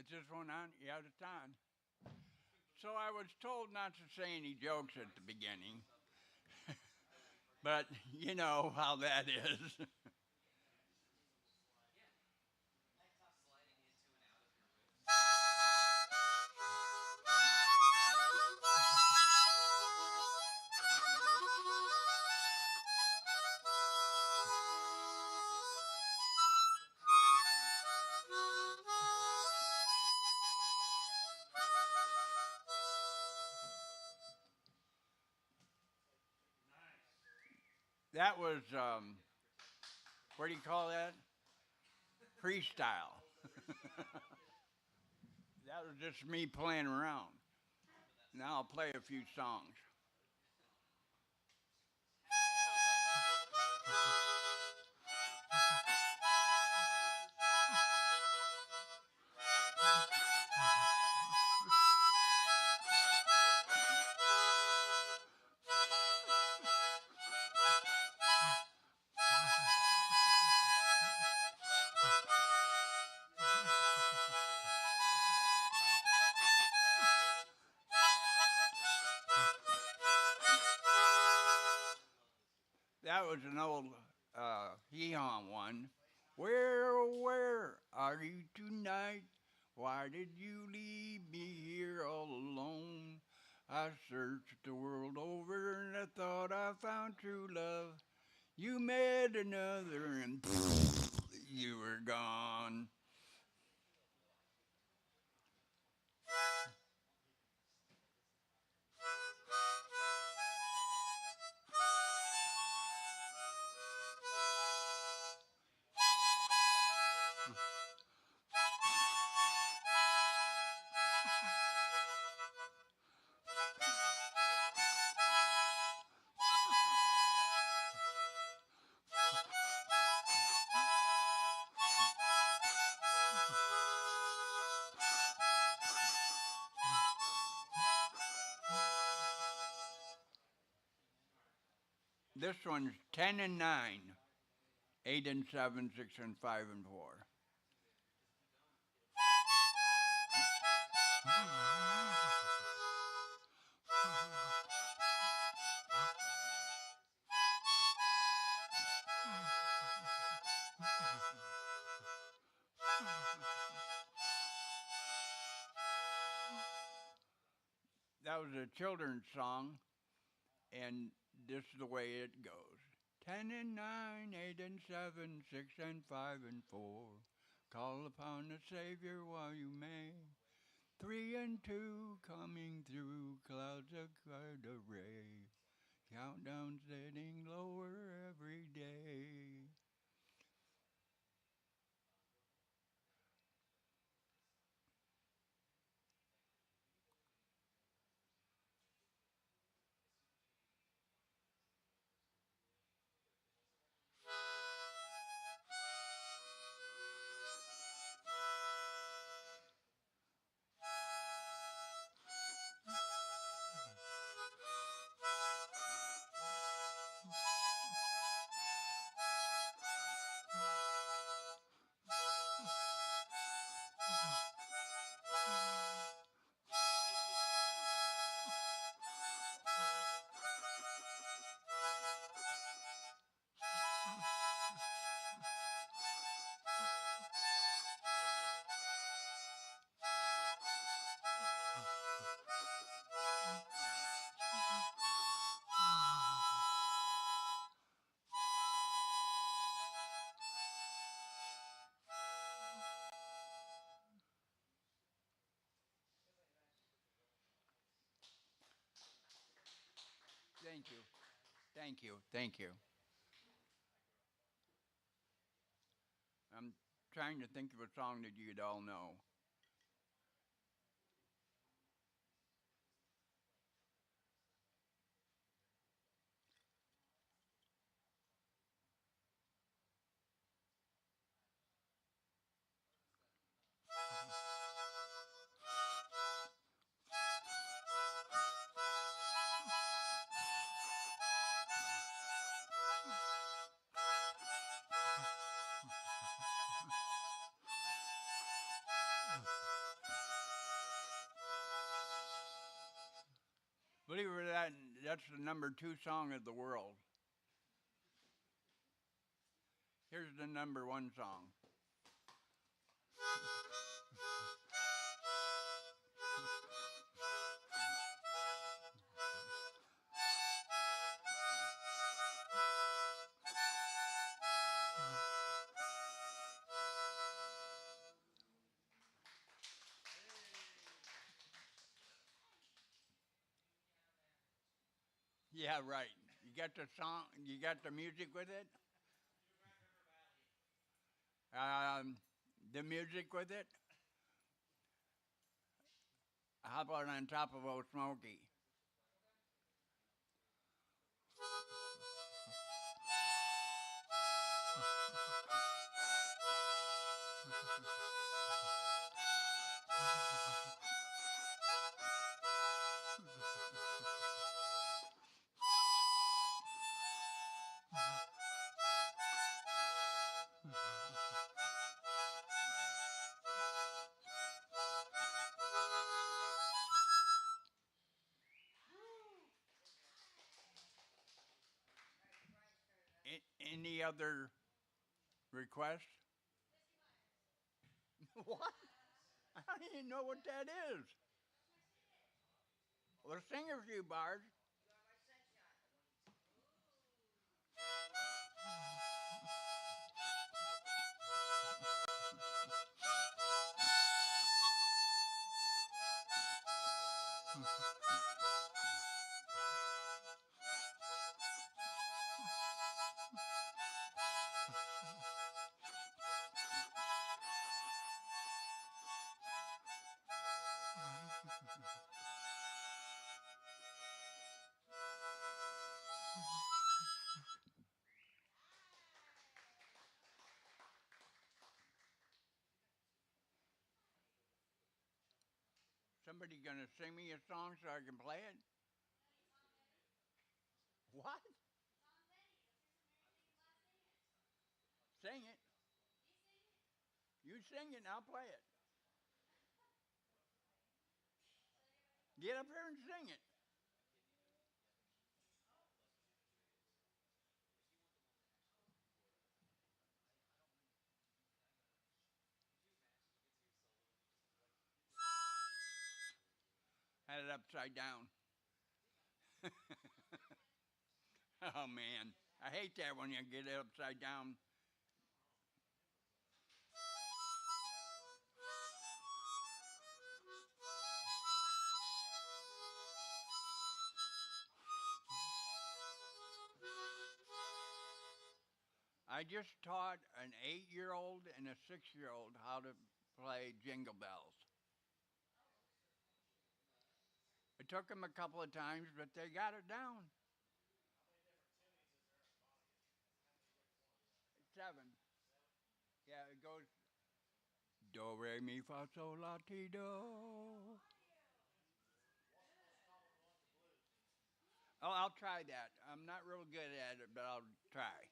Is this one on? Yeah, it's on. So I was told not to say any jokes at the beginning, but you know how that is. That was, what do you call that? Freestyle. That was just me playing around. Now I'll play a few songs. That was an old hee haw one. Where are you tonight? Why did you leave me here all alone? I searched the world over and I thought I found true love. You met another and you were gone. This one's 10 and 9, 8 and 7, 6 and 5 and 4. That was a children's song, and this is the way it goes. 10 and 9, 8 and 7, 6 and 5 and 4. Call upon the Savior while you may. 3 and 2 coming through clouds of cloud array. Countdown getting lower every day. Thank you. Thank you. Thank you. I'm trying to think of a song that you'd all know. Believe it or not, that's the number 2 song of the world. Here's the number 1 song. Yeah, right. You got the song, you got the music with it? Um, the music with it? How about on top of Old Smoky? Any other requests? What? I don't even know what that is. Well, sing a few bars. Somebody gonna sing me a song so I can play it? What? Sing it. You sing it and I'll play it. Get up here and sing it. Had it upside down. Oh man, I hate that when you get it upside down. I just taught an 8-year-old and a 6-year-old how to play Jingle Bells. It took them a couple of times, but they got it down. 7. Yeah, it goes do re mi fa sol la ti do. Oh, I'll try that. I'm not real good at it, but I'll try.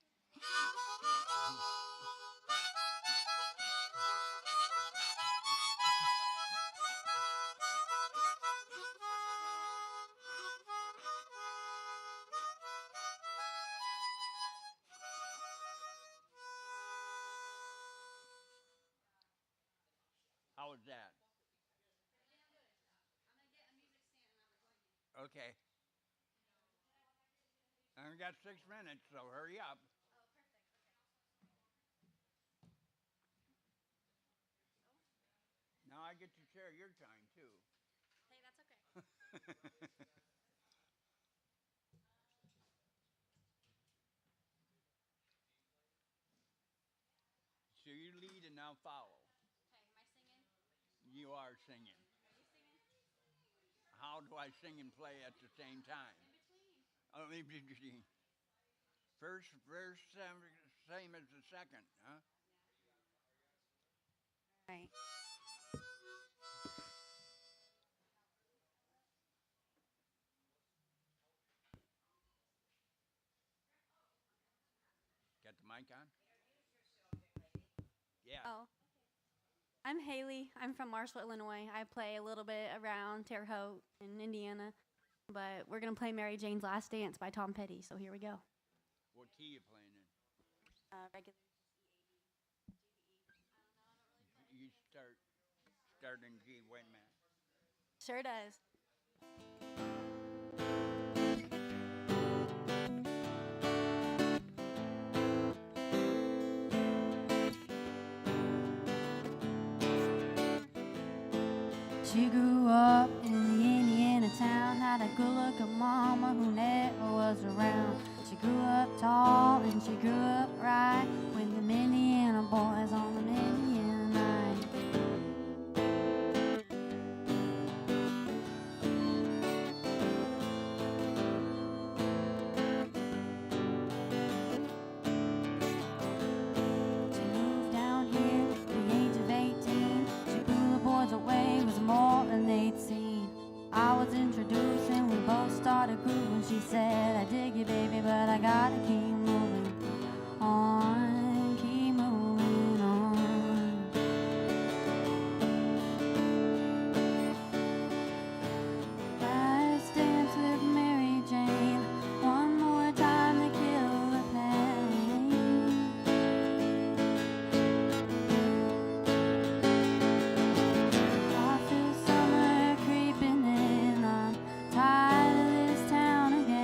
How was that? Okay. I only got 6 minutes, so hurry up. Now I get to share your time too. Hey, that's okay. So you lead and I'll follow. Okay, am I singing? You are singing. Are you singing? How do I sing and play at the same time? In between. Oh, first verse, same as the second, huh? Right. Got the mic on? Yeah. Oh, I'm Haley. I'm from Marshall, Illinois. I play a little bit around Terre Haute in Indiana, but we're gonna play Mary Jane's Last Dance by Tom Petty. So here we go. What key you playing in? Regular. You start in G. Wait a minute. Sure does. She grew up in the Indiana town, had a good-looking mama who never was around. She grew up tall and she grew up right with the Indiana boys on the Indiana night. She moved down here at the age of 18. She blew the boys away, was more than they'd seen. I was introduced and we both started grooving. She said, I dig you, baby, but I gotta keep moving on, keep moving on. Last dance with Mary Jane, one more time to kill the pain. I feel summer creeping in, I'm tired of this town again.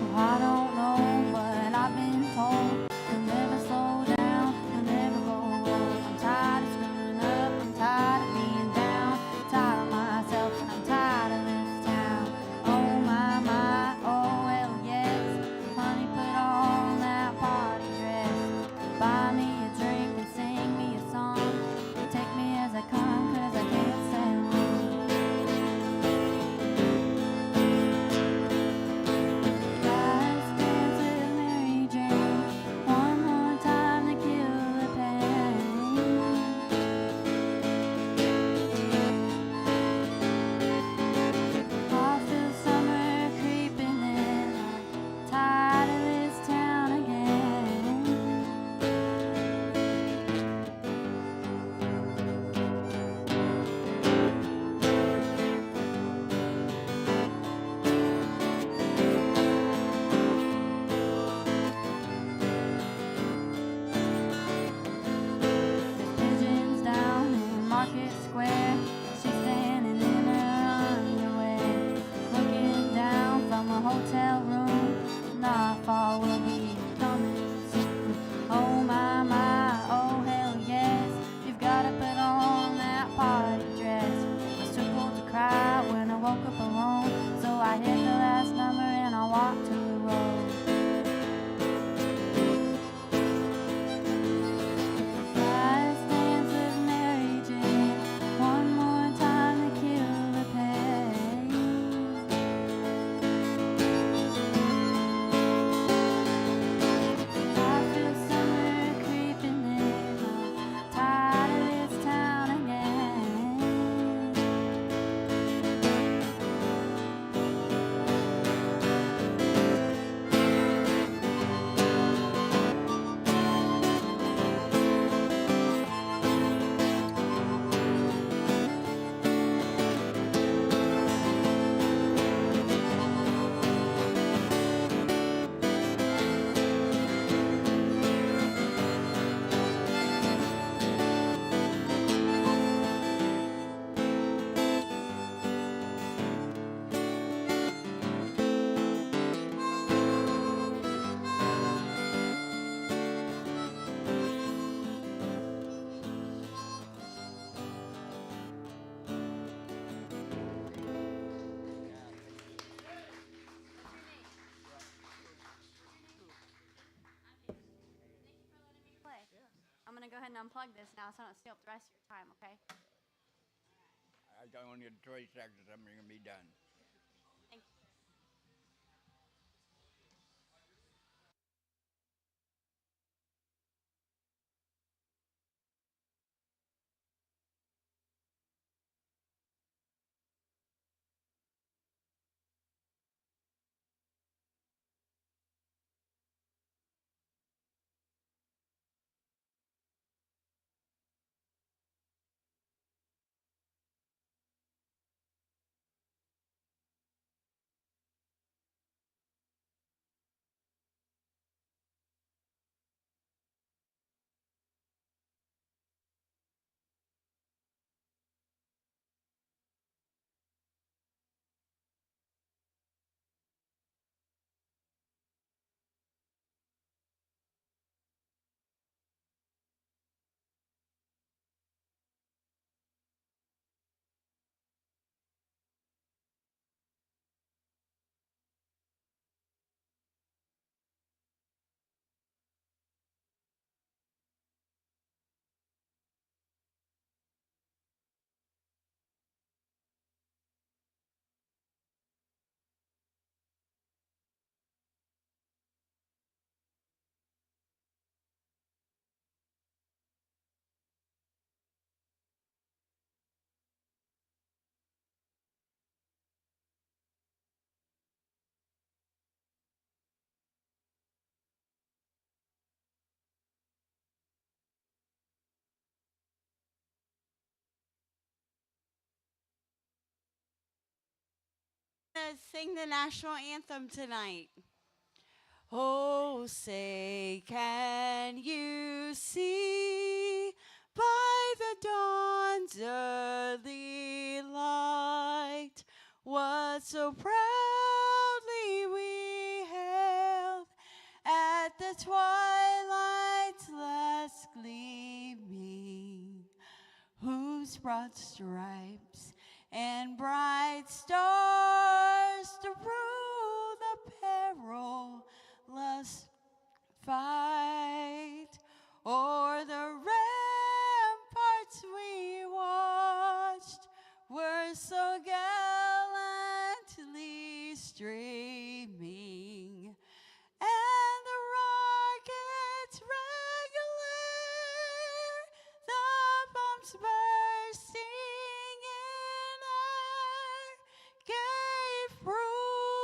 Well, I don't know, but I've been told you'll never slow down, you'll never grow old. I'm tired of screwing up, I'm tired of being down, tired of myself, and I'm tired of this town. Oh my, oh hell yes, honey, put on that party dress. Buy me a drink and sing me a song. Take me as I come, 'cause I can't stay long. Last dance with Mary Jane, one more time to kill the pain. I feel summer creeping in, I'm tired of this town again. There's pigeons down in Market Square. She's standing in her underwear, looking down from a hotel room. Not far, we'll be coming soon. Oh my, oh hell yes, you've gotta put on that party dress. I was too cold to cry when I woke up alone, so I hit the last number and I walked to the road. Last dance with Mary Jane, one more time to kill the pain. I feel summer creeping in, I'm tired of this town again. I'm gonna go ahead and unplug this now so I don't steal up the rest of your time, okay? I only get 20 seconds. I'm going to be done. Thank sing the national anthem tonight. Oh, say, can you see by the dawn's early light what so proudly we hailed at the twilight's last gleaming, whose broad stripes and bright stars to rule the perilous fight. O'er the ramparts we watched were so gallantly streaming, and the rockets regular, the bombs bursting in air, gave proof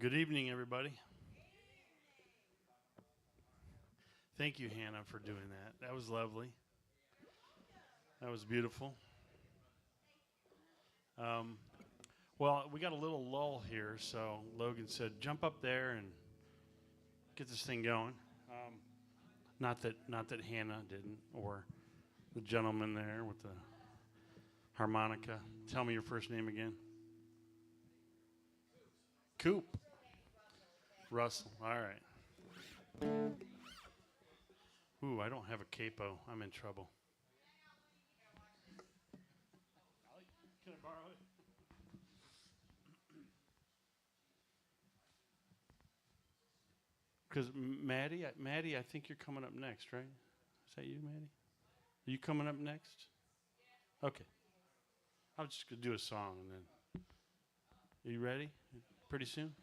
Good evening, everybody. Thank you, Hannah, for doing that. That was lovely. That was beautiful. Well, we got a little lull here, so Logan said, jump up there and get this thing going. Not that Hannah didn't, or the gentleman there with the harmonica. Tell me your first name again. Coop. Russell. All right. Ooh, I don't have a capo. I'm in trouble. Can I borrow it? Because Maddie, I think you're coming up next, right? Is that you, Maddie? Are you coming up next? Okay. I'm just going to do a song and then. Are you ready? Pretty soon?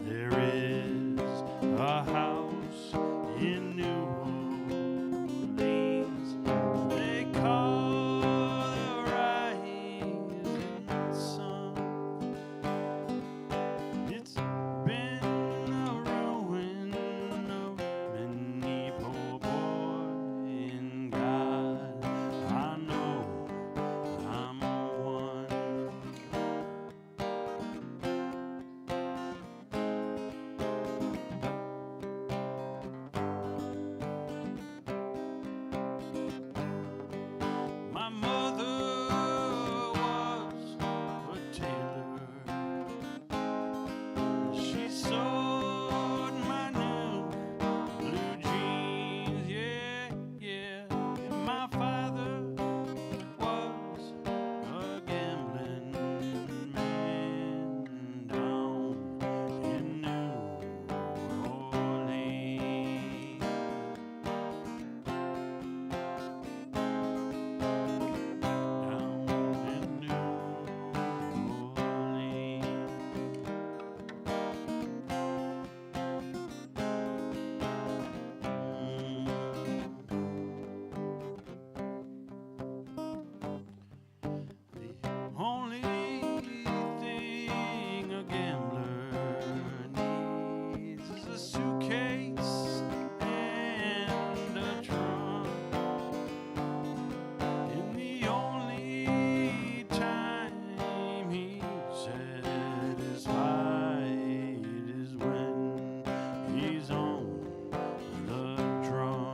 There is a house in New Orleans they call the rising sun. It's been the ruin of many poor boy, and God, I know I'm one. My mother was a tailor. She sewed my new blue jeans, yeah, yeah. And my father was a gambling man down in New Orleans. The only thing a gambler needs is a suitcase and a trunk. And the only time he's satisfied is when he's on the drum.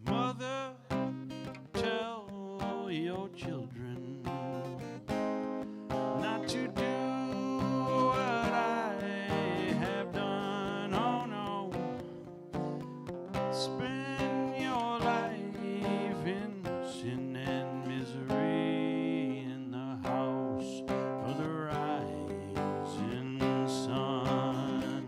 Mother, tell your children not to do what I have done. Oh no, spend your life in sin and misery in the house of the rising sun.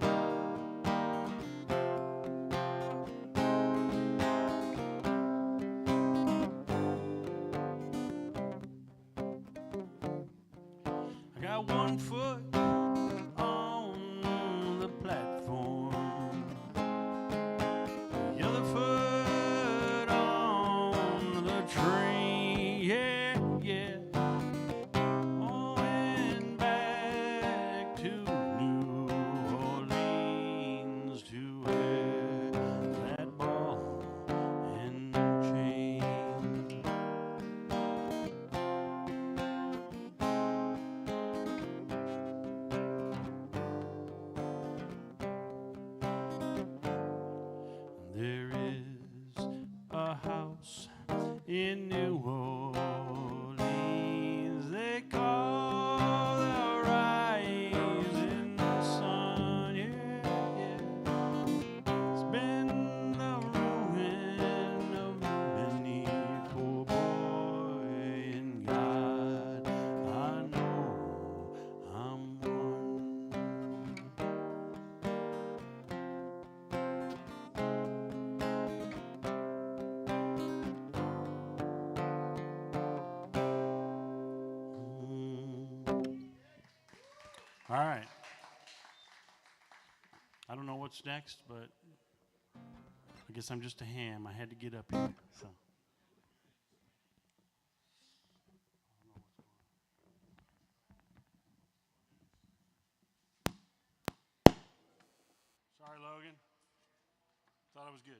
I got one foot on the platform, the other foot on the train, yeah, yeah. Going back to New Orleans to wear that ball and chain. All right. I don't know what's next, but I guess I'm just a ham. I had to get up here. So. Sorry, Logan. Thought I was good.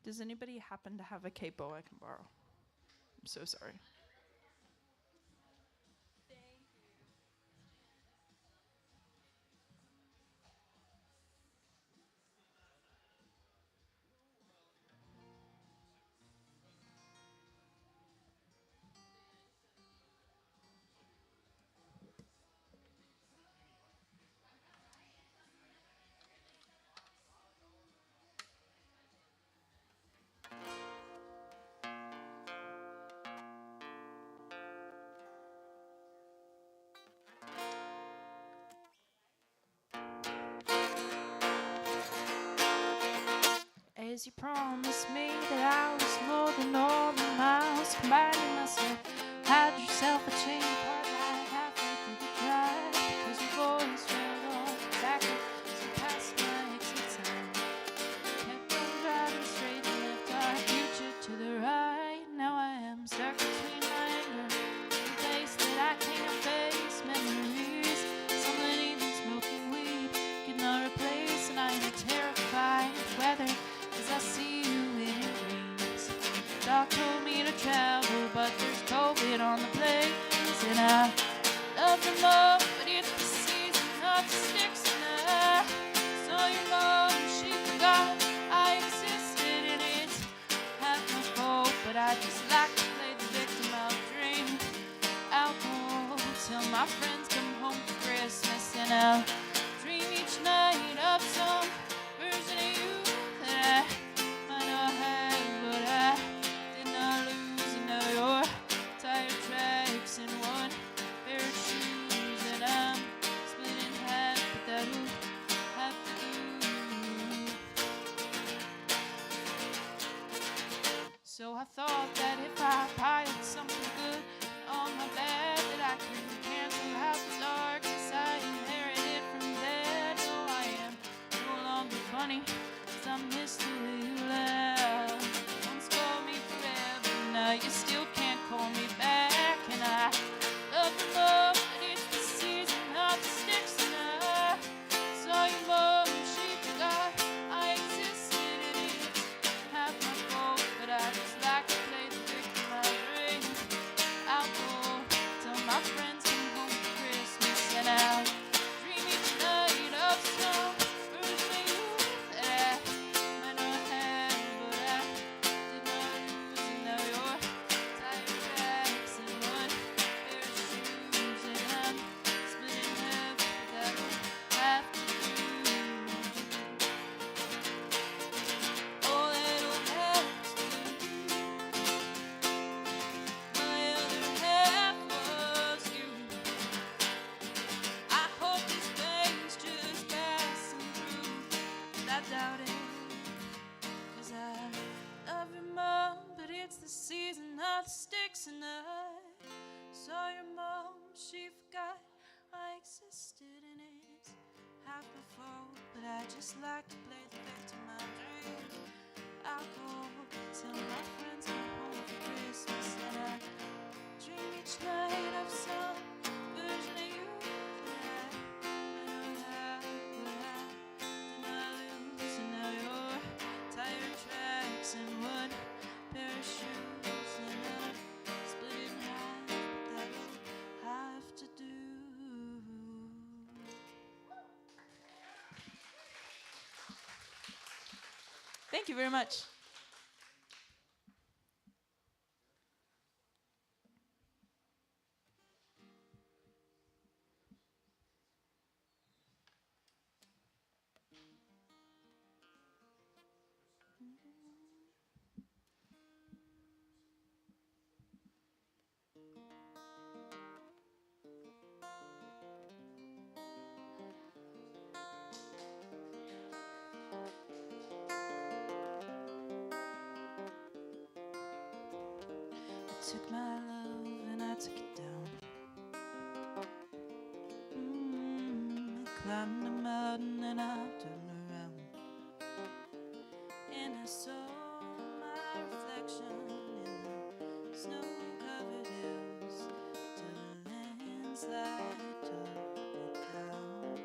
Does anybody happen to have a capo I can borrow? I'm so sorry. As you promised me that I was more than all the miles combining myself, had yourself a change of heart like halfway through the drive, because your voice trailed off exactly as you passed my exit sign. Kept on driving straight and left our future to the right. Now I am stuck between my anger and the place that I can't face. Memories, someone even smoking weed could not replace, and I am terrified of weather as I see you in your dreams. Doc told me to travel, but there's COVID on the planes, and I love the love, but it's the season of the sticks, and I saw your mom, and she forgot I existed, and it's half my fault, but I just like to play the victim. I'll drink alcohol till my friends come home for Christmas, and I'll dream each night of some version of you that I might not have, but I did not lose. And now your tire tracks and one pair of shoes, and I'm split in half, but that'll have to do. So I thought that if I piled something good on my bed, that I could cancel out the darkness I inherited from there. No, I am no half my fault, but I just like to play the victim. I drink alcohol, tell my friends I'm home for Christmas, and I dream each night of some version of you that I lose, and now your tire tracks and one pair of shoes, and I'm split in half, but that'll have to do. Thank you very much. I took my love and I took it down. I climbed a mountain and I turned around, and I saw my reflection in the snow-covered hills till the landslide took it down.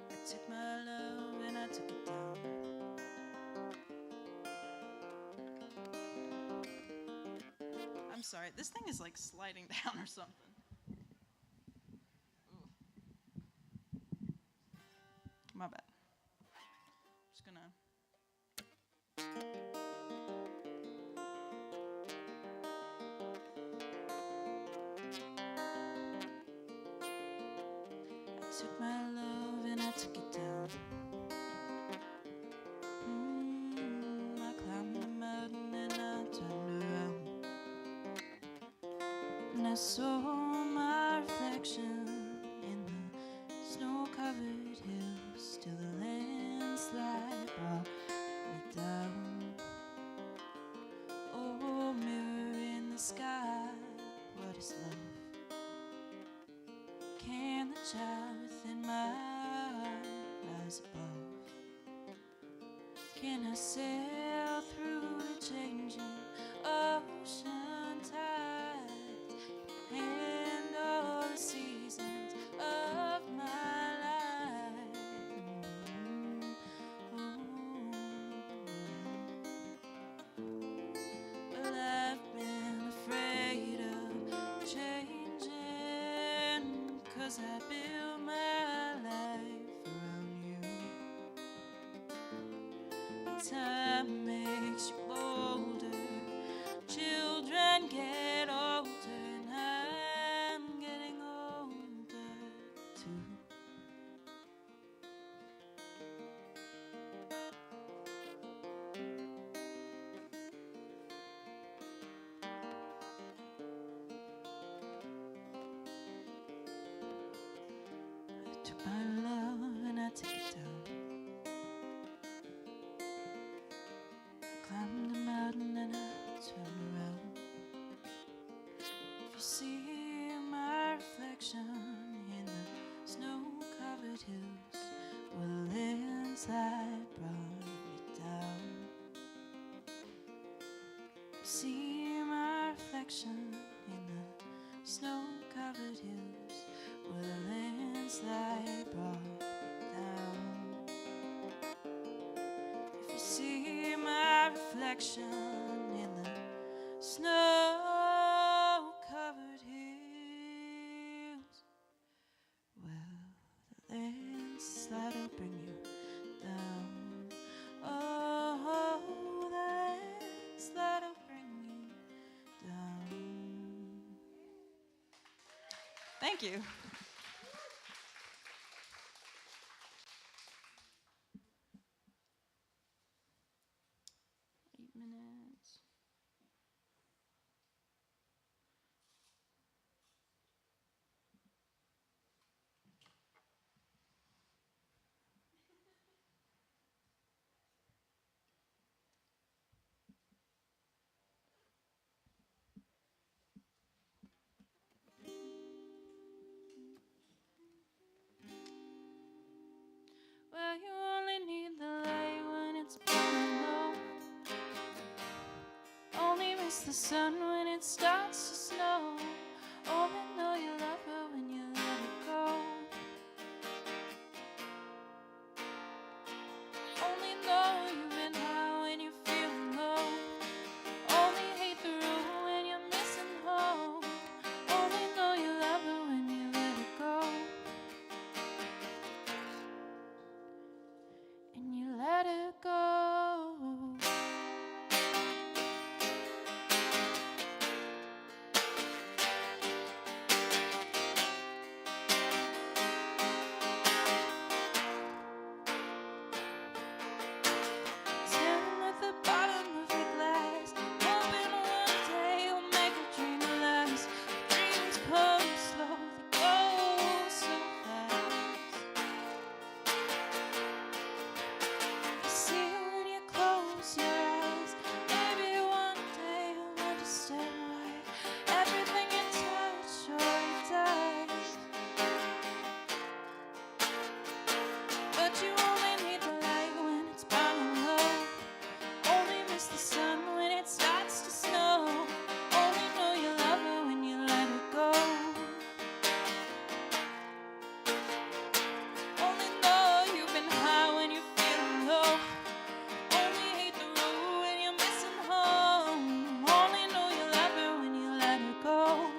I took my love and I took it down. I'm sorry, this thing is like sliding down or something. Ooh. My bad. Just gonna. I took my love and I took it down. I climbed the mountain and I turned around, and I saw my reflection in the snow-covered hills till the landslide brought me down. Oh, mirror in the sky, what is love? Can the child within my heart rise above? Can I sail through the changing ocean tides and all the seasons of my life? Well, I've been afraid of changing, 'cause I built my life around you. Time makes you bolder, children get older, and I'm getting older too. I took my love and I took it down. Climbed the mountain and I turned around. If you see my reflection in the snow-covered hills where the landslide brought me down, if you see my reflection in the snow-covered hills where the landslide brought me down, if you see my reflection in the snow-covered hills, well, the landslide will bring you down. Oh, the landslide will bring you down. Thank you. 8 minutes. sun when it starts to snow. Only know you love her when you let it go. Only know you've been high when you're feeling low. Only hate the road when you're missing home. Only know you love her when you let it go. And you let it go. Staring at the bottom of your glass, hoping one day you'll make a dream last. Dreams come slow, they go so fast. You see it when you close your eyes. Maybe one day you'll understand why everything you touch surely dies. But you only need the light when it's burning low. Only miss the sun when it starts to snow. Only know you love her when you let it go. Only know you've been high when you're feeling low. Only hate the road when you're missing home. Only know you love her when you let it go.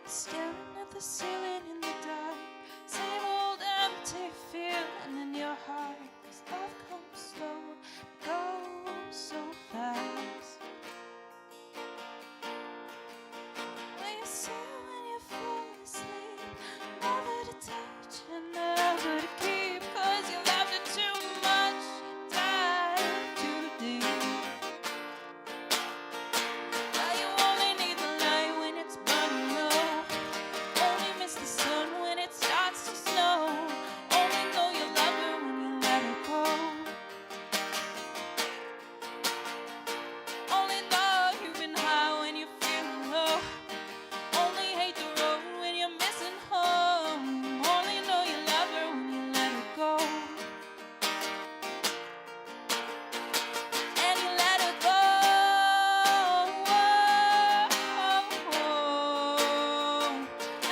Staring at the ceiling in the dark, same old empty feeling in your heart. 'Cause love comes slow, goes so fast. When you sit when you fall asleep, never to touch and never to keep. 'Cause you loved it too much, you dive too deep. Now you only need the light when it's burning low. Only miss the sun when it starts to snow. Only know you love her when you let it go. Only know you've been high when you're feeling low. Only hate the road when you're missing home. Only know you love her when you let it go. And you let it go.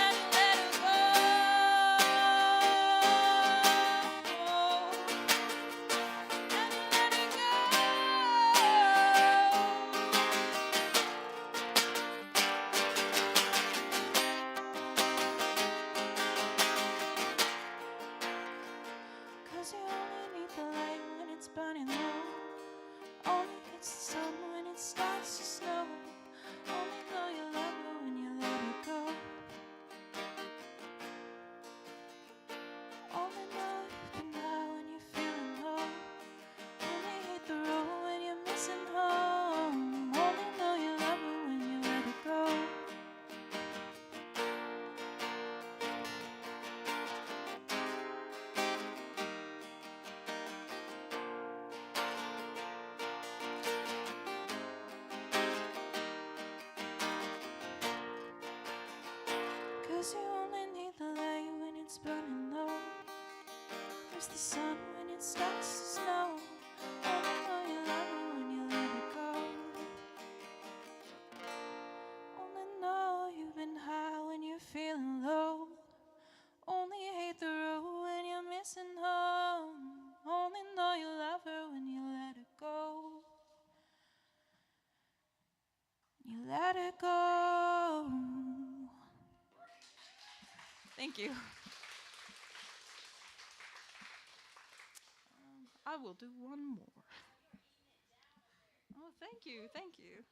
And you let it go. And you let it go. 'Cause you only need the light when it's burning low. Only hits the sun when it starts to snow. Only know you love her when you let it go. Only know you've been high when you're feeling low. Only hate the road when you're missing home. Only know you love her when you let it go. Cause you only need the light when it's burning low. There's the sun when it starts to snow. Only know you love her when you let it go. Only know you've been high when you're feeling low. Only hate the road when you're missing home. Only know you love her when you let it go. You let it go. Thank you. I will do one more. Oh, thank you, thank you.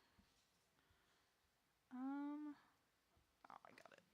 Oh, I got it.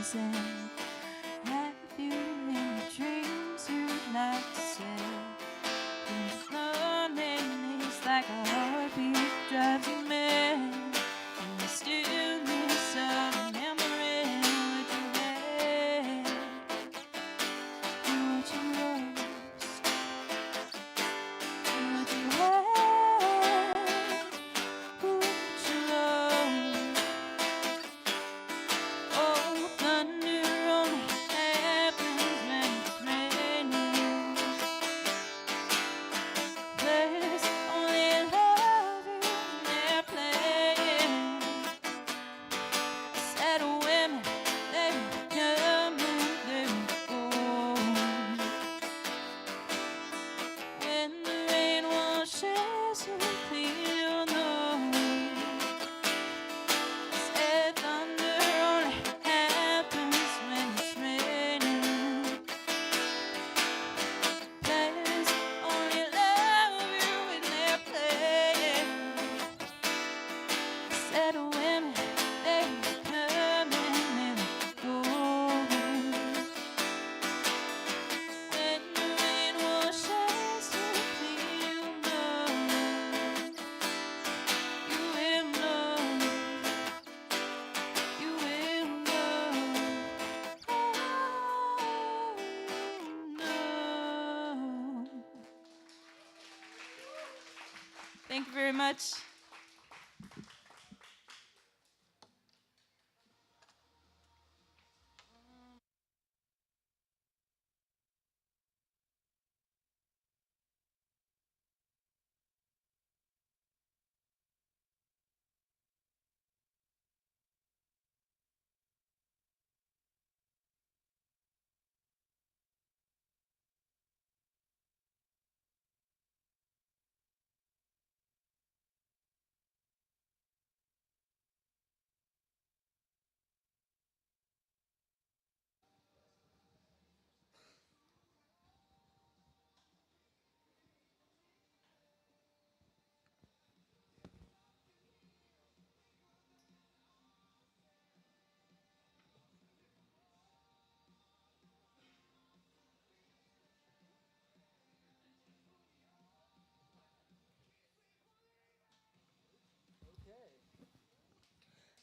say, have you any dreams you'd like to say? This loneliness like a heartbeat drives you mad. In the stillness of a memory, would you have? Would you lost? Would you have? Would you lost? Oh, thunder only happens when it's raining. There's only love in their playing. Sad women, they come and they go. When the rain washes clear the way. Said thunder only happens when it's raining. There's only love when they're playing. Said women, they come and they go. When the rain washes clear the way. You will know. You will know. Thank you very much.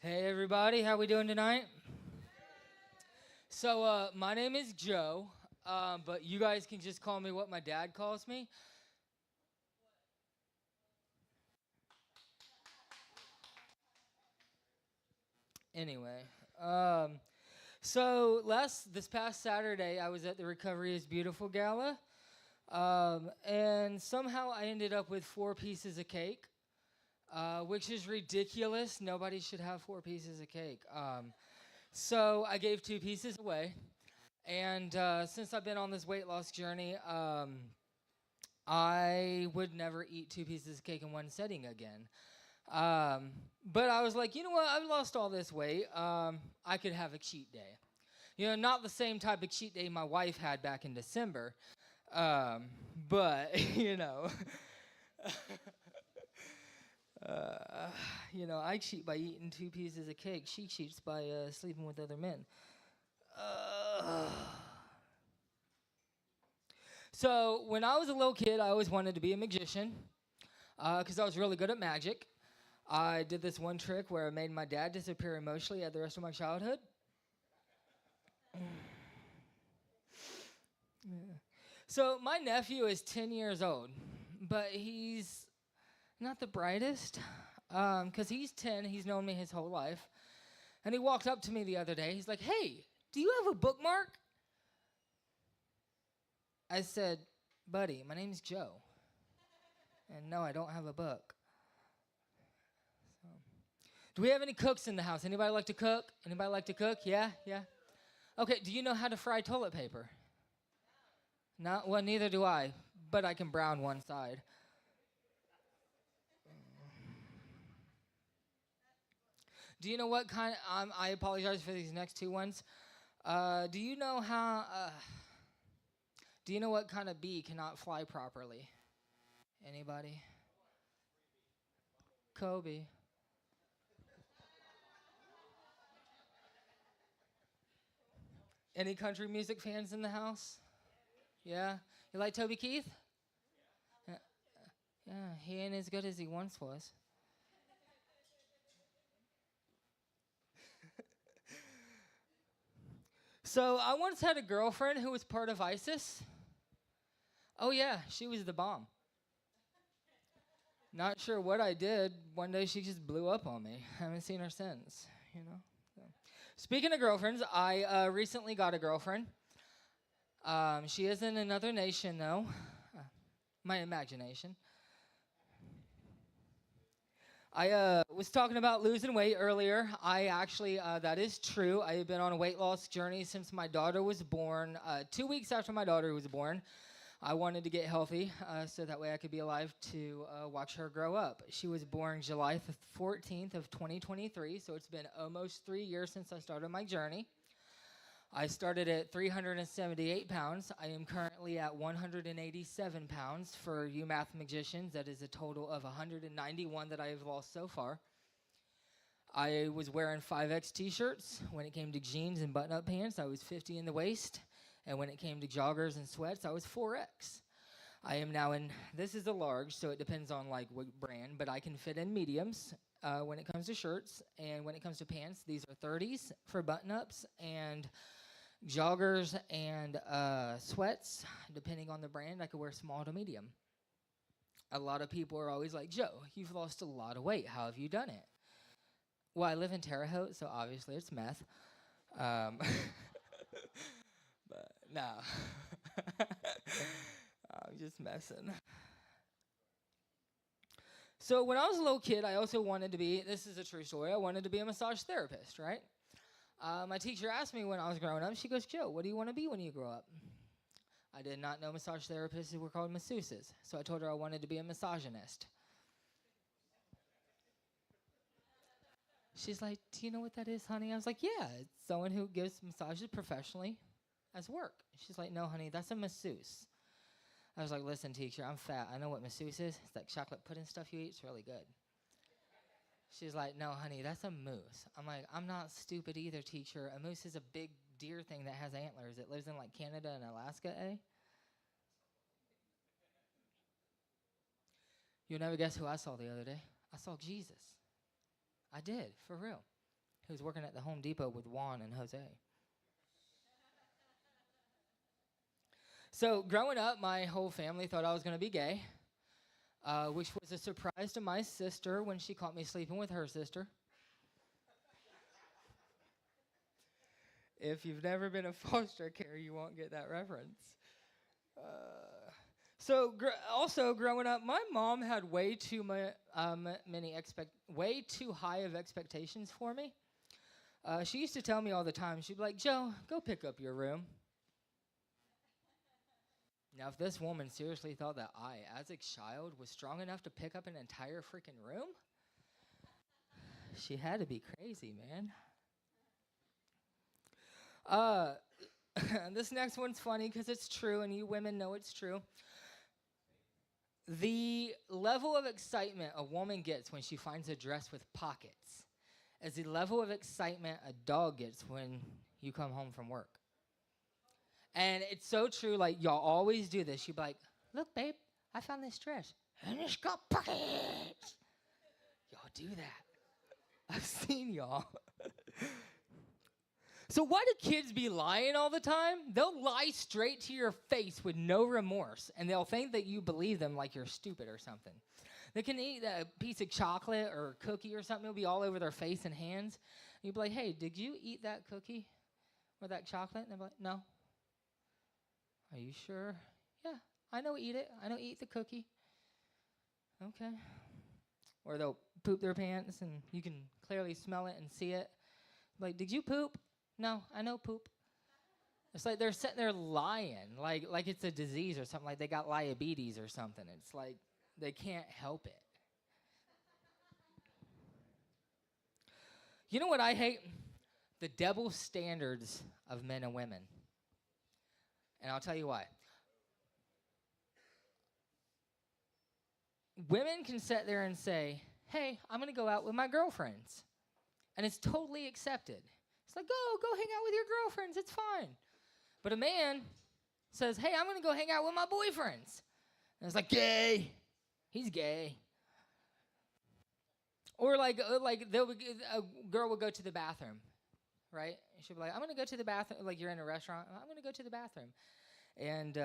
Hey everybody, how we doing tonight? So my name is Joe, but you guys can just call me what my dad calls me. Anyway, so this past Saturday I was at the Recovery is Beautiful Gala, and somehow I ended up with 4 pieces of cake. Which is ridiculous. Nobody should have 4 pieces of cake. So I gave 2 pieces away. And since I've been on this weight loss journey, I would never eat 2 pieces of cake in one setting again. But I was like, you know what? I've lost all this weight. I could have a cheat day. You know, not the same type of cheat day my wife had back in December. But, you know... you know, I cheat by eating 2 pieces of cake. She cheats by sleeping with other men. So when I was a little kid, I always wanted to be a magician because I was really good at magic. I did this one trick where I made my dad disappear emotionally at the rest of my childhood. Yeah. So my nephew is 10 years old, but he's not the brightest, because he's 10, he's known me his whole life. And he walked up to me the other day, he's like, hey, do you have a bookmark? I said, buddy, my name's Joe. And no, I don't have a book. So, do we have any cooks in the house? Anybody like to cook? Anybody like to cook? Yeah? Okay, do you know how to fry toilet paper? No? Well, neither do I, but I can brown one side. Do you know what kind? I apologize for these next 2 ones. Do you know how? Do you know what kind of bee cannot fly properly? Anybody? Kobe. Any country music fans in the house? Yeah? You like Toby Keith? Yeah, he ain't as good as he once was. So I once had a girlfriend who was part of ISIS. Oh yeah, she was the bomb. Not sure what I did. One day she just blew up on me. Haven't seen her since, you know. So. Speaking of girlfriends, I recently got a girlfriend. She is in another nation, though. My imagination. I was talking about losing weight earlier. I actually, that is true. I have been on a weight loss journey since my daughter was born. 2 weeks after my daughter was born, I wanted to get healthy so that way I could be alive to watch her grow up. She was born July 14th of 2023, so it's been almost 3 years since I started my journey. I started at 378 pounds. I am currently at 187 pounds. For you math magicians, that is a total of 191 that I have lost so far. I was wearing 5X t-shirts. When it came to jeans and button-up pants, I was 50 in the waist. And when it came to joggers and sweats, I was 4X. I am now in, this is a large, so it depends on like what brand, but I can fit in mediums when it comes to shirts. And when it comes to pants, these are 30s for button-ups and joggers and sweats, depending on the brand. I could wear small to medium. A lot of people are always like, Joe, you've lost a lot of weight. How have you done it? Well, I live in Terre Haute, so obviously it's meth. But no. I'm just messing. So when I was a little kid, I also wanted to be, this is a true story, I wanted to be a massage therapist, right? My teacher asked me when I was growing up, she goes, Joe, what do you want to be when you grow up? I did not know massage therapists were called masseuses, so I told her I wanted to be a misogynist. She's like, do you know what that is, honey? I was like, yeah, it's someone who gives massages professionally as work. She's like, no, honey, that's a masseuse. I was like, listen, teacher, I'm fat. I know what masseuse is. It's that chocolate pudding stuff you eat. It's really good. She's like, no, honey, that's a moose. I'm like, I'm not stupid either, teacher. A moose is a big deer thing that has antlers. It lives in like Canada and Alaska, eh? You'll never guess who I saw the other day. I saw Jesus. I did, for real. He was working at the Home Depot with Juan and Jose. So growing up, my whole family thought I was going to be gay. Which was a surprise to my sister when she caught me sleeping with her sister. If you've never been in foster care, you won't get that reference. Also growing up, my mom had way too high of expectations for me. She used to tell me all the time. She'd be like, Joe, go pick up your room. Now, if this woman seriously thought that I, as a child, was strong enough to pick up an entire freaking room, she had to be crazy, man. This next one's funny because it's true, and you women know it's true. The level of excitement a woman gets when she finds a dress with pockets is the level of excitement a dog gets when you come home from work. And it's so true, like, y'all always do this. You'll be like, look, babe, I found this dress, and it's got pockets. Y'all do that. I've seen y'all. So why do kids be lying all the time? They'll lie straight to your face with no remorse, and they'll think that you believe them like you're stupid or something. They can eat a piece of chocolate or a cookie or something. It'll be all over their face and hands. And you'll be like, hey, did you eat that cookie or that chocolate? And they'll be like, no. Are you sure? Yeah, I know eat it. I know eat the cookie. Okay. Or they'll poop their pants and you can clearly smell it and see it. Like, did you poop? No, I know poop. It's like they're sitting there lying, like it's a disease or something, like they got diabetes or something. It's like they can't help it. You know what I hate? The double standards of men and women. And I'll tell you why. Women can sit there and say, hey, I'm going to go out with my girlfriends. And it's totally accepted. It's like, go hang out with your girlfriends. It's fine. But a man says, hey, I'm going to go hang out with my boyfriends. And it's like, gay. He's gay. Or like a girl would go to the bathroom, right? She'll be like, I'm going to go to the bathroom. Like you're in a restaurant. I'm going to go to the bathroom. And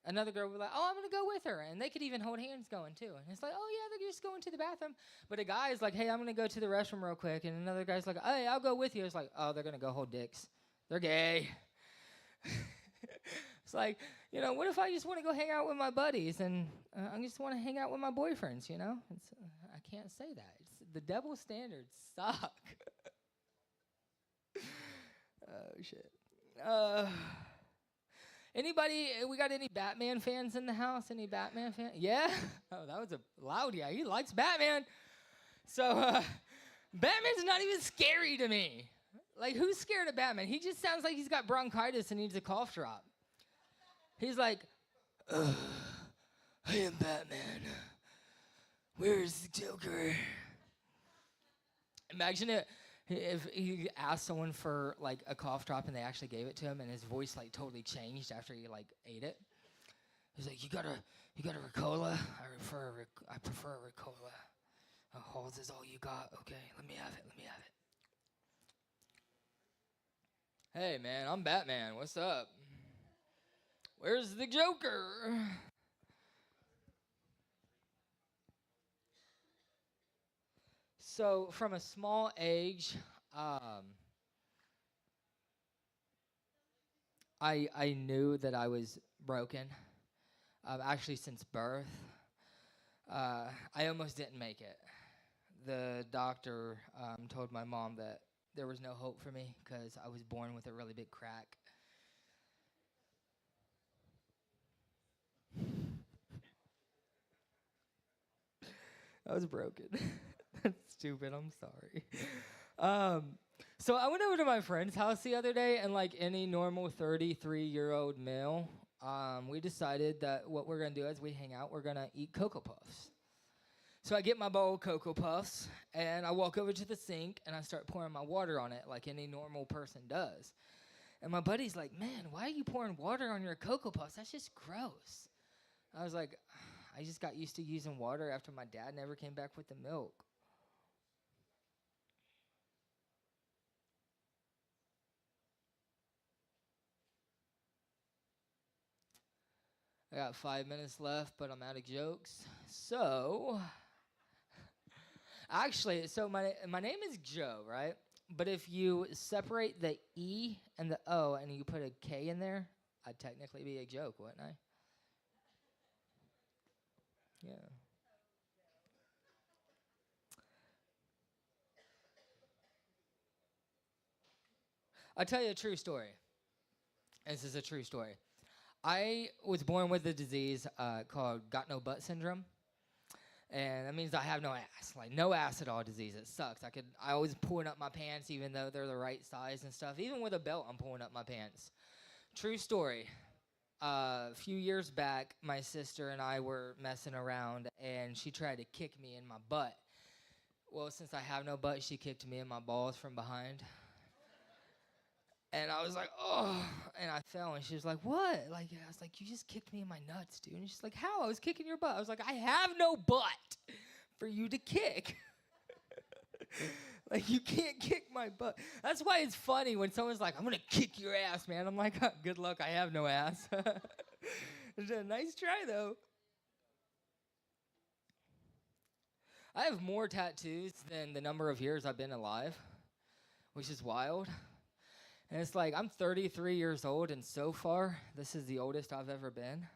another girl would be like, oh, I'm going to go with her. And they could even hold hands going too. And it's like, oh, yeah, they're just going to the bathroom. But a guy is like, hey, I'm going to go to the restroom real quick. And another guy's like, hey, I'll go with you. It's like, oh, they're going to go hold dicks. They're gay. It's like, what if I just want to go hang out with my buddies and I just want to hang out with my boyfriends, I can't say that. The double standards suck. Oh, shit. Anybody, we got any Batman fans in the house? Any Batman fans? Yeah? Oh, that was a loud yeah. He likes Batman. So, Batman's not even scary to me. Like, who's scared of Batman? He just sounds like he's got bronchitis and needs a cough drop. He's like, I am Batman. Where's the Joker? Imagine it if he asked someone for like a cough drop and they actually gave it to him and his voice like totally changed after he like ate it. He's like, you got a Ricola? I prefer a Ricola. Halls is all you got? Okay, let me have it. Hey man, I'm Batman. What's up? Where's the Joker? So from a small age, I knew that I was broken. Actually, since birth, I almost didn't make it. The doctor told my mom that there was no hope for me because I was born with a really big crack. I was broken. That's stupid. I'm sorry. So I went over to my friend's house the other day, and like any normal 33-year-old male, we decided that what we're going to do as we hang out, we're going to eat Cocoa Puffs. So I get my bowl of Cocoa Puffs, and I walk over to the sink, and I start pouring my water on it like any normal person does. And my buddy's like, man, why are you pouring water on your Cocoa Puffs? That's just gross. I was like, I just got used to using water after my dad never came back with the milk. I got 5 minutes left, but I'm out of jokes. So, actually, my name is Joe, right? But if you separate the E and the O and you put a K in there, I'd technically be a joke, wouldn't I? Yeah. I'll tell you a true story. This is a true story. I was born with a disease called got no butt syndrome. And that means I have no ass, like no ass at all disease. It sucks. I always pulling up my pants even though they're the right size and stuff. Even with a belt, I'm pulling up my pants. True story. A few years back, my sister and I were messing around, and she tried to kick me in my butt. Well, since I have no butt, she kicked me in my balls from behind. And I was like, oh, and I fell, and she was like, what? Like, I was like, you just kicked me in my nuts, dude. And she's like, how? I was kicking your butt. I was like, I have no butt for you to kick. Like, you can't kick my butt. That's why it's funny when someone's like, I'm going to kick your ass, man. I'm like, oh, good luck, I have no ass. It's a nice try, though. I have more tattoos than the number of years I've been alive, which is wild. And it's like, I'm 33 years old, and so far, this is the oldest I've ever been.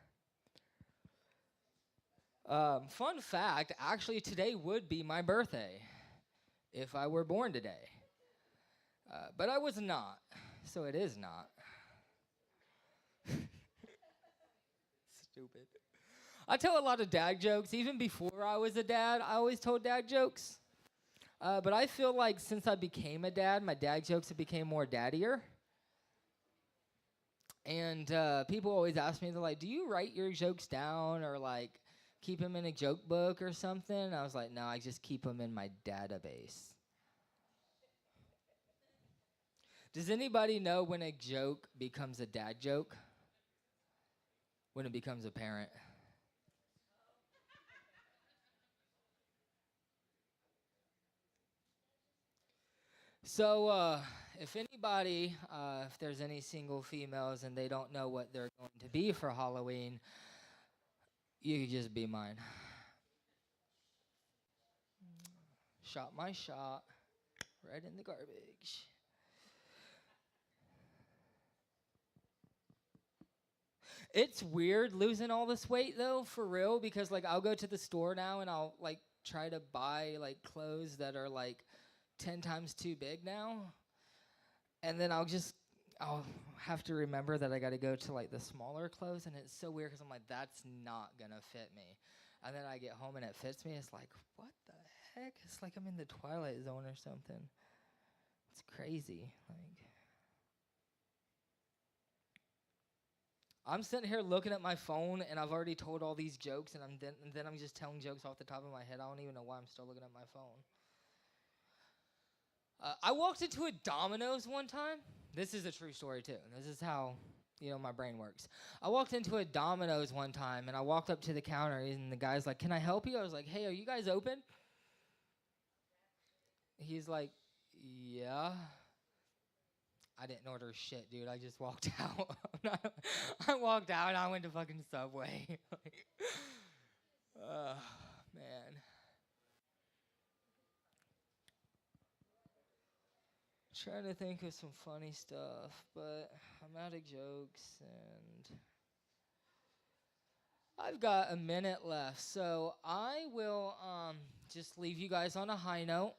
Fun fact, actually, today would be my birthday if I were born today. But I was not, so it is not. Stupid. I tell a lot of dad jokes. Even before I was a dad, I always told dad jokes. But I feel like since I became a dad, my dad jokes have become more daddier. And people always ask me, they're like, do you write your jokes down or like keep them in a joke book or something? I was like, no, I just keep them in my database. Does anybody know when a joke becomes a dad joke? When it becomes apparent. So, if anybody, if there's any single females and they don't know what they're going to be for Halloween, you could just be mine. Shot my shot right in the garbage. It's weird losing all this weight though, for real, because like I'll go to the store now and I'll like try to buy like clothes that are like 10 times too big now. And then I'll have to remember that I got to go to like the smaller clothes, and it's so weird because I'm like, that's not gonna fit me. And then I get home and it fits me. It's like, what the heck? It's like I'm in the Twilight Zone or something. It's crazy. Like, I'm sitting here looking at my phone, and I've already told all these jokes, and then I'm just telling jokes off the top of my head. I don't even know why I'm still looking at my phone. I walked into a Domino's one time. This is a true story, too. This is how, my brain works. I walked into a Domino's one time, and I walked up to the counter, and the guy's like, "Can I help you?" I was like, "Hey, are you guys open?" He's like, "Yeah." I didn't order shit, dude. I just walked out. I walked out, and I went to fucking Subway. Man. Trying to think of some funny stuff, but I'm out of jokes, and I've got a minute left, so I will just leave you guys on a high note.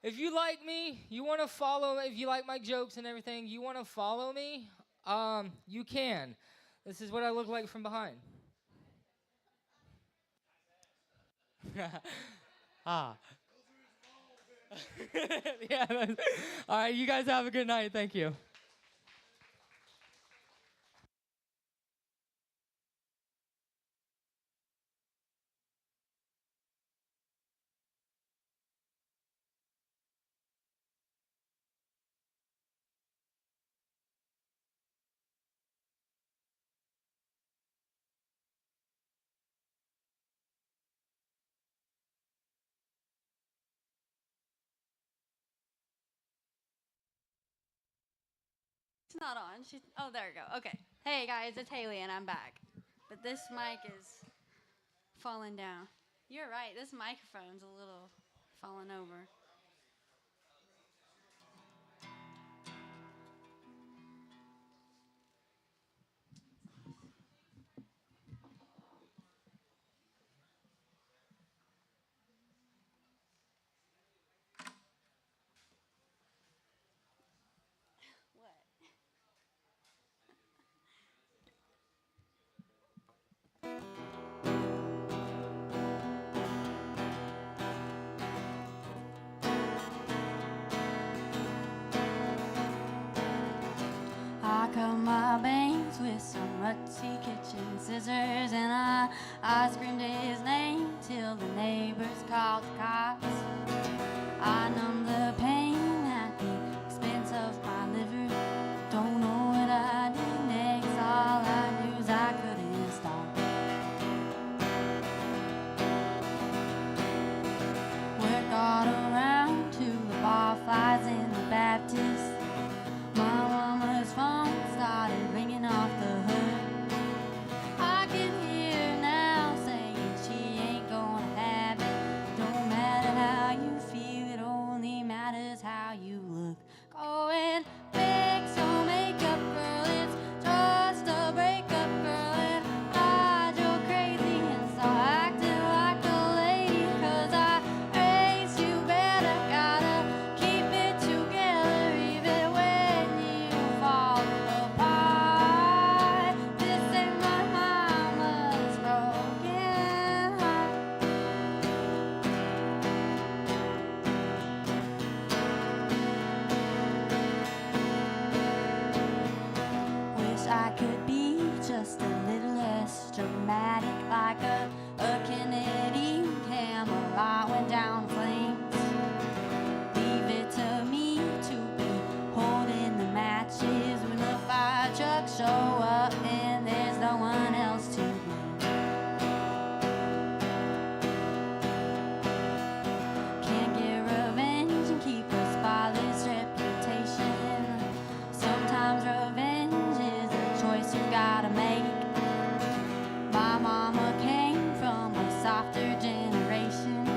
If you like me, you want to follow, if you like my jokes and everything, you want to follow me, you can. This is what I look like from behind. Ah. Yeah. All right, you guys have a good night. Thank you. It's not on. Oh, there we go. Okay. Hey guys, it's Haley and I'm back. But this mic is falling down. You're right. This microphone's a little falling over. I cut my bangs with some rusty kitchen scissors, and I screamed his name till the neighbors called the cops. I numbed the pain at the expense of my liver. Don't know what I did next. All I knew is I couldn't stop. Word got around to the barflies in the Baptist. My mama's phone started ringing off the hood. I can hear her now saying she ain't gonna have it. Don't matter how you feel, it only matters how you look. Go and fix your makeup, girl, it's just a breakup, girl, and hide your crazy and start acting like a lady, 'cause I raised you better, gotta keep it together even when you fall apart. This ain't my mama's broken heart. Wish I could be just a little less dramatic, like a Kennedy camera went down truck show up and there's no one else to blame. Can't get revenge and keep a spotless reputation. Sometimes revenge is a choice you gotta make. My mama came from a softer generation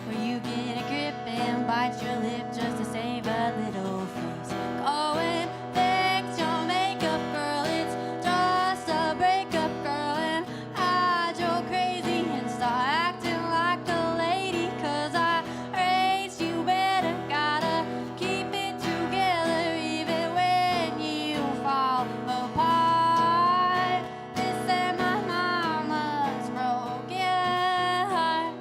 where you get a grip and bite your lip just to save a little face. Go and fix your makeup, girl. It's just a breakup, girl. And hide your crazy and start acting like a lady. 'Cause I raised you better. Gotta keep it together even when you fall apart. This ain't my mama's broken heart.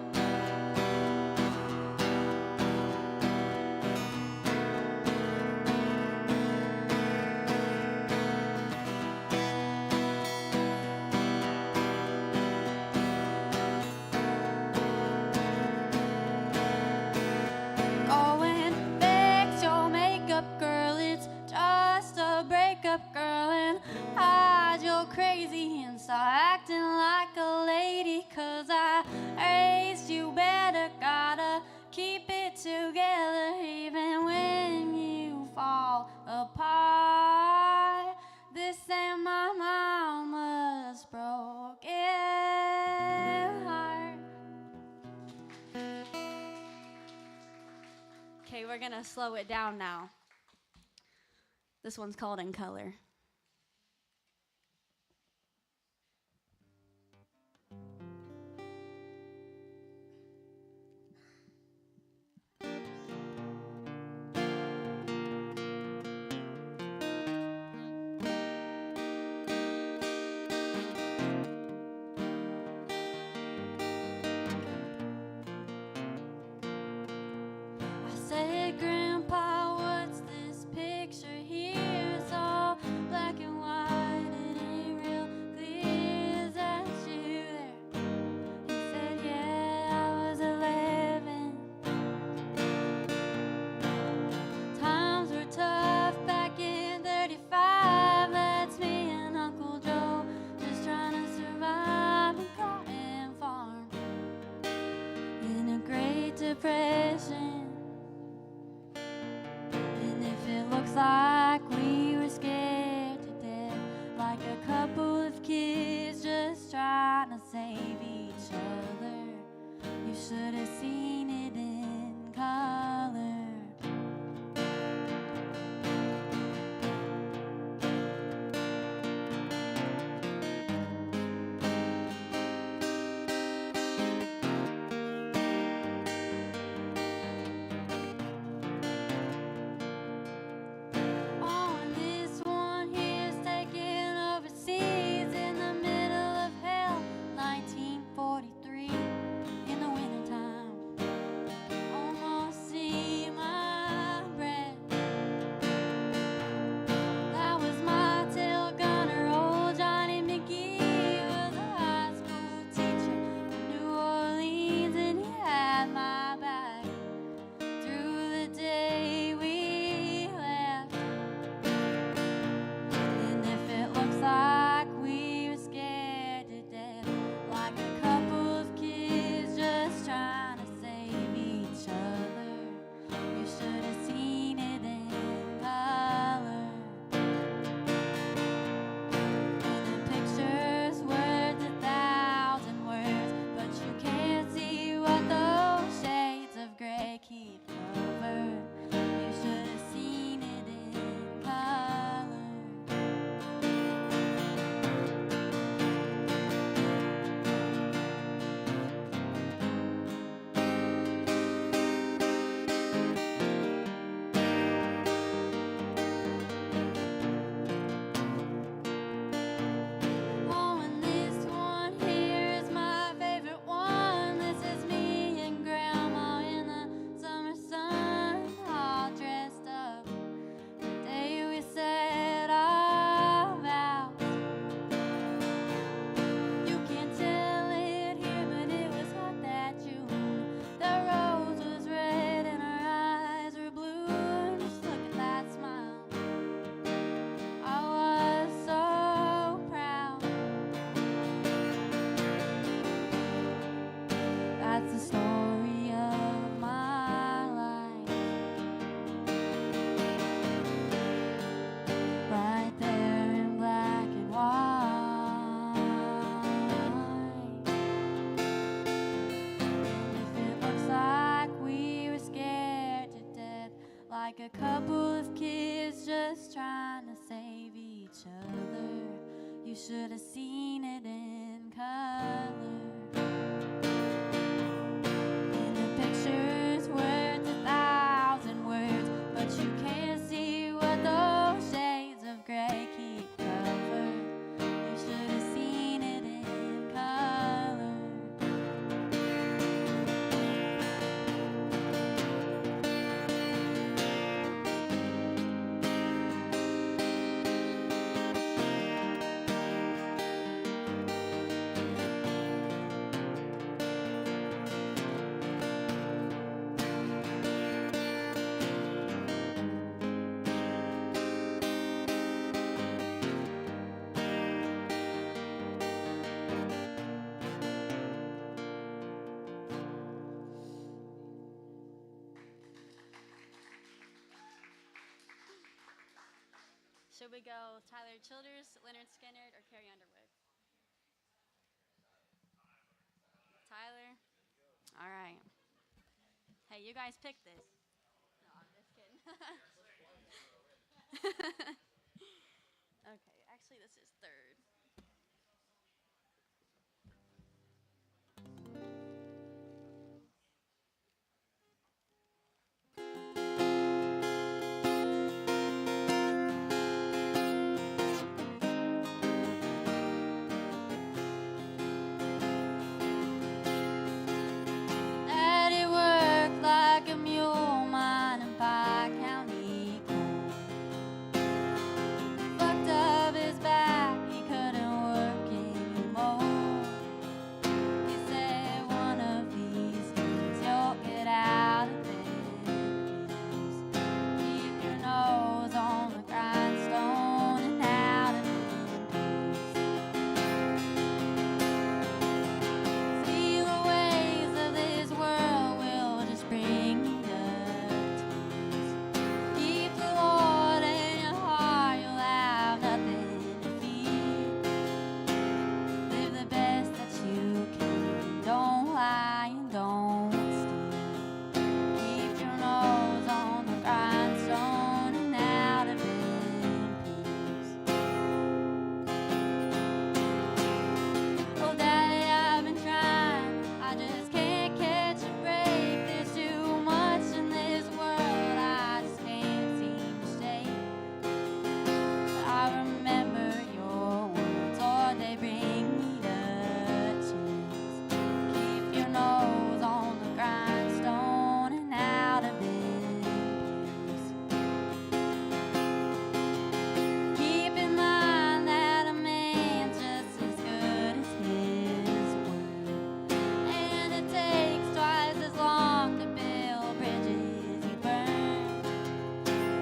Go and fix your makeup, girl. It's just a breakup, girl. And hide your crazy and start acting like a lady. 'Cause I raised you better. Gotta keep it together even when you fall apart. This ain't my mama's broken heart. Okay, we're gonna slow it down now. This one's called In Color. I said, Grandpa, what's this picture here? It's all black and white, it ain't real clear. Is that you there? He said, yeah, I was 11. Times were tough back in 35. That's me and Uncle Joe just trying to survive and cotton farm in a Great Depression. And if it looks like we were scared to death, like a couple of kids just trying to save each other, you should have seen it in color. Oh, and this one here's taken overseas in the middle of hell, 1943, in the wintertime. You should have seen it in color. In the pictures, words 1,000 words, but you can't see what those shades of gray keep covered. You should have seen it in color. Should we go Tyler Childers, Leonard Skinner, or Carrie Underwood? Tyler? All right. Hey, you guys picked this. No, I'm just kidding. Okay, actually, this is third. Daddy worked like a mule mining Pike County coal. Fucked up his back, he couldn't work anymore. He said one of these days you'll get out of bed. Keep your nose on the grindstone and out of see the ways of this world will just bring you to tears. Keep the Lord in your heart, you'll have nothing to fear. Live the best that you can, don't lie and don't steal. Keep your nose on the grindstone and out of peace. Oh, Daddy, I've been trying, I just can't catch a break. There's too much in this world, I just can't seem to stay. I remember your words, Lord, they bring me to tears. Keep your nose on the grindstone and out of peace. Keep in mind that a man's just as good as his word, and it takes twice as long to build bridges you burn.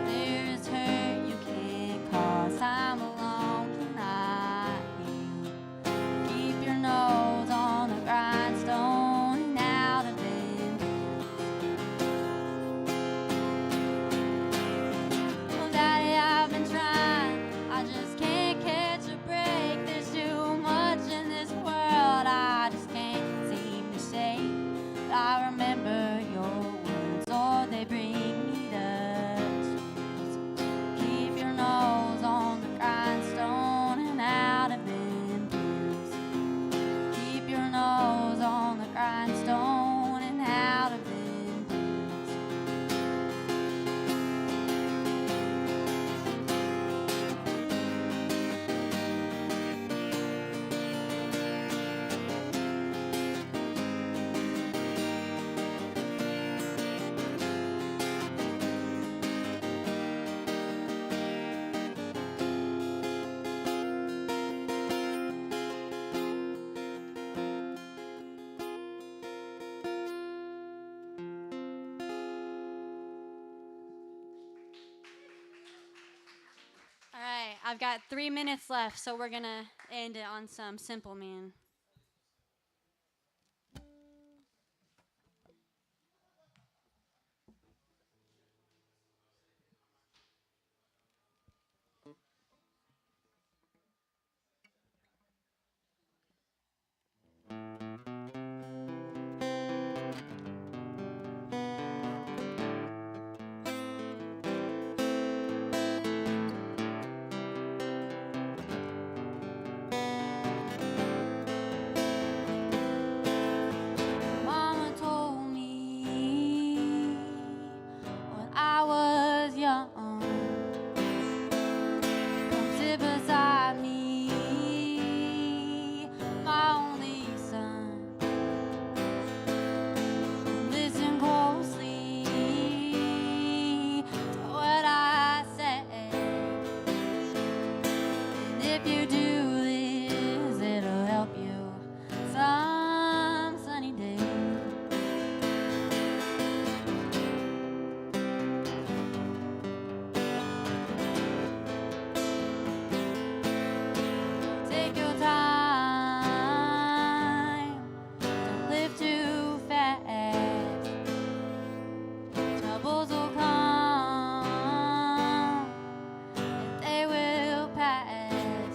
There's hurt you can't cause, time alone cannot heal. Keep your nose on the grindstone and out of it. Oh, Daddy, I've been trying, I just can't catch a break. There's too much in this world, I just can't seem to say. But I remember your words, Lord, they bring me to tears. Keep your nose on the grindstone and out of it. Keep your nose on the grindstone and out of it. All right, I've got 3 minutes left, so we're gonna end it on some Simple Man. do this, it'll help you some sunny day. Take your time, don't live too fast. Troubles will come, and they will pass.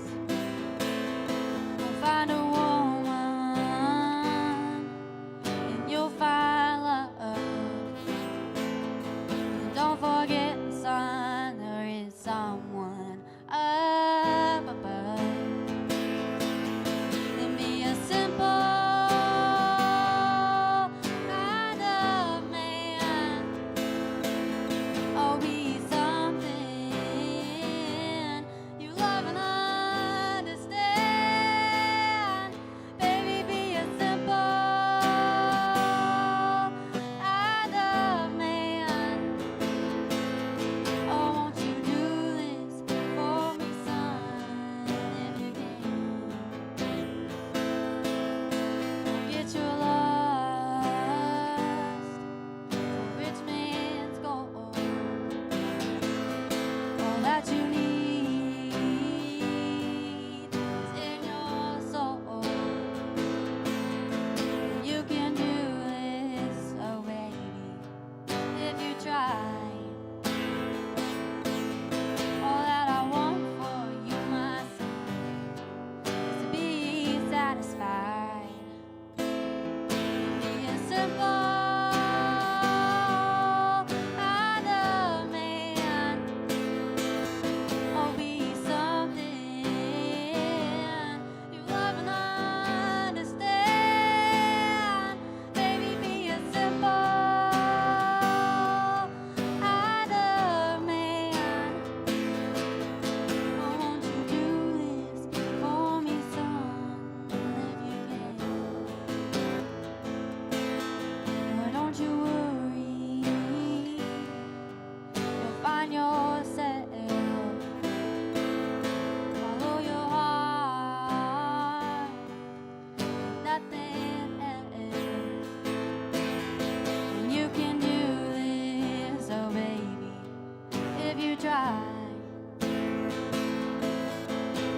You'll find a woman, and you'll find love. And don't forget the sun, there is someone up above. And be a simple kind of man. Oh, be something you love and understand. Baby, be a simple kind of man. Oh, won't you do this for me, son, if you can? Get your lust for rich man's gold. All that you need is in your soul. You can do this, oh baby, if you try. All that I want for you, my son, is to be satisfied. Be a simple kind of man. Oh, be something you love and understand. Baby, be a simple kind of man. Oh, won't you do this for me, son, if you can? Oh, don't you worry, you'll find yourself. Follow your heart, nothing else. And you can do this, oh baby, if you try.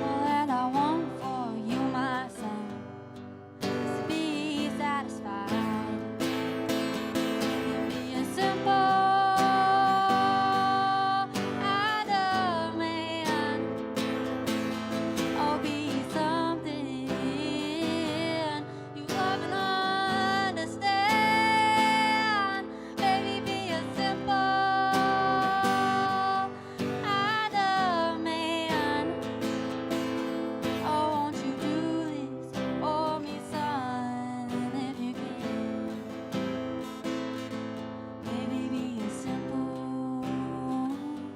All that I want for you, my son, is to be satisfied. Be a simple kind of man. Oh, be something you love and understand. Baby, be a simple kind of man. Oh, won't you do this for me, son, if you can? Baby, be a simple man.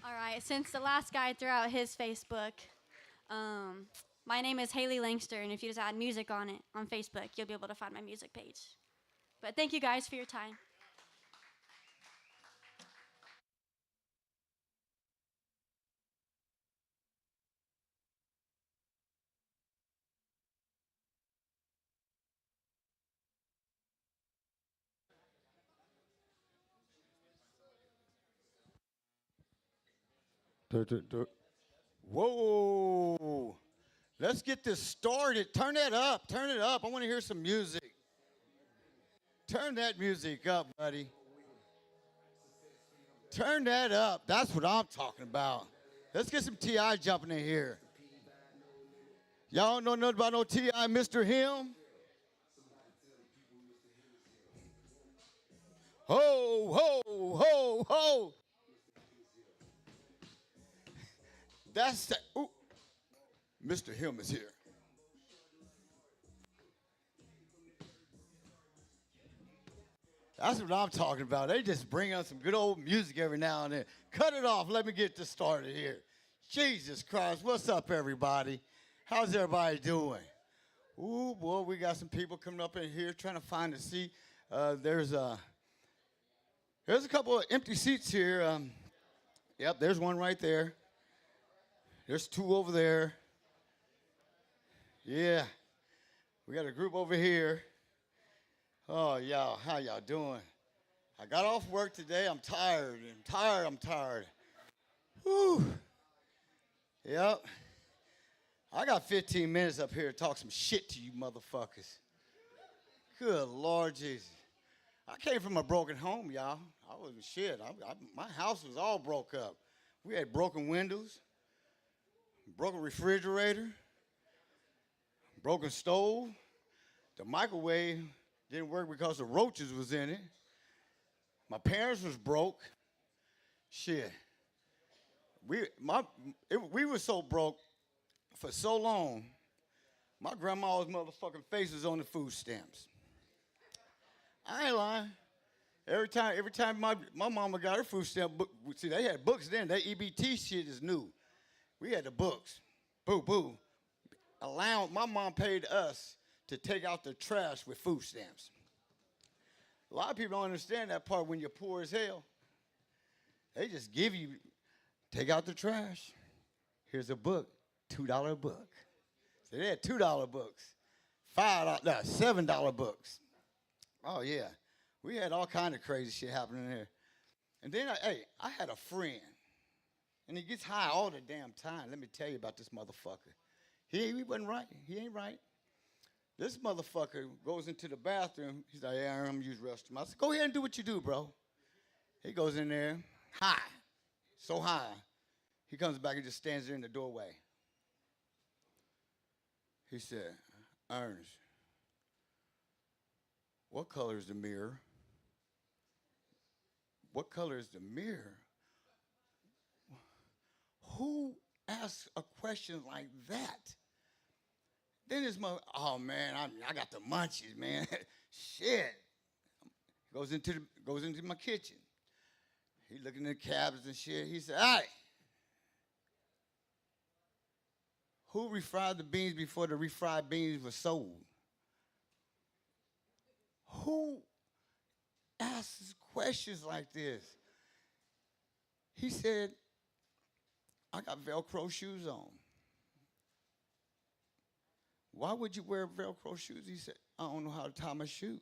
All right, since the last guy threw out his Facebook, my name is Haley Langster, and if you just add music on it on Facebook, you'll be able to find my music page. But thank you guys for your time. Whoa. Let's get this started. Turn that up. Turn it up. I want to hear some music. Turn that music up, buddy. Turn that up. That's what I'm talking about. Let's get some T.I. jumping in here. Y'all don't know nothing about no T.I. Mr. Him? Ho, ho, ho, ho. That's that. Ooh. Mr. Him is here. That's what I'm talking about. They just bring out some good old music every now and then. Cut it off. Let me get this started here. Jesus Christ. What's up, everybody? How's everybody doing? Ooh, boy, we got some people coming up in here trying to find a seat. There's a couple of empty seats here. Yep, there's one right there. There's two over there. Yeah. We got a group over here. Oh, y'all, how y'all doing? I got off work today. I'm tired. I'm tired. Whew. Yep. I got 15 minutes up here to talk some shit to you motherfuckers. Good Lord Jesus. I came from a broken home, y'all. I wasn't shit. My house was all broke up. We had broken windows, broken refrigerator, broken stove. The microwave didn't work because the roaches was in it. My parents was broke. Shit. We were so broke for so long, my grandma's motherfucking face was on the food stamps. I ain't lying. Every time my mama got her food stamp book, see, they had books then. That EBT shit is new. We had the books. Boo, boo. My mom paid us to take out the trash with food stamps. A lot of people don't understand that part when you're poor as hell. They just give you, take out the trash. Here's a book, $2 book. So they had $2 books, $7 books. Oh, yeah. We had all kind of crazy shit happening there. And then, I had a friend, and he gets high all the damn time. Let me tell you about this motherfucker. He wasn't right. He ain't right. This motherfucker goes into the bathroom. He's like, yeah, I'm going to use the restroom. I said, go ahead and do what you do, bro. He goes in there, high, so high. He comes back and just stands there in the doorway. He said, Ernest, what color is the mirror? What color is the mirror? Who asks a question like that? Then his mother, oh man, I got the munchies, man. Shit. Goes into my kitchen. He looking in the cabinets and shit. He said, hey, who refried the beans before the refried beans were sold? Who asks questions like this? He said, I got Velcro shoes on. Why would you wear Velcro shoes? He said, I don't know how to tie my shoe.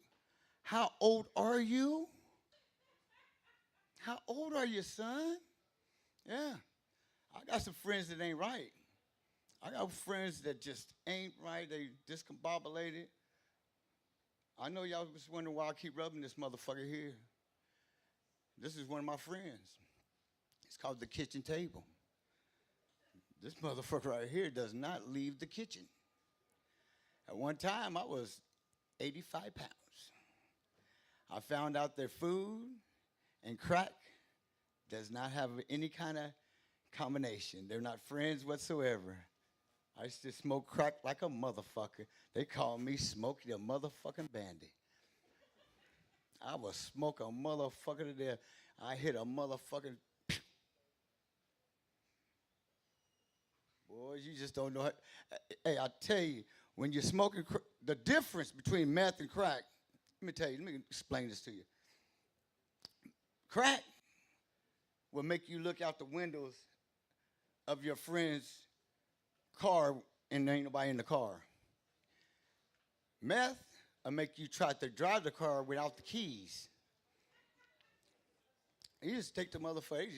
How old are you? How old are you, son? Yeah. I got some friends that ain't right. I got friends that just ain't right. They discombobulated. I know y'all was wondering why I keep rubbing this motherfucker here. This is one of my friends. It's called the kitchen table. This motherfucker right here does not leave the kitchen. At one time, I was 85 pounds. I found out that food and crack does not have any kind of combination. They're not friends whatsoever. I used to smoke crack like a motherfucker. They call me Smokey the motherfucking Bandit. I would smoke a motherfucker to death. I hit a motherfucking... Boy, you just don't know how... Hey, I tell you, when you're smoking, the difference between meth and crack, let me explain this to you. Crack will make you look out the windows of your friend's car and there ain't nobody in the car. Meth will make you try to drive the car without the keys. You just take the motherfucker,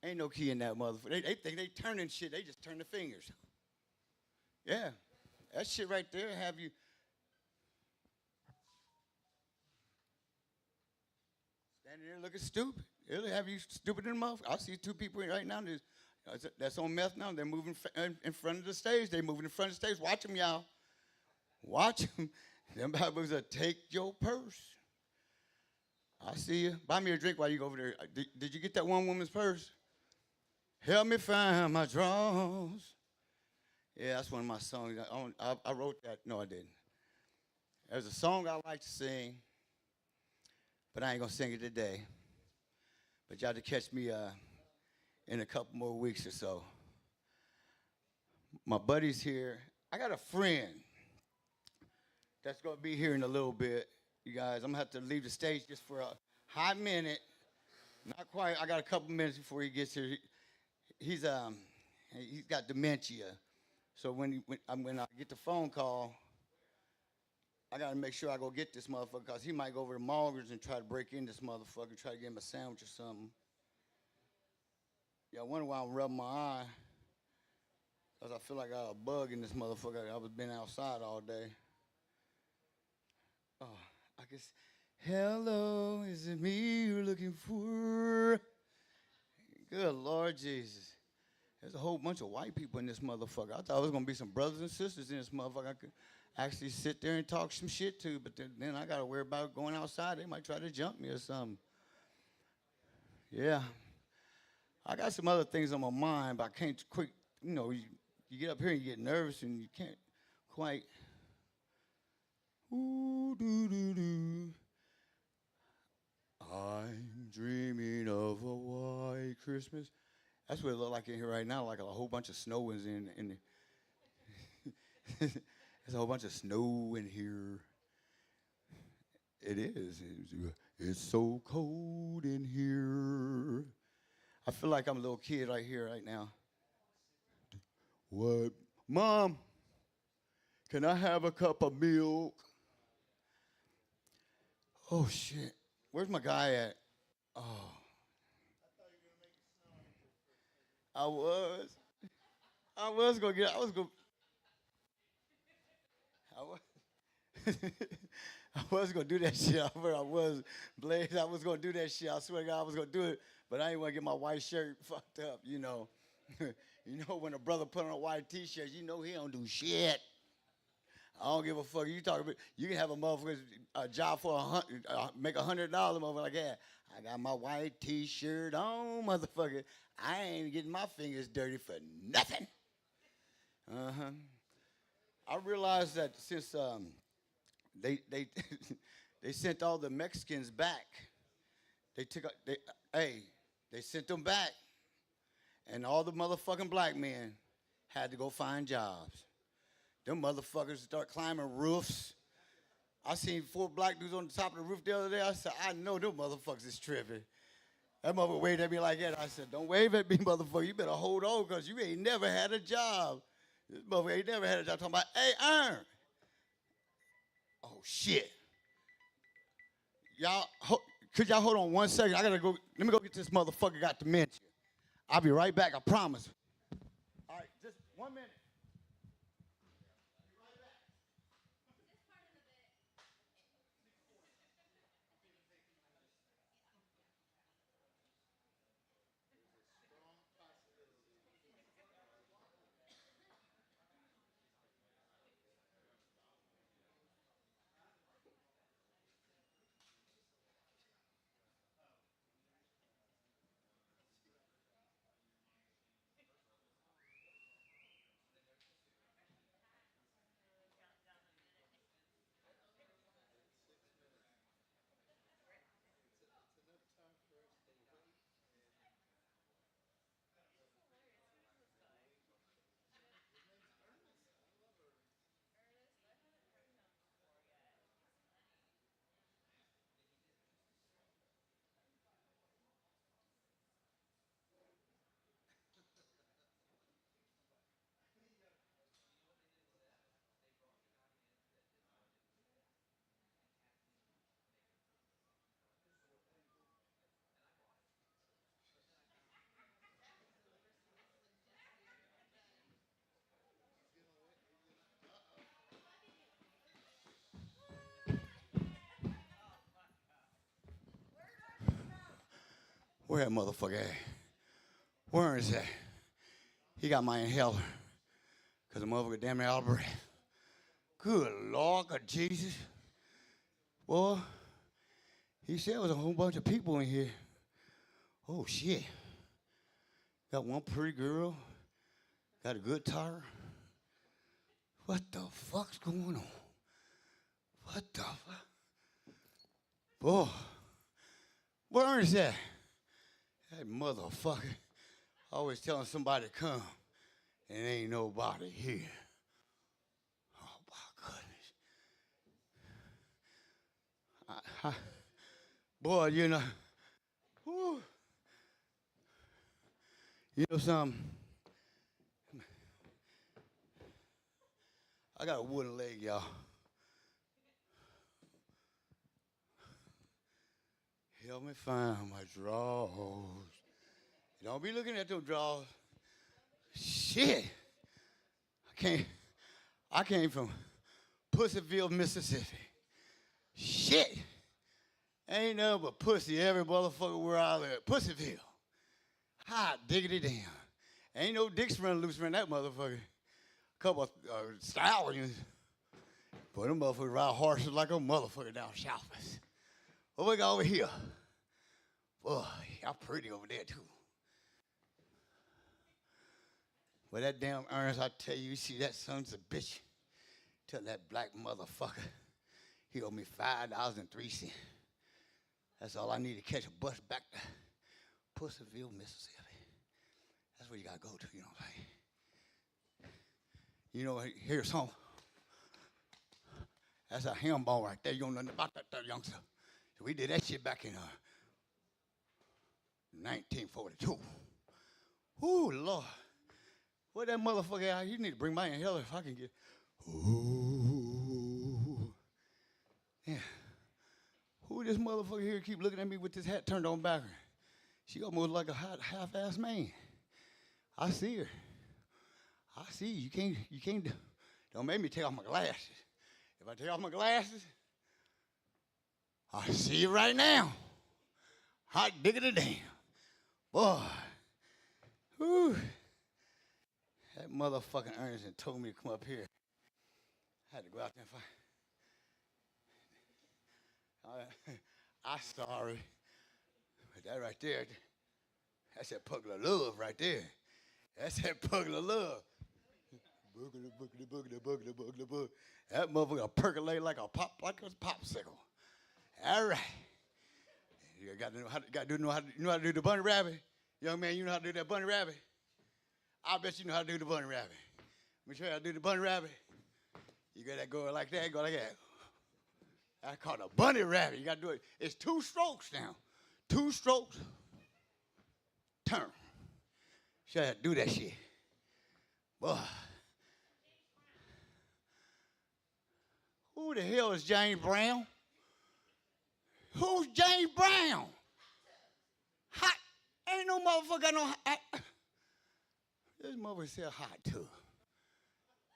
ain't no key in that motherfucker. They think they turning shit. They just turn the fingers. Yeah. That shit right there have you. Standing there looking stupid. It'll have you stupid in the mouth. I see two people right now that's on meth now. They're moving in front of the stage. They're moving in front of the stage. Watch them, y'all. Watch them. Them Bibles will take your purse. I see you. Buy me a drink while you go over there. Did you get that one woman's purse? Help me find my drawers. Yeah, that's one of my songs. I wrote that. No, I didn't. There's a song I like to sing, but I ain't gonna sing it today. But y'all have to catch me in a couple more weeks or so. My buddy's here. I got a friend that's gonna be here in a little bit. You guys, I'm gonna have to leave the stage just for a hot minute. Not quite. I got a couple minutes before he gets here. He's got dementia. So when I get the phone call, I gotta make sure I go get this motherfucker because he might go over to Mulgrews and try to break in this motherfucker, try to get him a sandwich or something. Yeah, I wonder why I'm rubbing my eye. Because I feel like I got a bug in this motherfucker. I was been outside all day. Oh, I guess. Hello, is it me you're looking for? Good Lord Jesus. There's a whole bunch of white people in this motherfucker. I thought it was going to be some brothers and sisters in this motherfucker I could actually sit there and talk some shit to, but then I got to worry about going outside. They might try to jump me or something. Yeah. I got some other things on my mind, but I can't quick, you get up here and you get nervous and you can't quite. Ooh, doo, doo, doo. I'm dreaming of a white Christmas. That's what it looks like in here right now, like a whole bunch of snow is in there's a whole bunch of snow in here. It is. It's so cold in here. I feel like I'm a little kid right here, right now. What? Mom, can I have a cup of milk? Oh, shit. Where's my guy at? Oh. I was going to get, I was going to do that shit. I was, Blaze, I was going to do that shit. I swear to God, I was going to do it, but I didn't want to get my white shirt fucked up, You know when a brother put on a white T-shirt, he don't do shit. I don't give a fuck. You talking about, you can have a motherfucker job for make $100, motherfucker, like that. I got my white T-shirt on, motherfucker. I ain't getting my fingers dirty for nothing. Uh-huh. I realized that since they they sent all the Mexicans back, they sent them back, and all the motherfucking black men had to go find jobs. Them motherfuckers start climbing roofs. I seen 4 black dudes on the top of the roof the other day. I said, I know them motherfuckers is tripping. That motherfucker waved at me like that. I said, don't wave at me, motherfucker. You better hold on because you ain't never had a job. This motherfucker ain't never had a job. Talking about, hey, Iron. Oh, shit. Y'all, could y'all hold on 1 second? I got to go. Let me go get this motherfucker got dementia. I'll be right back, I promise. All right, just 1 minute. Where that motherfucker at? Where is that? He got my inhaler. Because the motherfucker damn near out of breath. Good Lord, God Jesus. Boy, he said there was a whole bunch of people in here. Oh, shit. Got one pretty girl. Got a good tire. What the fuck's going on? What the fuck? Boy, where Ernest at? That motherfucker always telling somebody to come, and ain't nobody here. Oh, my goodness. Boy, you know, whew, you know something? I got a wooden leg, y'all. Help me find my drawers. Don't be looking at those drawers. Shit. I came from Pussyville, Mississippi. Shit. Ain't nothing but pussy every motherfucker where I live. Pussyville. Hot diggity damn. Ain't no dicks running loose around that motherfucker. Couple of stallions. But them motherfuckers ride horses like a motherfucker down south. What we got over here? Boy, y'all pretty over there, too. Well, that damn Ernest, I tell you, you see that son's a bitch. Tell that black motherfucker he owe me $5.03. That's all I need to catch a bus back to Pussyville, Mississippi. That's where you got to go to, you know what I'm saying? You know, here's some. That's a ham ball right there. You don't know nothing about that youngster. So we did that shit back in 1942. Ooh, Lord. What that motherfucker out? You need to bring my inhaler if I can get. Ooh. Yeah. Who this motherfucker here keep looking at me with this hat turned on backwards? She almost like a half-ass man. I see her. I see you. You can't, don't make me take off my glasses. If I take off my glasses, I see you right now. Hot diggity damn. Boy. Whew. That motherfucking Ernest told me to come up here. I had to go out there and find. I'm sorry. But that right there, that's that puggler love right there. That's that puggler love. Boogity, boogity, boogity, boogity, boogity, boogity. That motherfucker percolate like a popsicle. All right. You got to know how to do the bunny rabbit. Young man, you know how to do that bunny rabbit? I bet you know how to do the bunny rabbit. Let me show you how to do the bunny rabbit. You got that going like that, go like that. That's called a bunny rabbit. You got to do it. It's 2 strokes now. 2 strokes. Turn. Show you how to do that shit. Boy. Who the hell is James Brown? Who's James Brown? Hot. Ain't no motherfucker got no hot. This motherfucker said hot too.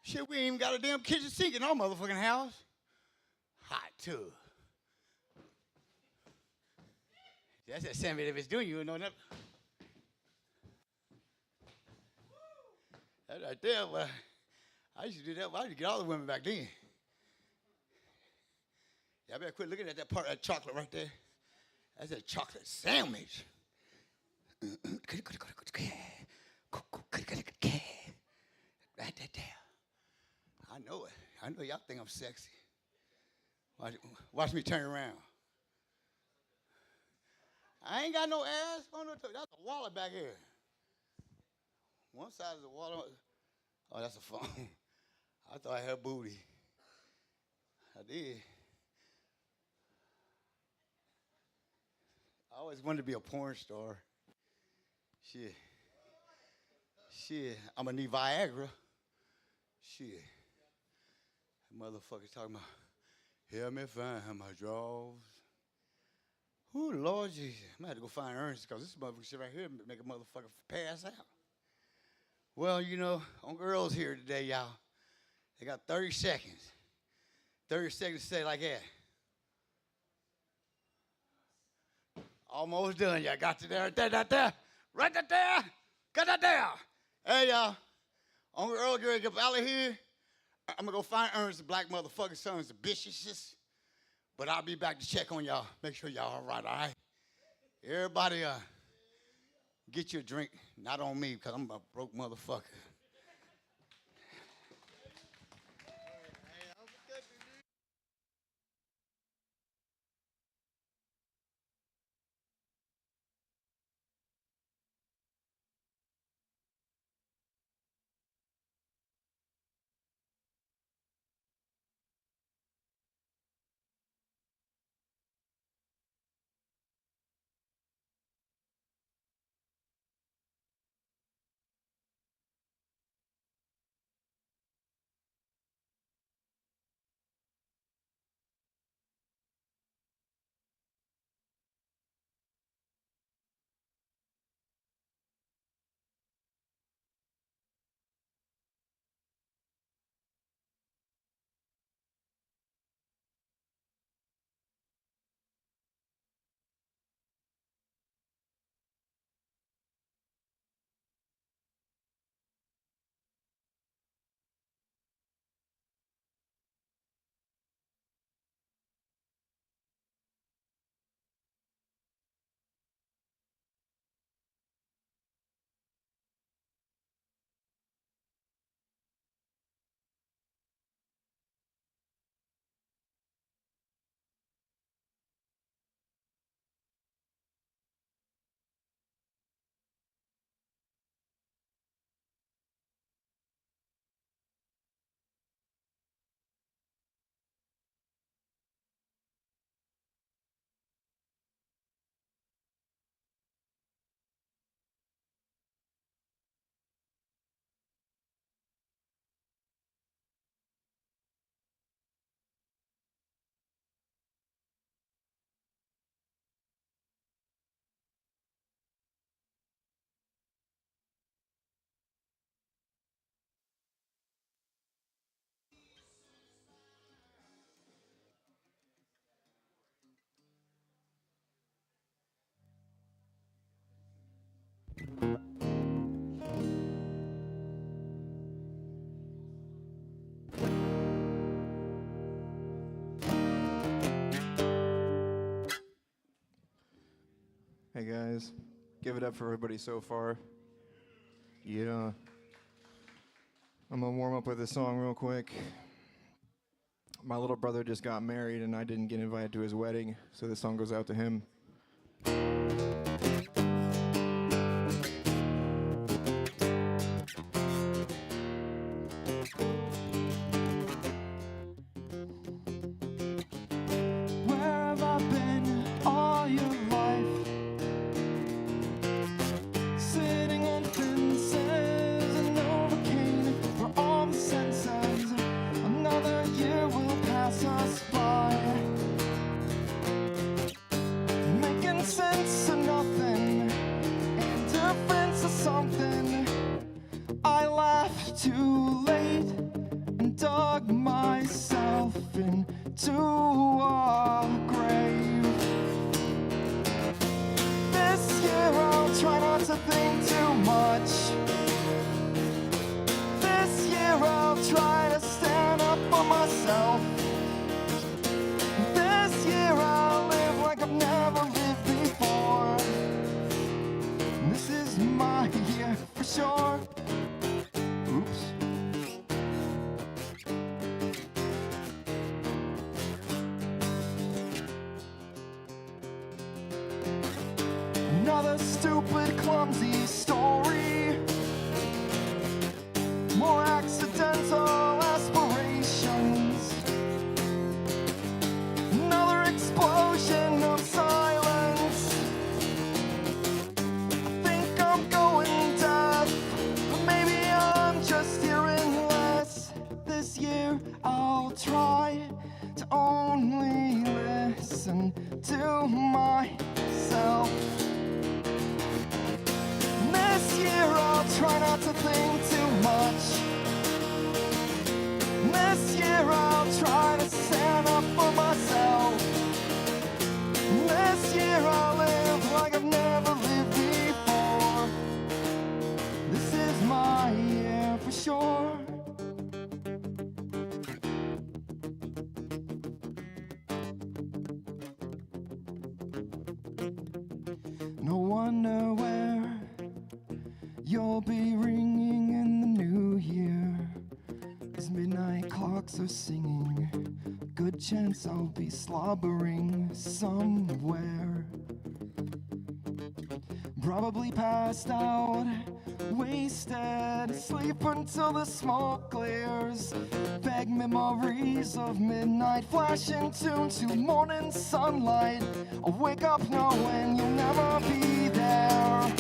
Shit, we ain't even got a damn kitchen sink in our motherfucking house. Hot too. That's that Sammy if it's doing you know that. That right there, well, I used to do that. Well, I used to get all the women back then. Y'all better quit looking at that part of that chocolate right there. That's a chocolate sandwich. Right there. I know it. I know y'all think I'm sexy. Watch me turn around. I ain't got no ass. That's a wallet back here. One side is a wallet. Oh, that's a phone. I thought I had booty. I did. I always wanted to be a porn star. Shit. I'm gonna need Viagra. Shit. That motherfucker's talking about, help me find my drawers. Ooh, Lord Jesus. I'm gonna have to go find Ernest because this motherfucker shit right here make a motherfucker pass out. Well, you know, on girls here today, y'all, they got 30 seconds. 30 seconds to say like that. Almost done, y'all. Got you there, right there. Right there. Got that there. Hey, y'all. On girls, get out of here. I'm going to go find Ernest, the black motherfucking sons of bitches. But I'll be back to check on y'all. Make sure y'all all right? Everybody, get you a drink. Not on me, because I'm a broke motherfucker. Hey guys, give it up for everybody so far. Yeah. I'm gonna warm up with this song real quick. My little brother just got married and I didn't get invited to his wedding, so this song goes out to him. Where have I been all your life? Sitting on fences and Novocaine for all the senses. Another year will pass us by, making sense of nothing, in defense of something. I laughed too late and dug myself into a grave. This year I'll try not to think too much. This year I'll try to stand up for myself. This year I'll live like I've never lived before. This is my year for sure. Oops. Another stupid, clumsy story. More accidental aspirations. Another explosion of silence. I think I'm going deaf. Maybe I'm just hearing less. This year I'll try to only listen to myself. This year I'll try not to think too much. This year I'll try to stand up for myself. This year I'll live like I've never lived before. This is my year for sure. No wonder where you'll be ringing in the new year. As midnight clocks are singing, good chance I'll be slobbering somewhere. Probably passed out, wasted, sleep until the smoke clears. Vague memories of midnight flashing tune to morning sunlight. I'll wake up knowing you'll never be there.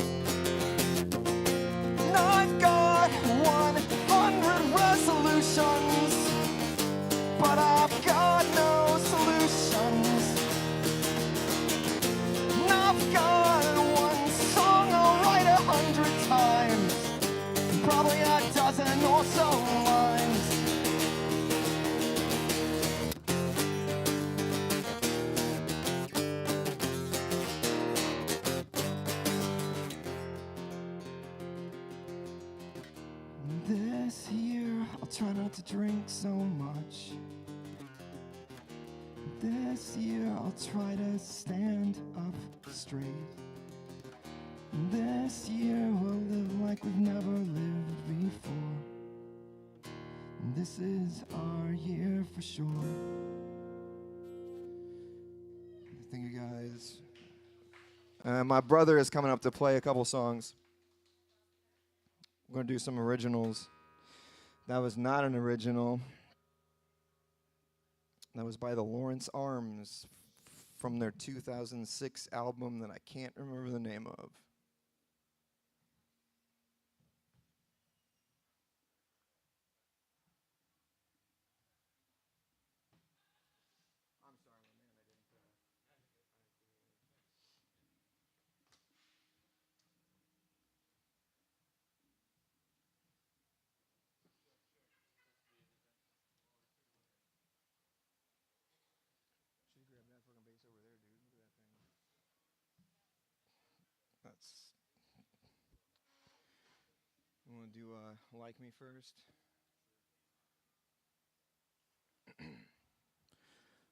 I've got 100 resolutions, but I've got no solutions. I've got one song I'll write 100 times, probably a dozen or so lines. This year, I'll try not to drink so much. This year, I'll try to stand up straight. This year, we'll live like we've never lived before. This is our year for sure. Thank you guys. My brother is coming up to play a couple songs. We're going to do some originals. That was not an original. That was by the Lawrence Arms from their 2006 album that I can't remember the name of. That's. You want to do Like Me first?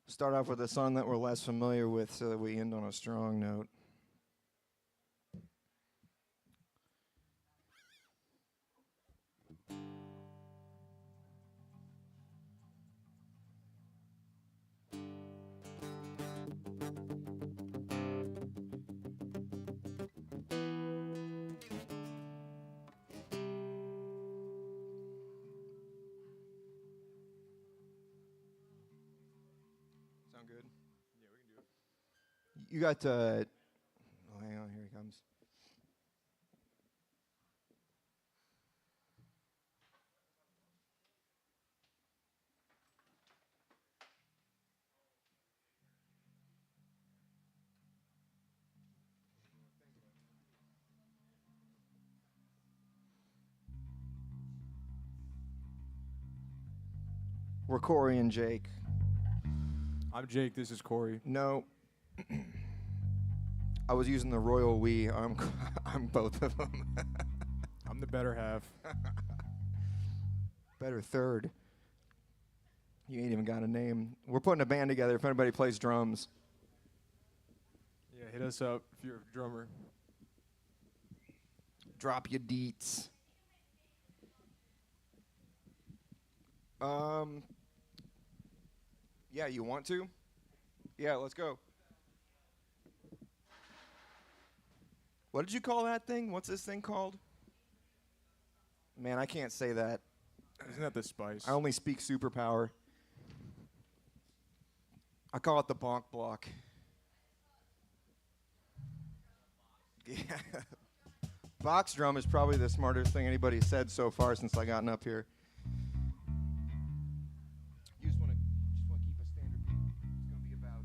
Start off with a song that we're less familiar with so that we end on a strong note. sound good? Yeah, we can do it. You got, oh, hang on, here he comes. We're Corey and Jake. I'm Jake. This is Corey. No. I was using the royal we. I'm both of them. I'm the better half. Better third. You ain't even got a name. We're putting a band together if anybody plays drums. Yeah, hit us up if you're a drummer. Drop your deets. Yeah, you want to? Yeah, let's go. What did you call that thing? What's this thing called? Man, I can't say that. Isn't that the spice? I only speak superpower. I call it the bonk block. Yeah. Box drum is probably the smartest thing anybody said so far since I gotten up here. You just want to keep a standard beat. It's going to be about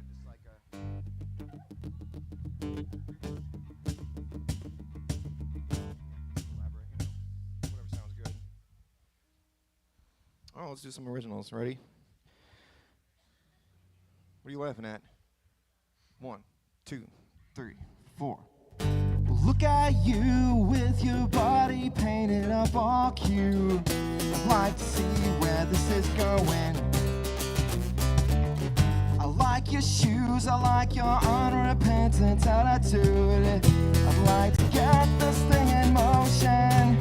just like elaborate, whatever sounds good. Oh, let's do some originals. Ready? What are you laughing at? 1, 2, 3, 4. Look at you with your body painted up all cute. I'd like to see where this is going. I like your shoes, I like your unrepentant attitude. I'd like to get this thing in motion.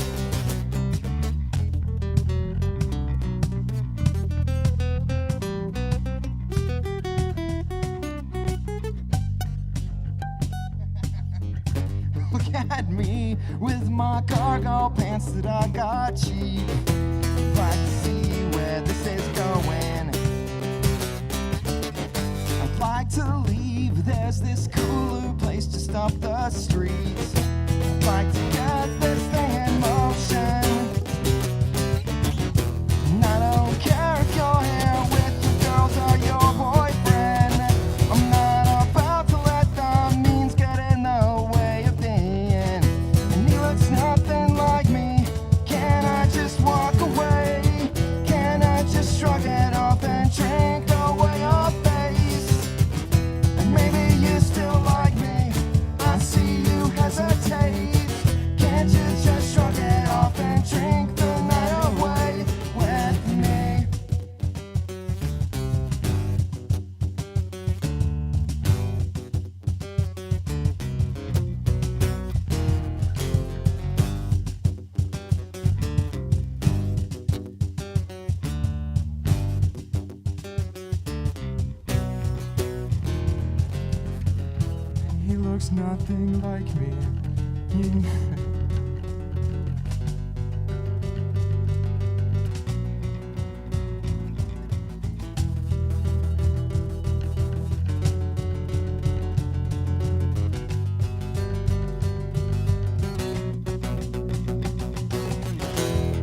Look at me with my cargo pants that I got cheap. I'd like to see where this is going. I'd like to leave, there's this cooler place just up the street. I'd like to get this thing in motion. And I don't care if you're here with your girls or your boyfriend. I'm not about to let the means get in the way of being. And he looks nothing like me. Can I just walk away? Can I just shrug it off and drink away your face? And maybe you still like me. I see you hesitate. Can't you just shrug it off and drink the night away with me? He looks nothing like me.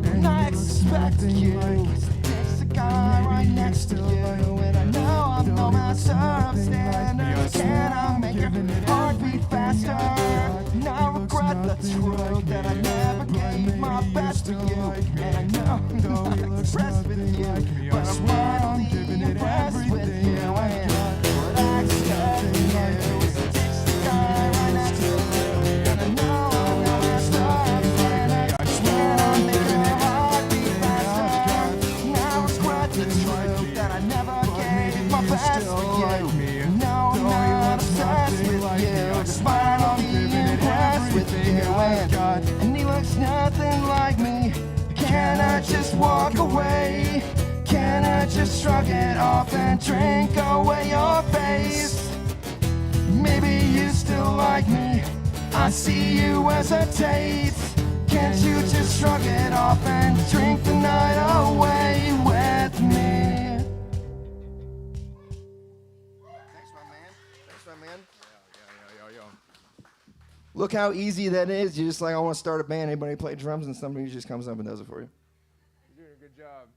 And I expect you to ditch the guy right next to you. And I know I'm no master of standards. Can I make your heart beat faster? And I regret the truth that I never gave my best to you. And I know I'm not impressed with you, but I'm wildly impressed with you. And what I expect you is to ditch the guy right next to you. And I know I'm no master of standards. Can I make your heart beat faster? And I regret the truth that I never gave my best to you. No, I'm not obsessed with you, just finally impressed with you. And he looks nothing like me. Can I just walk away? Can I just shrug it off and drink away your face? Maybe you still like me. I see you hesitate. Can't you just shrug it off and drink the night away with me? Look how easy that is. You just like, I want to start a band. Anybody play drums? And somebody just comes up and does it for you. You're doing a good job.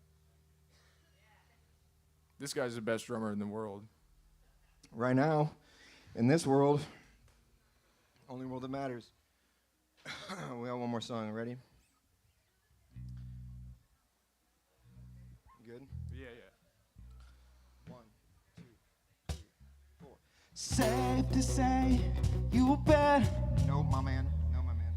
This guy's the best drummer in the world. Right now, in this world, only world that matters. We have one more song. Ready? Good? Yeah. 1, 2, 3, 4. Safe to say, you bet. No, my man. No, my man.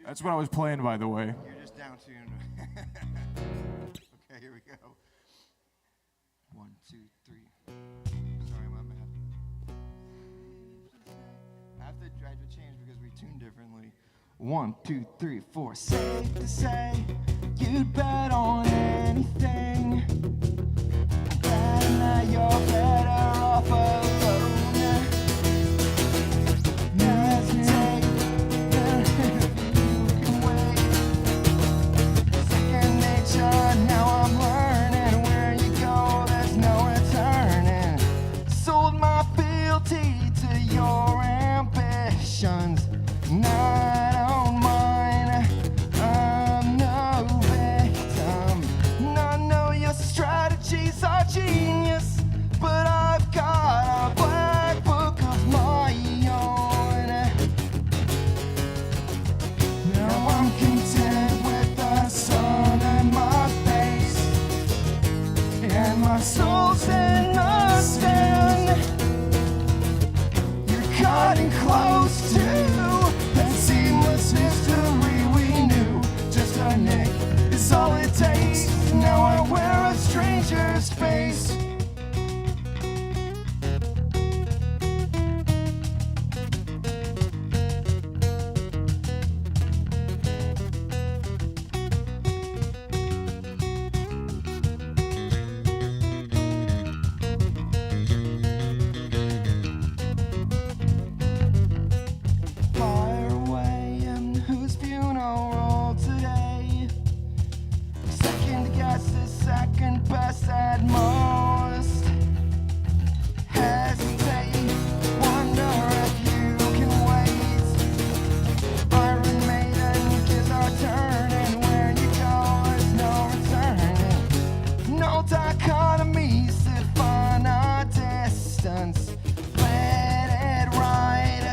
That's what I was playing, by the way. You're just down tuned. Okay, here we go. 1, 2, 3. Sorry, my bad. I have to try to change because we tune differently. 1, 2, 3, 4. Safe to say, you'd bet on anything. And now you're better off alone. Hesitate, you can wait. Second nature, now I'm learning. Where you go, there's no returning. Sold my fealty to your ambitions. I don't mind, I'm no victim. And I know your strategies are genius, but I've got a black book of my own. Now I'm content with the sun in my face, and my soul's in the sand. You're cutting close to that seamless history we knew. Just a nick is all it takes. Now I wear a stranger's face. Fire away, and whose funeral today? Second guess is second best at most. Hesitate, wonder if you can wait. Iron Maiden gives our turn, and where you go, there's no returning. No dichotomies define our distance. Let it ride,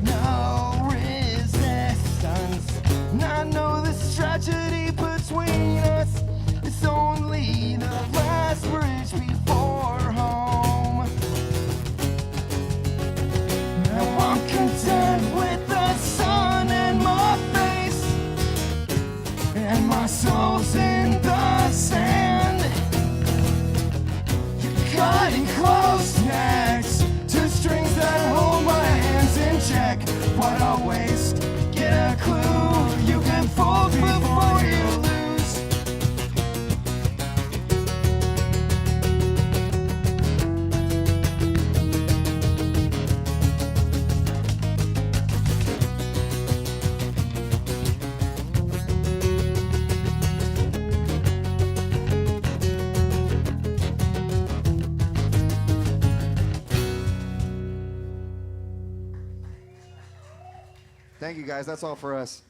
no resistance. And I know this tragedy between us is only the last bridge before home. Now I'm content with the sun in my face, and my soul's in the sand. You're cutting close next to strings that hold my hands in check. What a waste, get a clue. You can fold before you lose. Thank you, guys. That's all for us.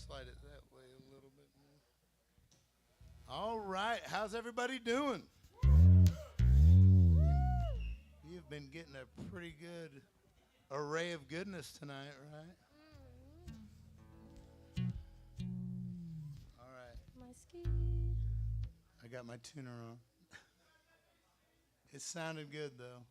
Slide it that way a little bit more. All right, how's everybody doing? You've been getting a pretty good array of goodness tonight, right? All right. My ski. I got my tuner on. It sounded good though.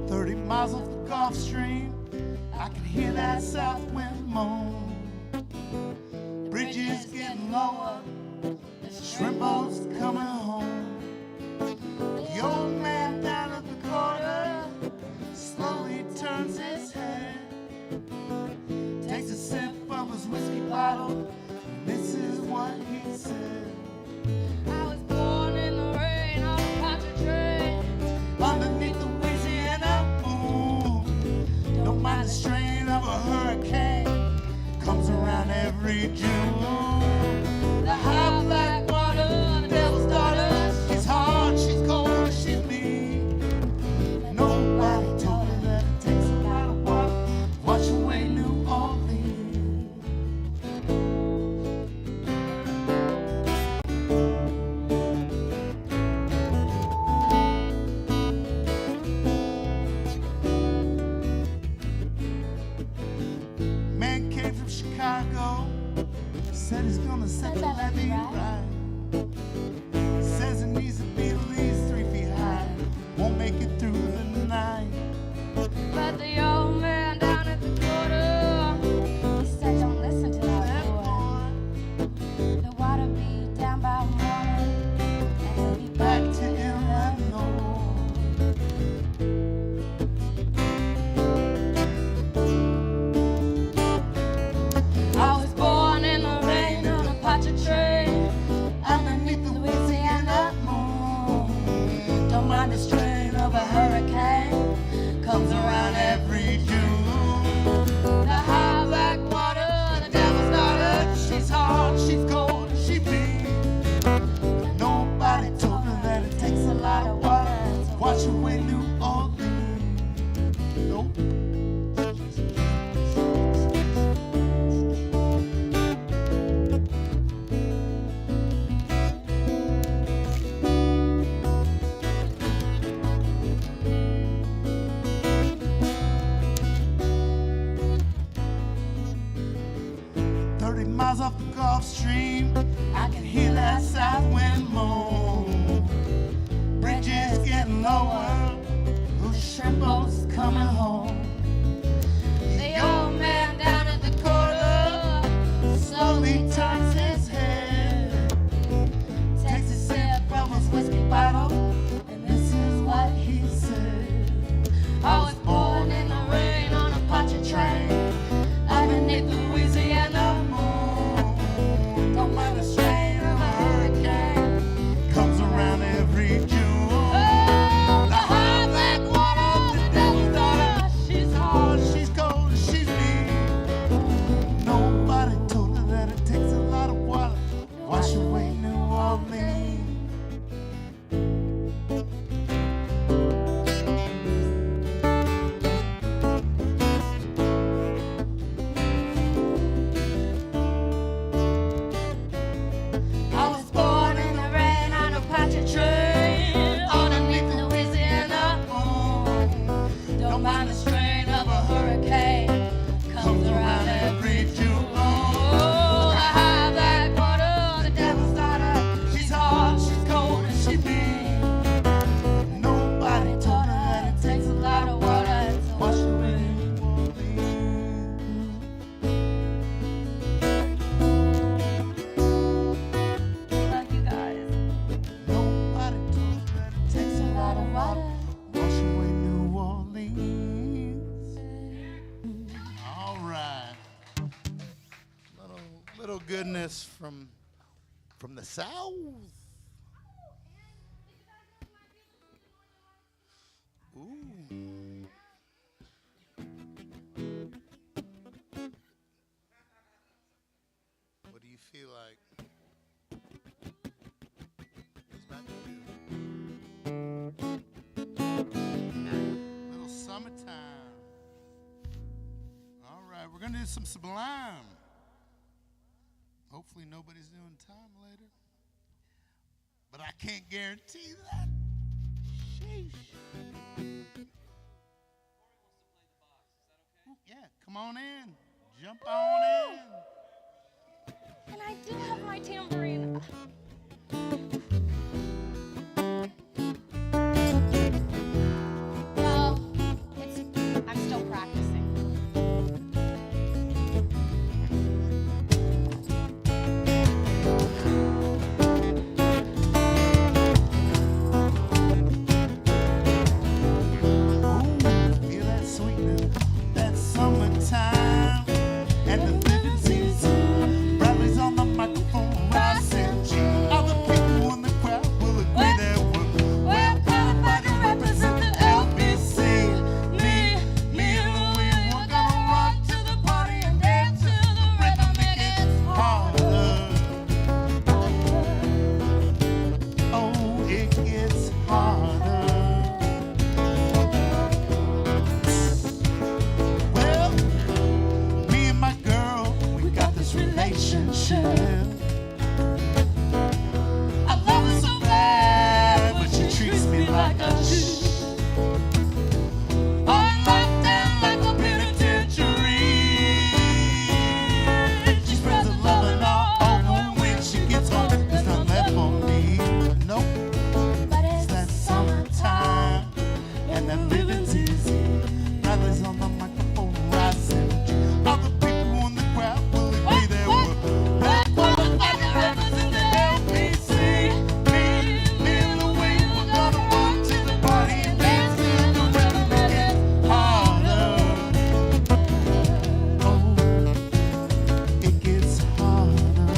30 miles off the Gulf Stream, I can hear that south wind moan. Bridges getting lower, shrimp boats coming home. The old man down at the corner slowly turns his head, takes a sip of his whiskey bottle, and this is what he said. I was born in the rain on a country train. Underneath the Louisiana moon, don't mind the strain of a hurricane, comes around every June. The high black water, the devil's daughter, she's hard, she's cold, she's mean. Nobody told her that it takes a lot of work to wash away New Orleans. Man came from Chicago, said he's gonna set the levee right. Says it needs to be at least 3 feet high, won't make it through the night. But the old man down at the corner, He said, don't listen to that boy. The water be down by morning, and he'll be Back back to Illinois. I was born in the rain on a Apache train. Underneath the Louisiana moon, don't mind the strain of a hurricane, comes around every June. The high black water, the devil's daughter, she's hard, she's cold, she's mean. Nobody told her that it takes a lot of water to wash away New Orleans. Nope. miles off the Gulf Stream, I can hear that south wind moan. Bridges getting lower, those shrimpo's coming home. The old man down at the corner slowly turns his head, takes a sip from his whiskey bottle, and this is what he said. I was born in the rain on a Apache train, underneath the Louisiana moon. Don't mind the strain of a hurricane, comes around every June. The high black water, the devil's daughter, she's hard, she's cold, she's mean. Nobody told her that it takes a lot of water to wash away New Orleans. I was born in the rain on a Apache train, underneath the Louisiana moon. Don't mind the strain of a hurricane, comes around every June. The high black water, the devil's daughter, she's hard, she's cold, and she's mean. Nobody told her that it takes a lot of water to wash away New Orleans. Love you guys. Nobody told her that it takes a lot of water to wash away New Orleans. All right. Little goodness from the South. Ooh. What do you feel like? What's about to do? Little summertime. All right, we're gonna do some Sublime. Hopefully nobody's doing time later, but I can't guarantee that. Sheesh. Yeah, come on in. Jump on in. And I do have my tambourine. Well, I'm still practicing. Feel that sweetness, that summertime, and the living season. Bradley's on the microphone, rising G. All the people in the crowd will agree that we're qualified to represent the LBC. Me and Louis, we're gonna rock to the party and dance to the rhythm. It gets harder. Oh, it gets harder. Well, me and my girl, we got this relationship. I love her so bad, but she treats me like a shh. I'm locked down like a penitentiary. She spreads her loving all over, and when she gets home, there's nothing left for me. Nope. But It's that summertime, and that living's easy. Bradley's on the microphone, rising. All the people in the crowd will agree that we're qualified to represent the LBC. Me and Louis, we're gonna rock to the party and dance to the rhythm. It gets harder. Oh, it gets harder.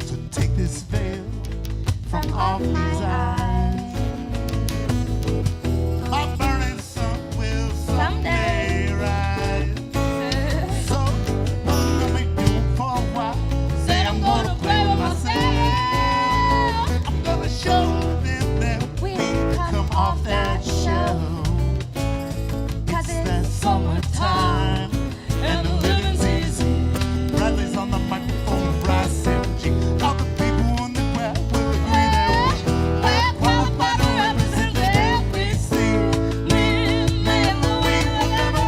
So take this veil from off these eyes. My burning sun will someday rise. So what I'm gonna be doing for a while? Say I'm gonna play with myself. I'm gonna show them that we come off that shelf. It's that summertime, and the living's easy. Bradley's on the microphone, rising G. All the people in the crowd will agree that we're qualified to represent the LBC. Me and Louis, we're gonna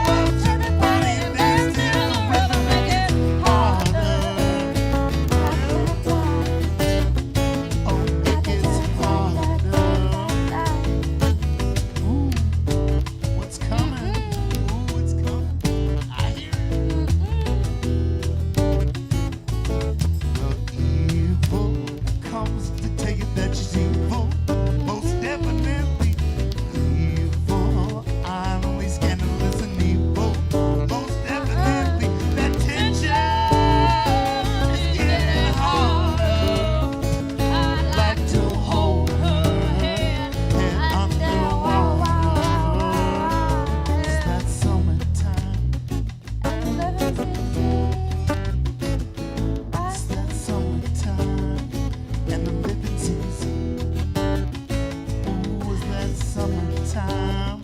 summertime,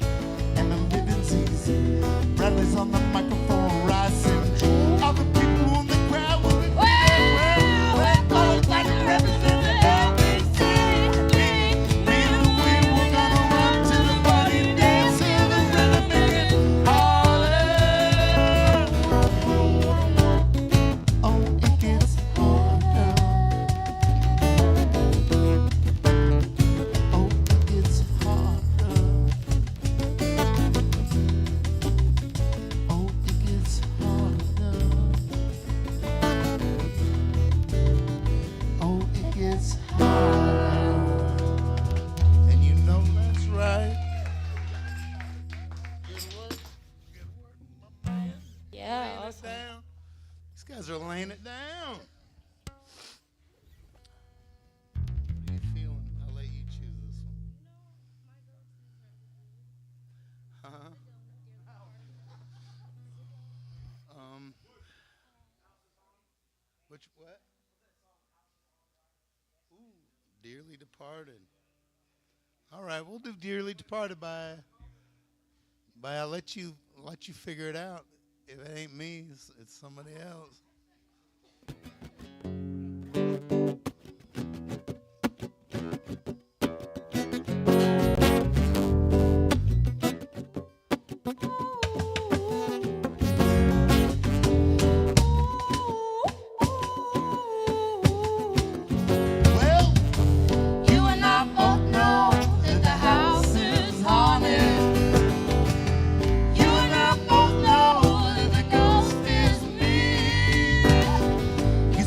and the living's easy. Bradley's on the microphone, rising. All the people in the crowd will be well, folks like the represent the LBC. Me and Louie, we're gonna run to the party, dance to the rhythm, make it harder. Oh, it gets harder. Oh, it gets harder. Oh, it gets harder. Oh, it gets harder. And you know that's right. Good work. Good work, my man. Yeah, Laying it awesome. down. These guys are laying it down. What are you feeling? I'll let you choose this one. Huh? Which what? Ooh, Dearly Departed. All right, we'll do Dearly Departed by I'll let you figure it out. If it ain't me, it's somebody else. Well, you and I both know that the house is haunted. You and I both know that the ghost is me. You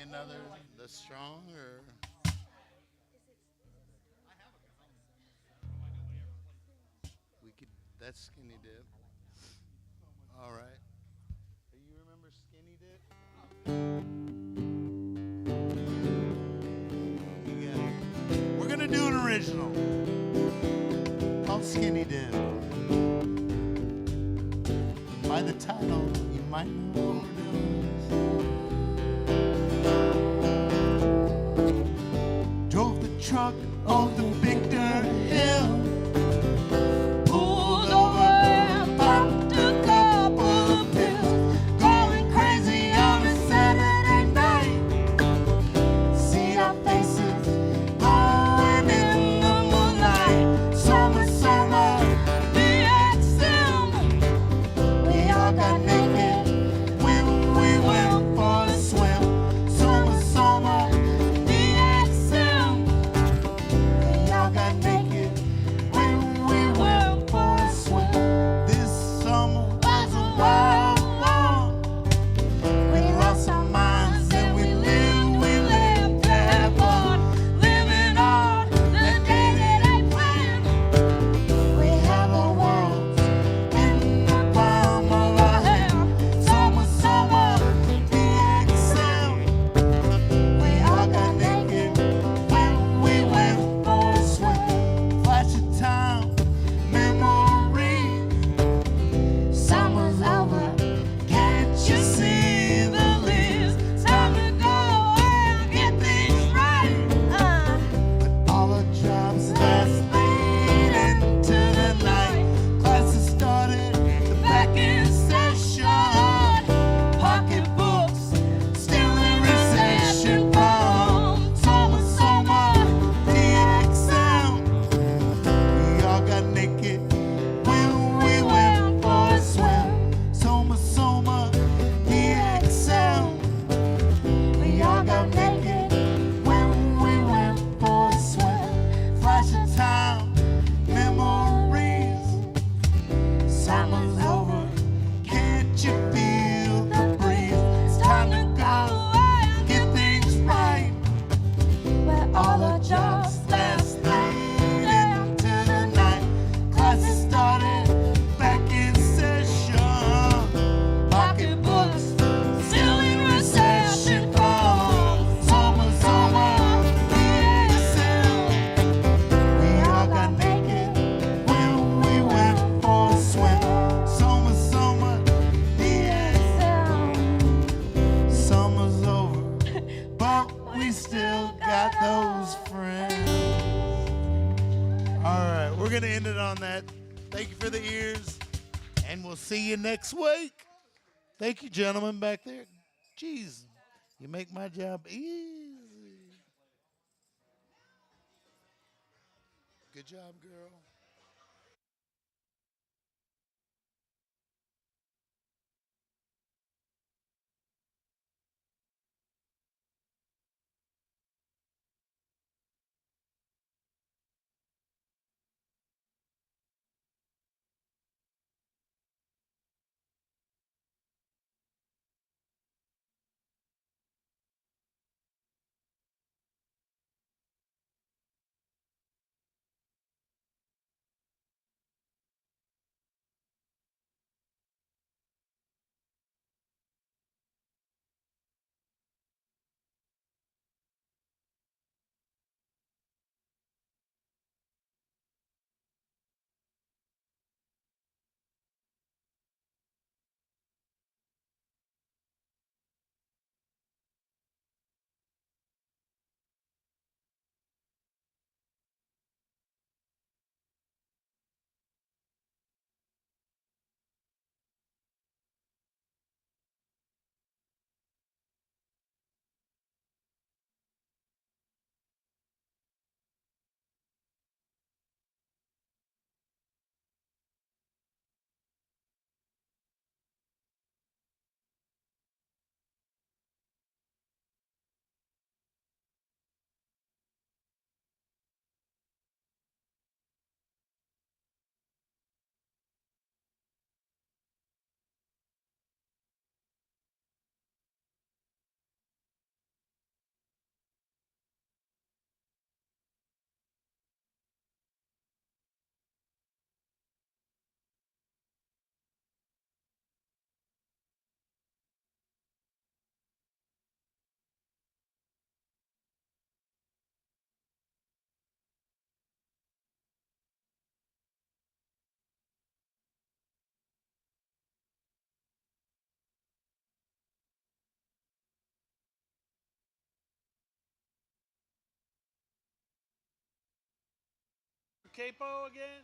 another The Strong or we could that's Skinny Dip. All right. Do you remember Skinny Dip? Yeah. We're gonna do an original called Skinny Dip. By the title, you might know what we're doing. Drove the truck on the big dirt hill. Pulled over and popped a couple of pills. Going crazy on a Saturday night. See our faces glowing in the moonlight. Summer, summer, the XM. We all got naked when we went for a swim. Summer, summer, the XM. We all got naked when we went for a swim. This summer was a wild one. We lost our minds and we lived to have fun. Living on the day-to-day plan. We have the world in the palm of our hand. Summer, summer, the XM. We all got naked when we went for a swim. Flash of time, memory. Summer's over, can't you see the leaves? It's time to go and get things right. But all the jobs last late into the night. Classes started, the back in session. Pocketbooks still in recession. Summer, summer, the XM. We all got naked when we went for a swim. Summer, summer, the XM. We all got naked when we went for a swim. Flash of time, memories. Summer's over, can't you feel the breeze? It's time to go and get things right. Where all the jobs last late into the night. Classes started, back in session. Pocketbooks still in recession. Summer, summer, the XM. We all got naked when we went for a swim. Summer, summer, the XM. Summer's over, but we still got those friends. All right, we're going to end it on that. Thank you for the ears, and we'll see you next week. Thank you, gentlemen, back there. Jeez, you make my job easy. Good job, girl. capo again?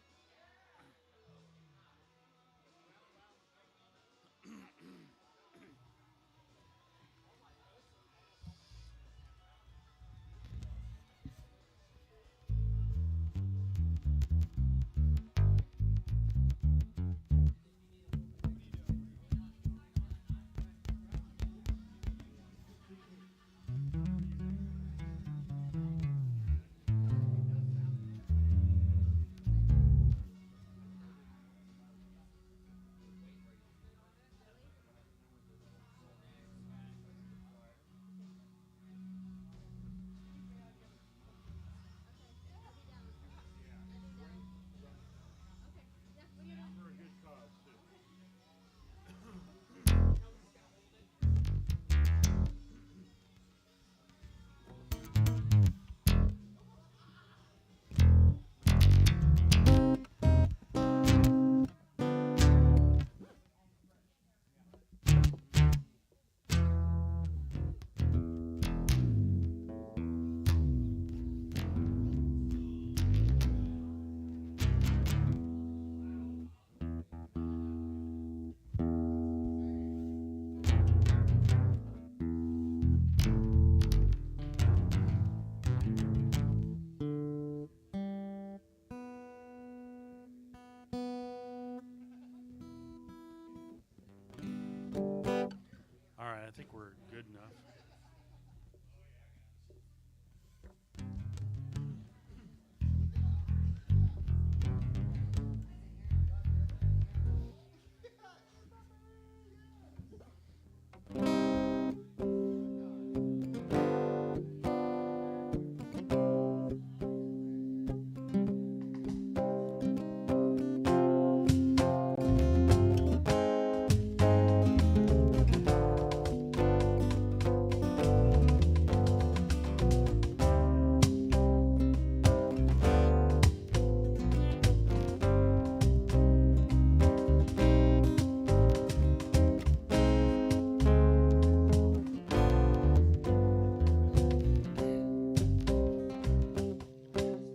All right, I think we're good enough.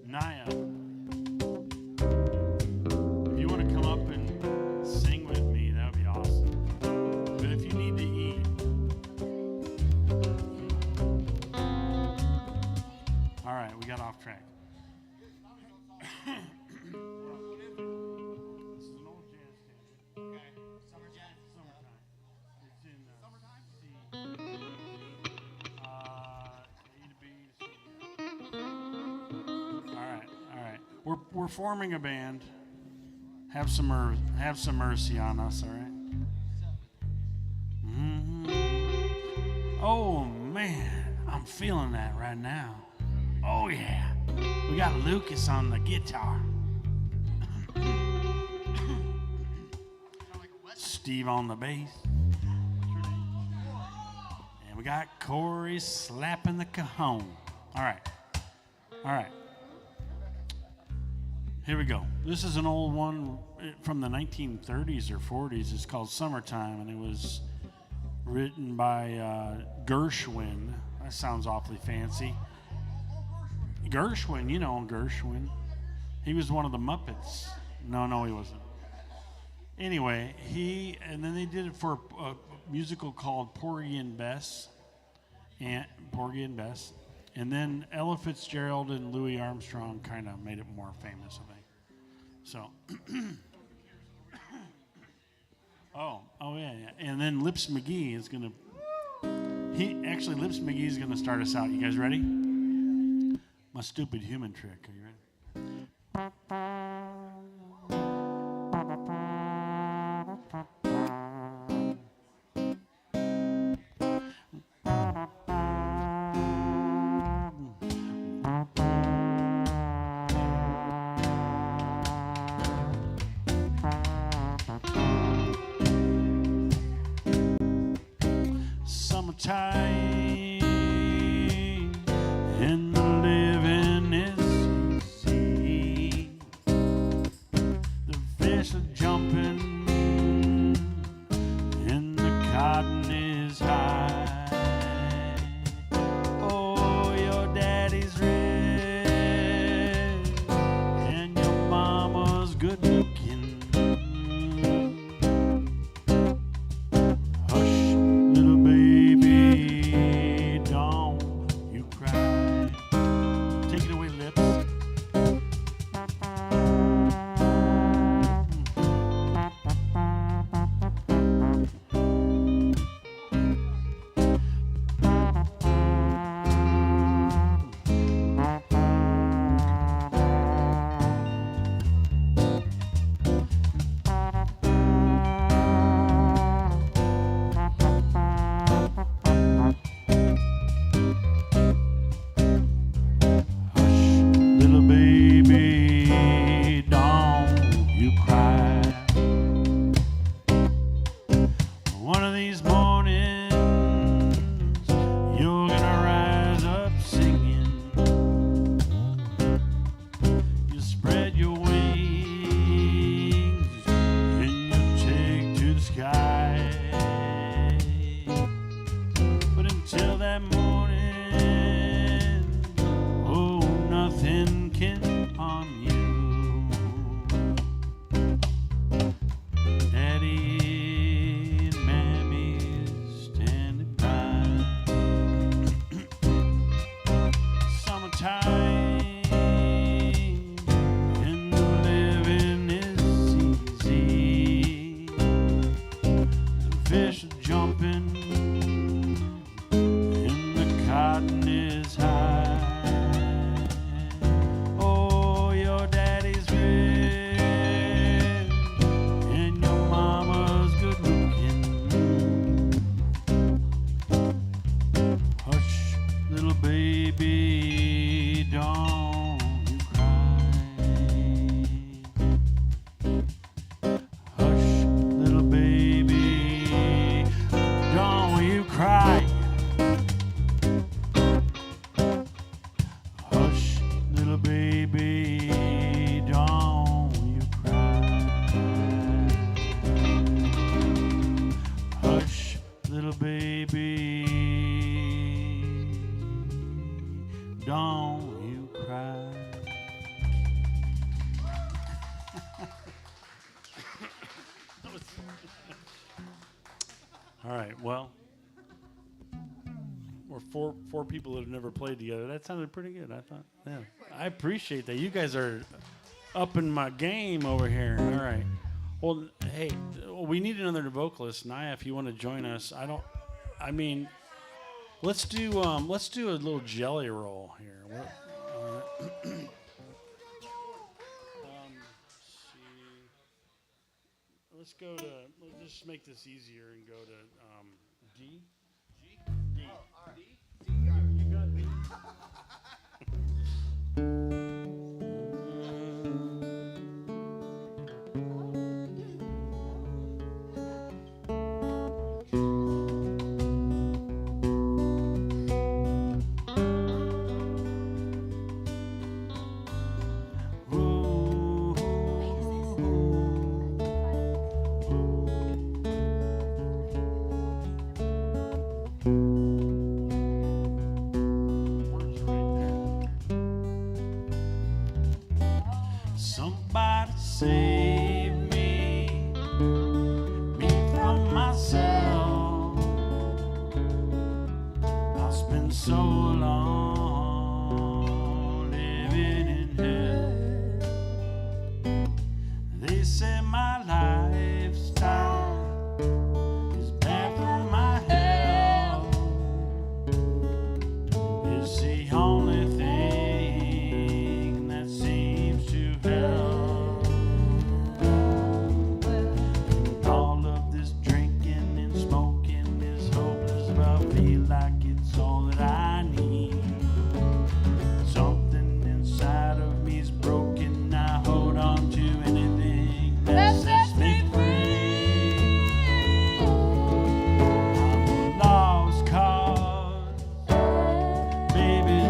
Naya, if you want to come up and sing with me, that would be awesome. But if you need to eat, all right, we got off track. This is an old jazz standard. Okay, summer jazz. Summertime. It's in summertime. A to B to C. All right. We're forming a band. Have some mercy on us, all right? Oh man, I'm feeling that right now. Oh yeah, we got Lucas on the guitar. Steve on the bass. And we got Corey slapping the cajon. All right. Here we go. This is an old one from the 1930s or 40s. It's called Summertime, and it was written by Gershwin. That sounds awfully fancy. Gershwin, you know Gershwin. He was one of the Muppets. No, he wasn't. Anyway, and then they did it for a musical called Porgy and Bess. And then Ella Fitzgerald and Louis Armstrong kind of made it more famous, I think. So, yeah. And then Lips McGee is going to, Lips McGee is going to start us out. You guys ready? My stupid human trick. Are you ready? Summertime and the living is easy. The fish are jumping and the cotton is high. Oh, your daddy's rich and your don't you cry. All right, well, we're four people that have never played together. That sounded pretty good, I thought. Yeah, I appreciate that. You guys are upping my game over here. All right. Well, hey, we need another vocalist. Naya, if you want to join us, let's do a little jelly roll here. See. Let's just make this easier and go to D. D. You got D. Somebody save me from myself. I spent so long living in hell. They say my lifestyle is bad for my health. It's the only thing that seems to help. All of this drinking and smoking is hopeless, but I feel like it's all that I need. Something inside of me is broken. I hold on to anything that sets me free. I'm a lost cause, baby.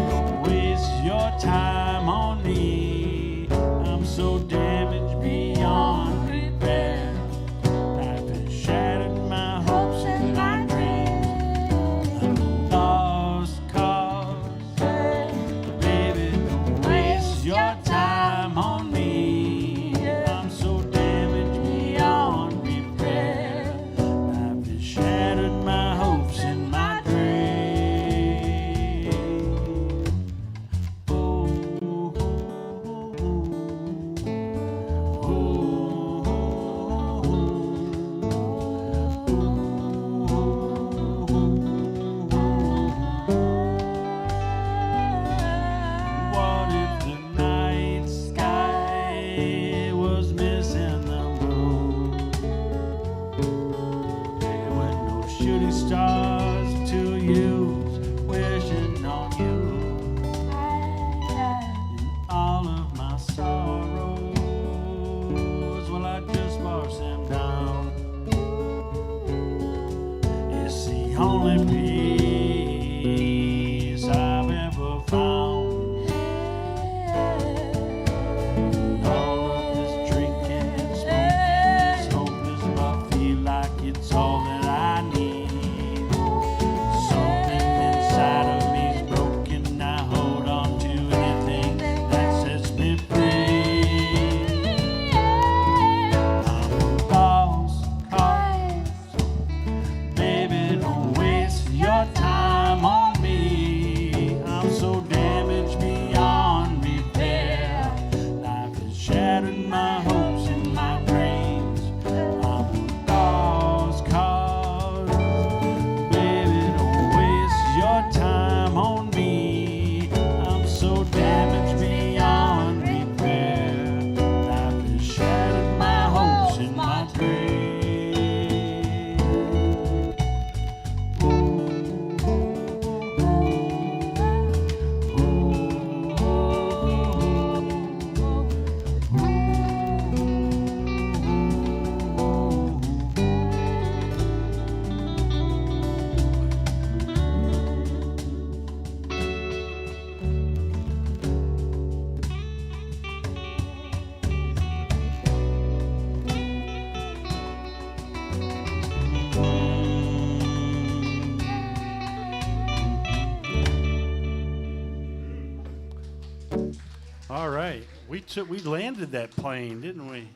All right, we landed that plane, didn't we?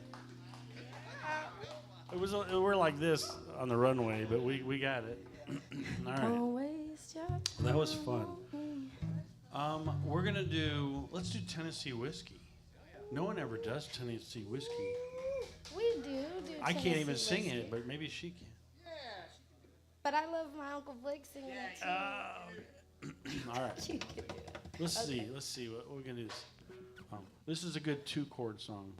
We're like this on the runway, but we got it. All right. That was fun. We're gonna let's do Tennessee whiskey. No one ever does Tennessee whiskey. We do I can't even Tennessee sing whiskey. it, but maybe she can. But I love my Uncle Blake singing that too. All right. Let's see what we're gonna do. This is a good 2-chord song.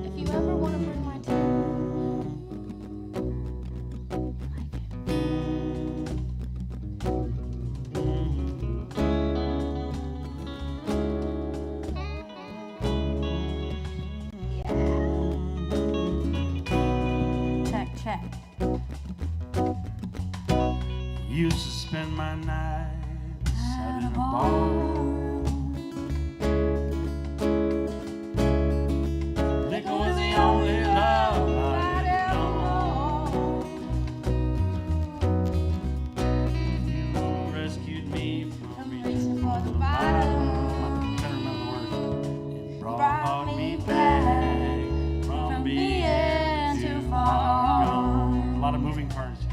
If you ever want to bring my tea. Check, check. Used to spend my nights out in a bar. Liquor was the only love I'd ever known. You rescued me from reaching for the bottom. I'm trying to remember the words. It brought me back from being too far gone. A lot of moving parts here.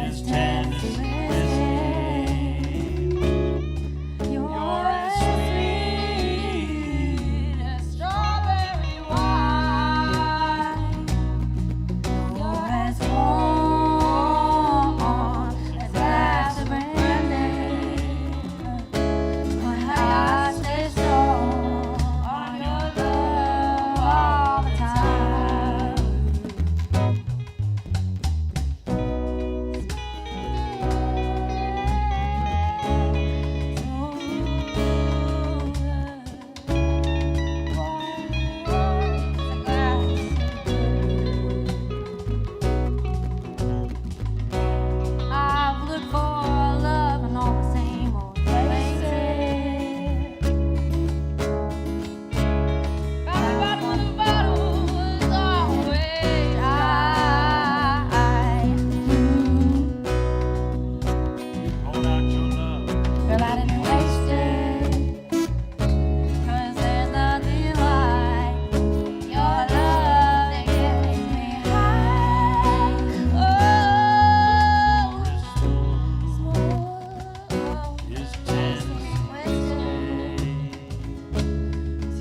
Is Tennessee whiskey. You're as sweet as strawberry wine. You're as warm as glass of brandy. But how I stay strong on your love all the time. I've looked for love in all the same old places. Found the bottom of the bottle was always dry. Hold out your love. Girl, I didn't waste it, 'cause there's nothing like your love that gets me high. Oh, Is Tennessee whiskey.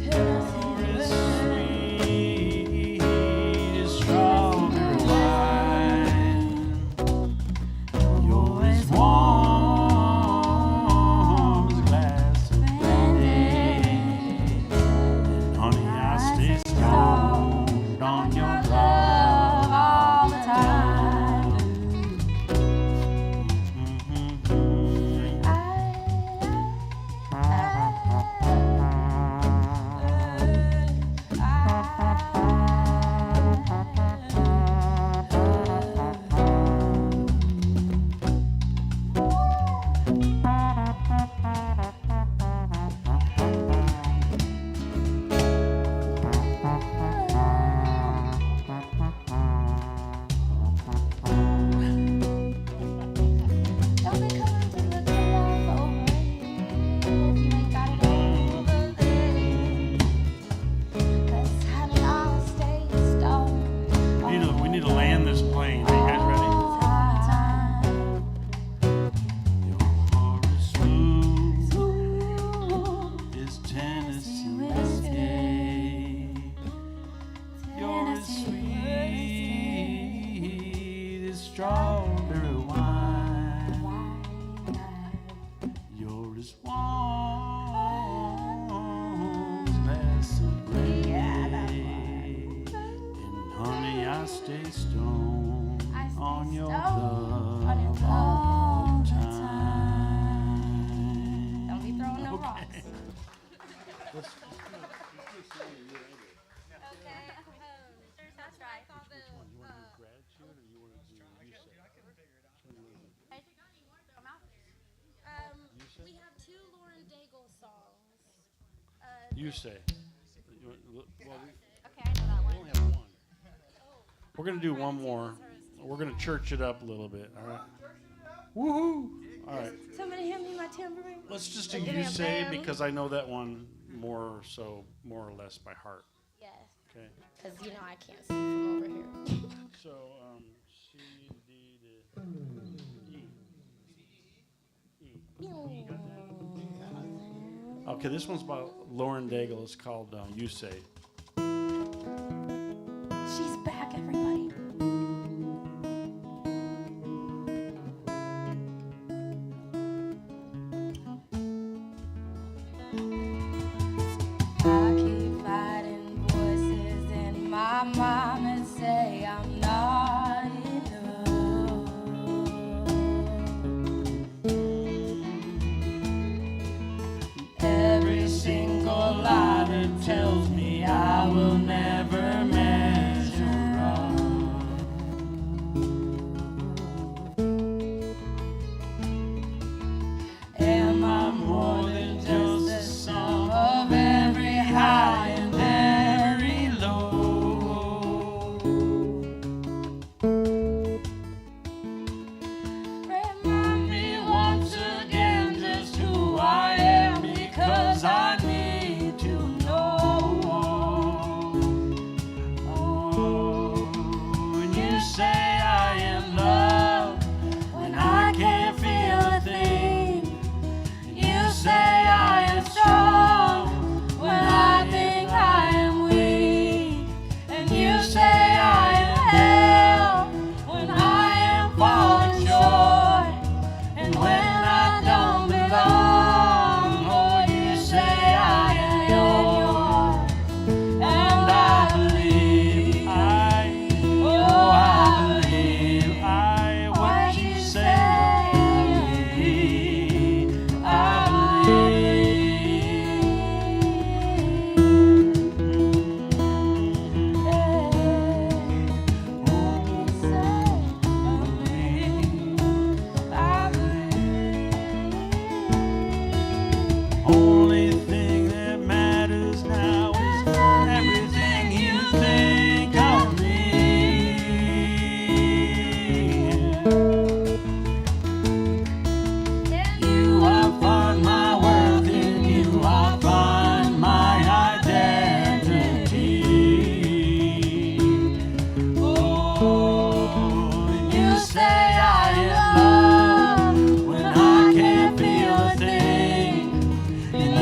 You're as sweet as strawberry wine. You're as warm as a glass of brandy. And honey, I stay stoned on your love all the time. Don't be coming to look for love over here if you ain't got it over there. 'Cause honey, I'll stay stoned We need to land this plane. Are you guys ready? all the time. You're as smooth as Tennessee whiskey. You're as sweet as strawberry wine. You're as warm as glass of brandy. And honey, I stay stoned on your love all the time. Don't be throwing no rocks. Let's You say. Well, Okay, I know that we only have one. We're going to do one more. We're going to church it up a little bit. All right. Woohoo! All right. Somebody hand me my tambourine. Let's just do Give me You a Say band. because I know that one more or less by heart. Yes. Okay. Because, you know, I can't see from over here. So, C, D, E. E. Okay, this one's by Lauren Daigle. It's called You Say. She's back, everybody. I keep fighting voices in my mind that say I'm not enough. Every single lie that tells me I will never measure up. Am I more than just the sum of every high and every low? Remind me once again just who I am, because I need to know. Oh, when you say I am loved, when I can't feel a thing. You say I am strong when I think I am weak, and you say I am held when I am falling short, and when I don't belong. Oh, you say I am yours, and I believe. I believe. What you say of me. I believe. Only thing that matters now is everything you think of me. You, I find my worth in you. I find my identity. Oh, you say I am loved when I can't feel a thing. And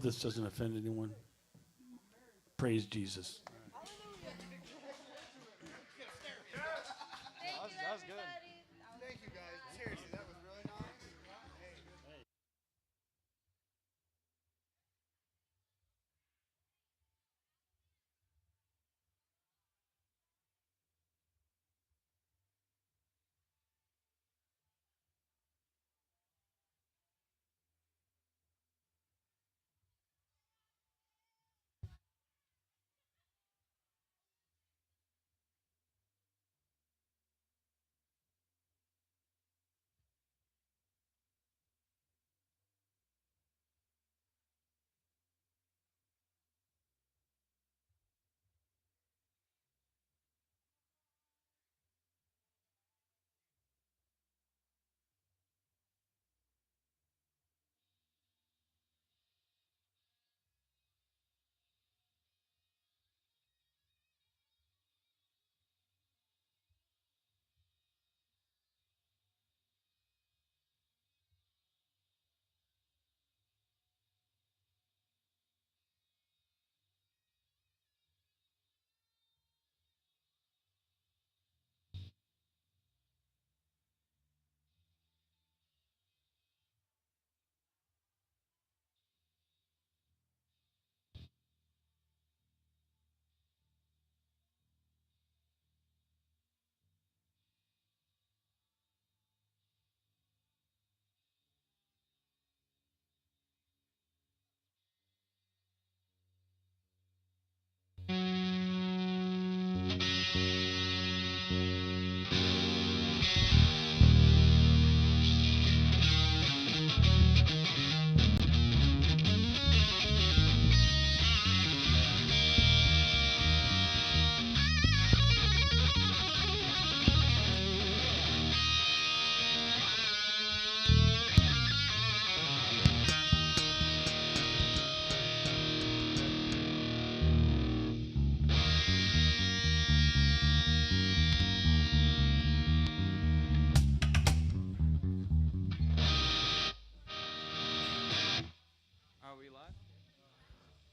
this doesn't offend anyone. Praise Jesus. That was good. Thank you, guys. Seriously, that was really nice.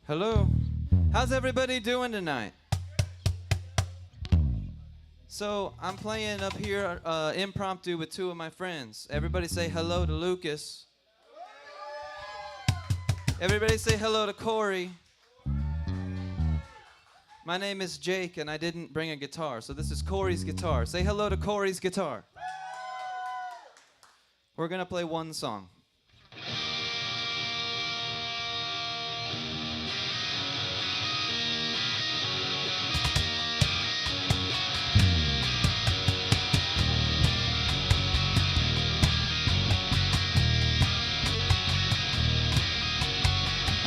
Hello. How's everybody doing tonight? So I'm playing up here impromptu with two of my friends. Everybody say hello to Lucas. Everybody say hello to Corey. My name is Jake and I didn't bring a guitar, so this is Corey's guitar. Say hello to Corey's guitar. We're gonna play one song.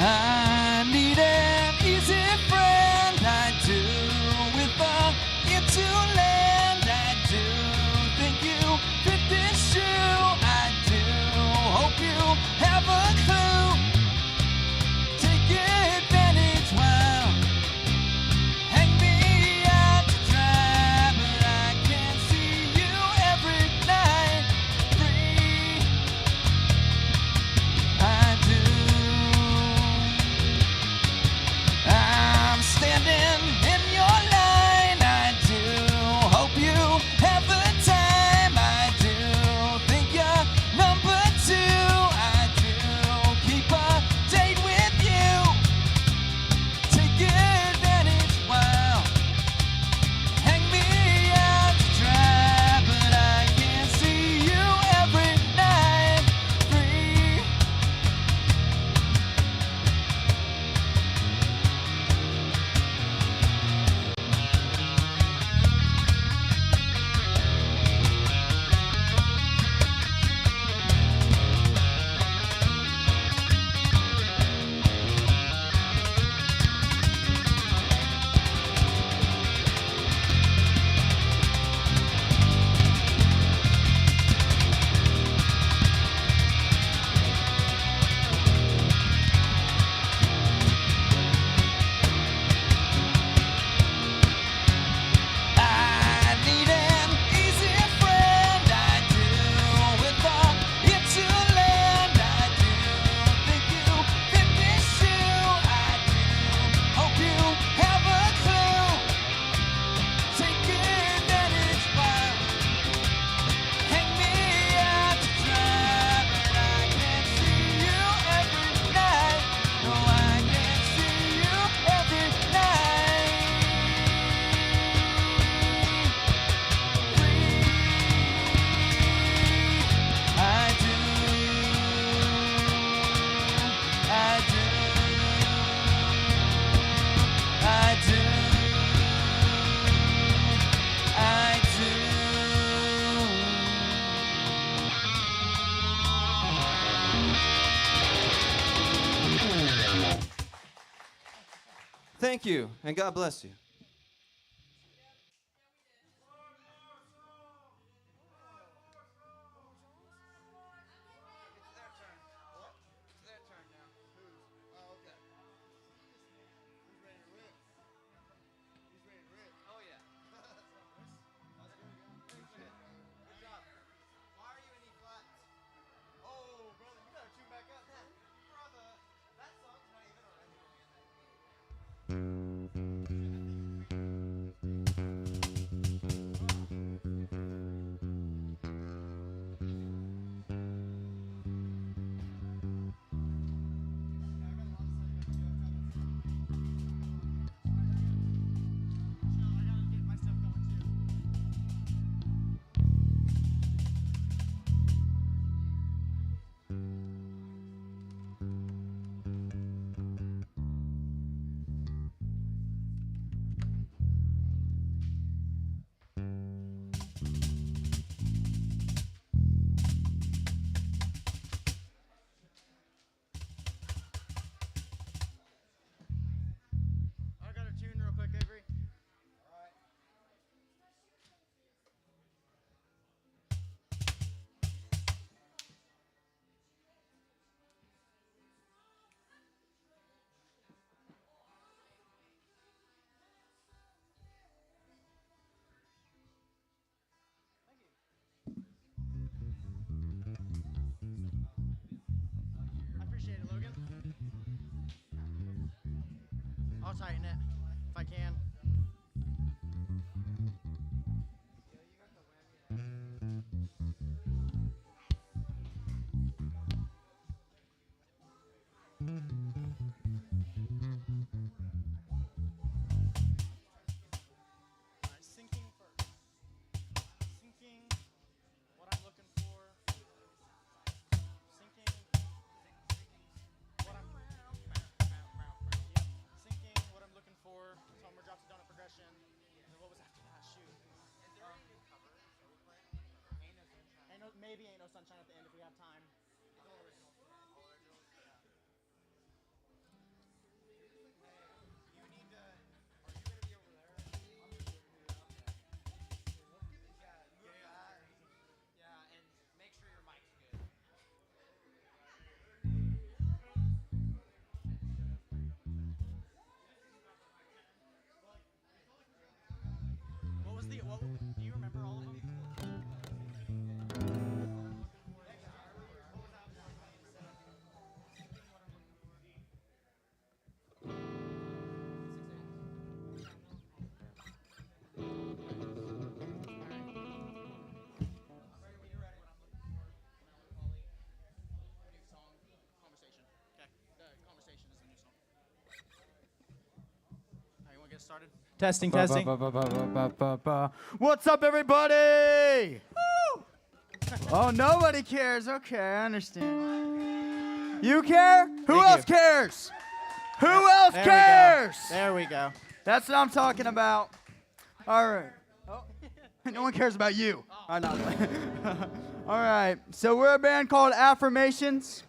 I need an easy friend, I do, with a ear to lend. I do think you fit this shoe, I do. Thank you, and God bless you. I'll tighten it if I can. Alright, syncing first. Syncing what I'm looking for. Syncing what I'm syncing what I'm looking for. Tomer drops a donut progression. And then what was after that? Shoot. Is there any new cover? Are we playing? Maybe Ain't No Sunshine at the end if we have time. It's all original. All original? Yeah. You need to. Are you gonna be over there? I'm gonna be over here. Okay. Yeah, and make sure your mic's good. What was the? What? Do you remember all of them? Started. Testing, testing. What's up, everybody? Woo! Oh, nobody cares. Okay, I understand. You care? Who else cares? Who else cares? There we go. That's what I'm talking about. All right. Oh. No one cares about you. Oh, no. All right. So we're a band called Affirmations.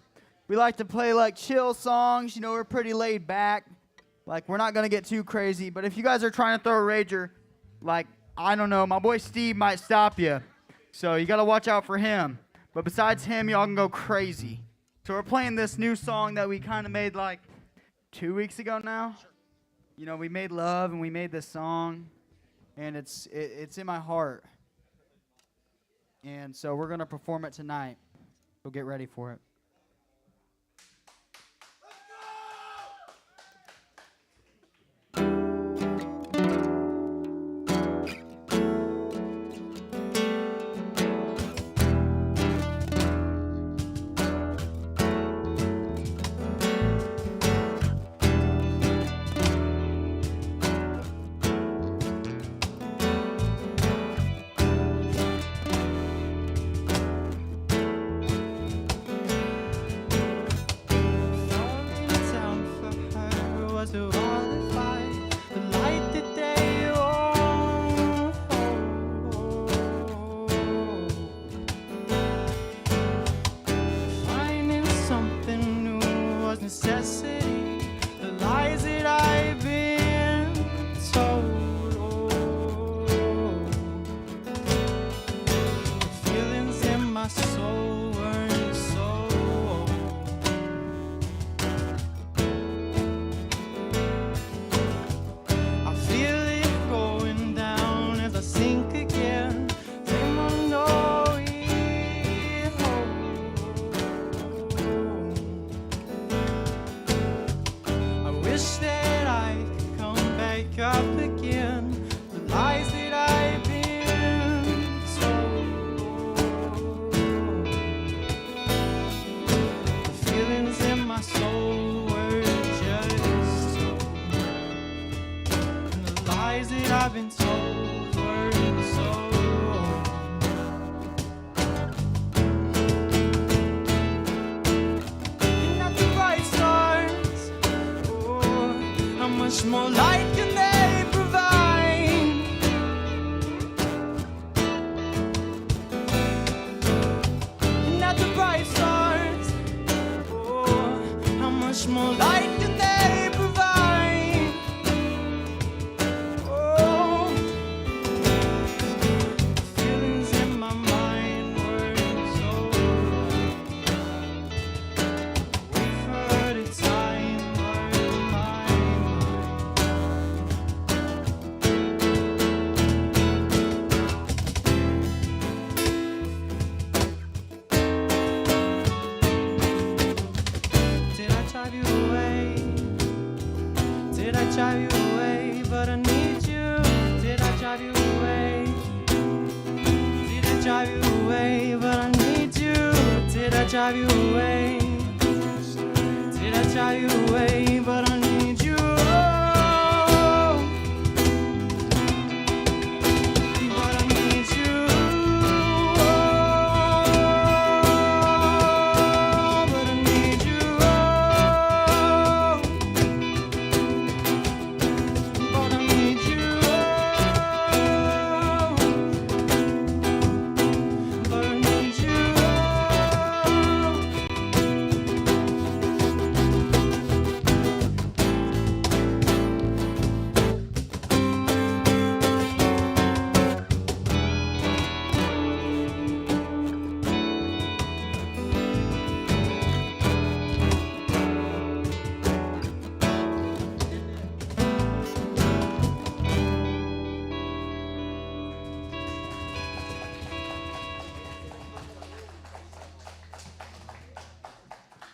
We like to play like chill songs. You know, we're pretty laid back. Like, we're not going to get too crazy. But if you guys are trying to throw a rager, like, I don't know, my boy Steve might stop you. So you got to watch out for him. But besides him, y'all can go crazy. So we're playing this new song that we kind of made like 2 weeks ago now. You know, we made love and we made this song. And it's in my heart. And so we're going to perform it tonight. So get ready for it. much more light can they provide? And at the bright stars, oh, how much more light can they provide? Oh, the feelings in my mind were so wait for the time were mine. Did I drive you away? Did I drive you away? But I need you. Did I drive you away? Did I drive you away? But I need you. Did I drive you away? Did I drive you away? But I need you. But I need you. But I need you. But I need you. But I need you.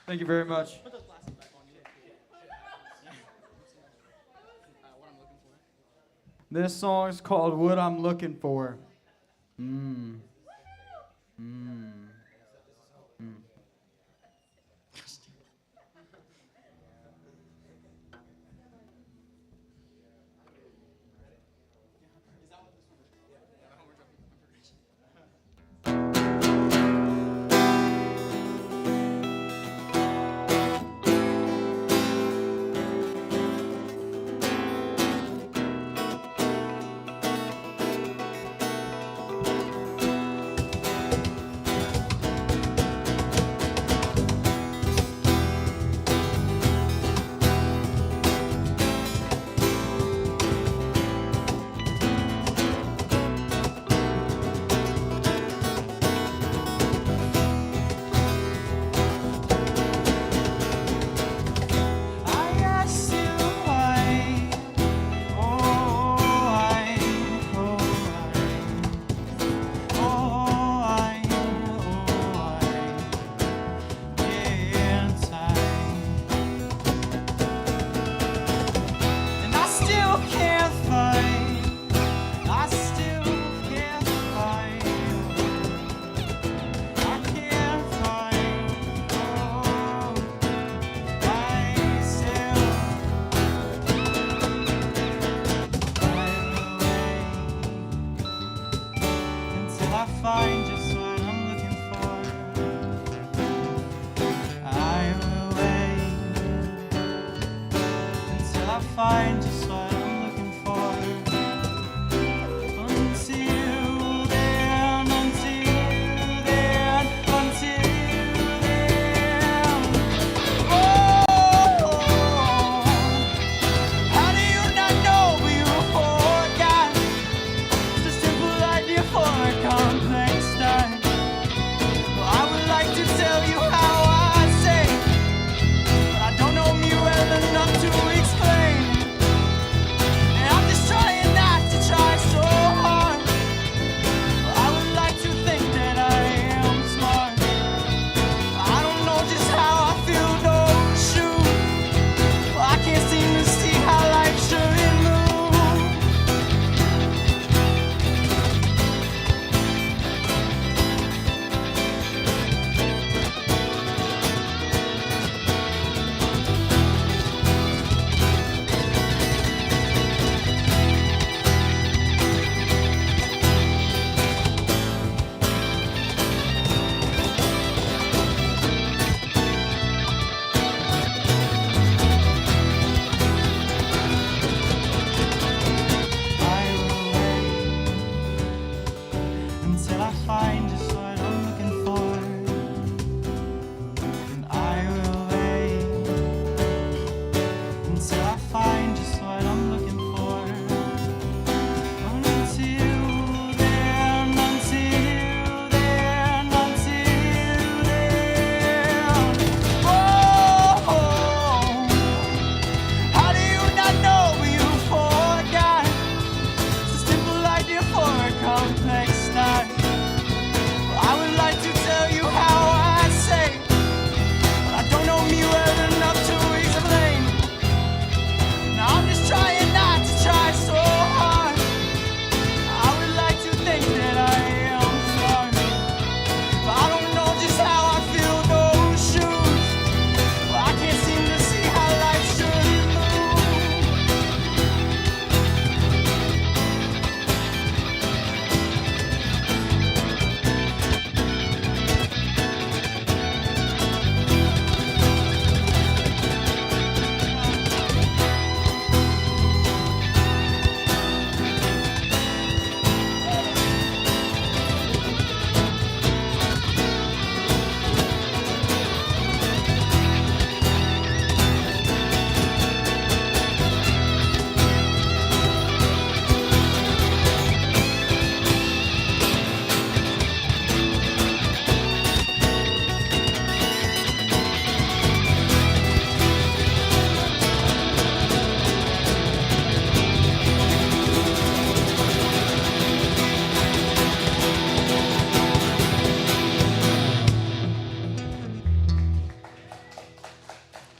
Thank you very much. This song is called What I'm Looking For. Mm. Mm. Mm.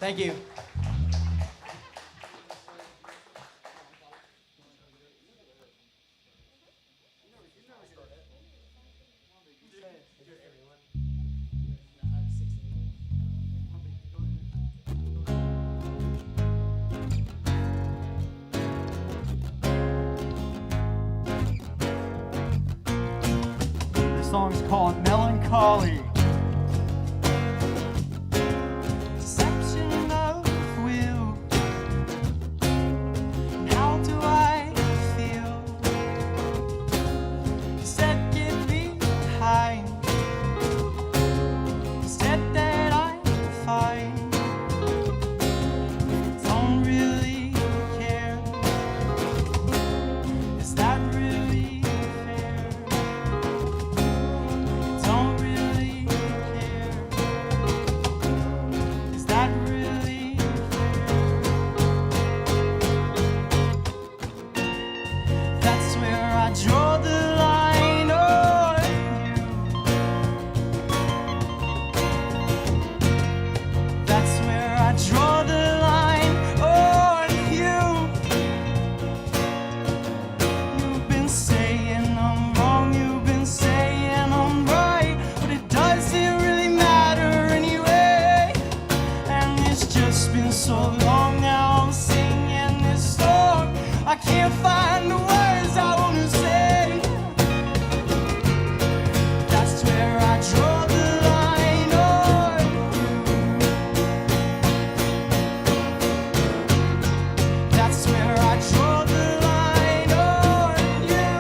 Thank you. This song's called Melancholy. Deception of will. How do I feel? Said get behind. Said that I'm fine. Don't really care. Is that really fair? Don't really care. Is that really fair? That's where I draw the line on you. That's where I draw the line on you. You've been saying I'm wrong, you've been saying I'm right, but it doesn't really matter anyway. And it's just been so long now I'm singing this song. I can't find the words I wanna say. That's where I draw the line on you. That's where I draw the line on you.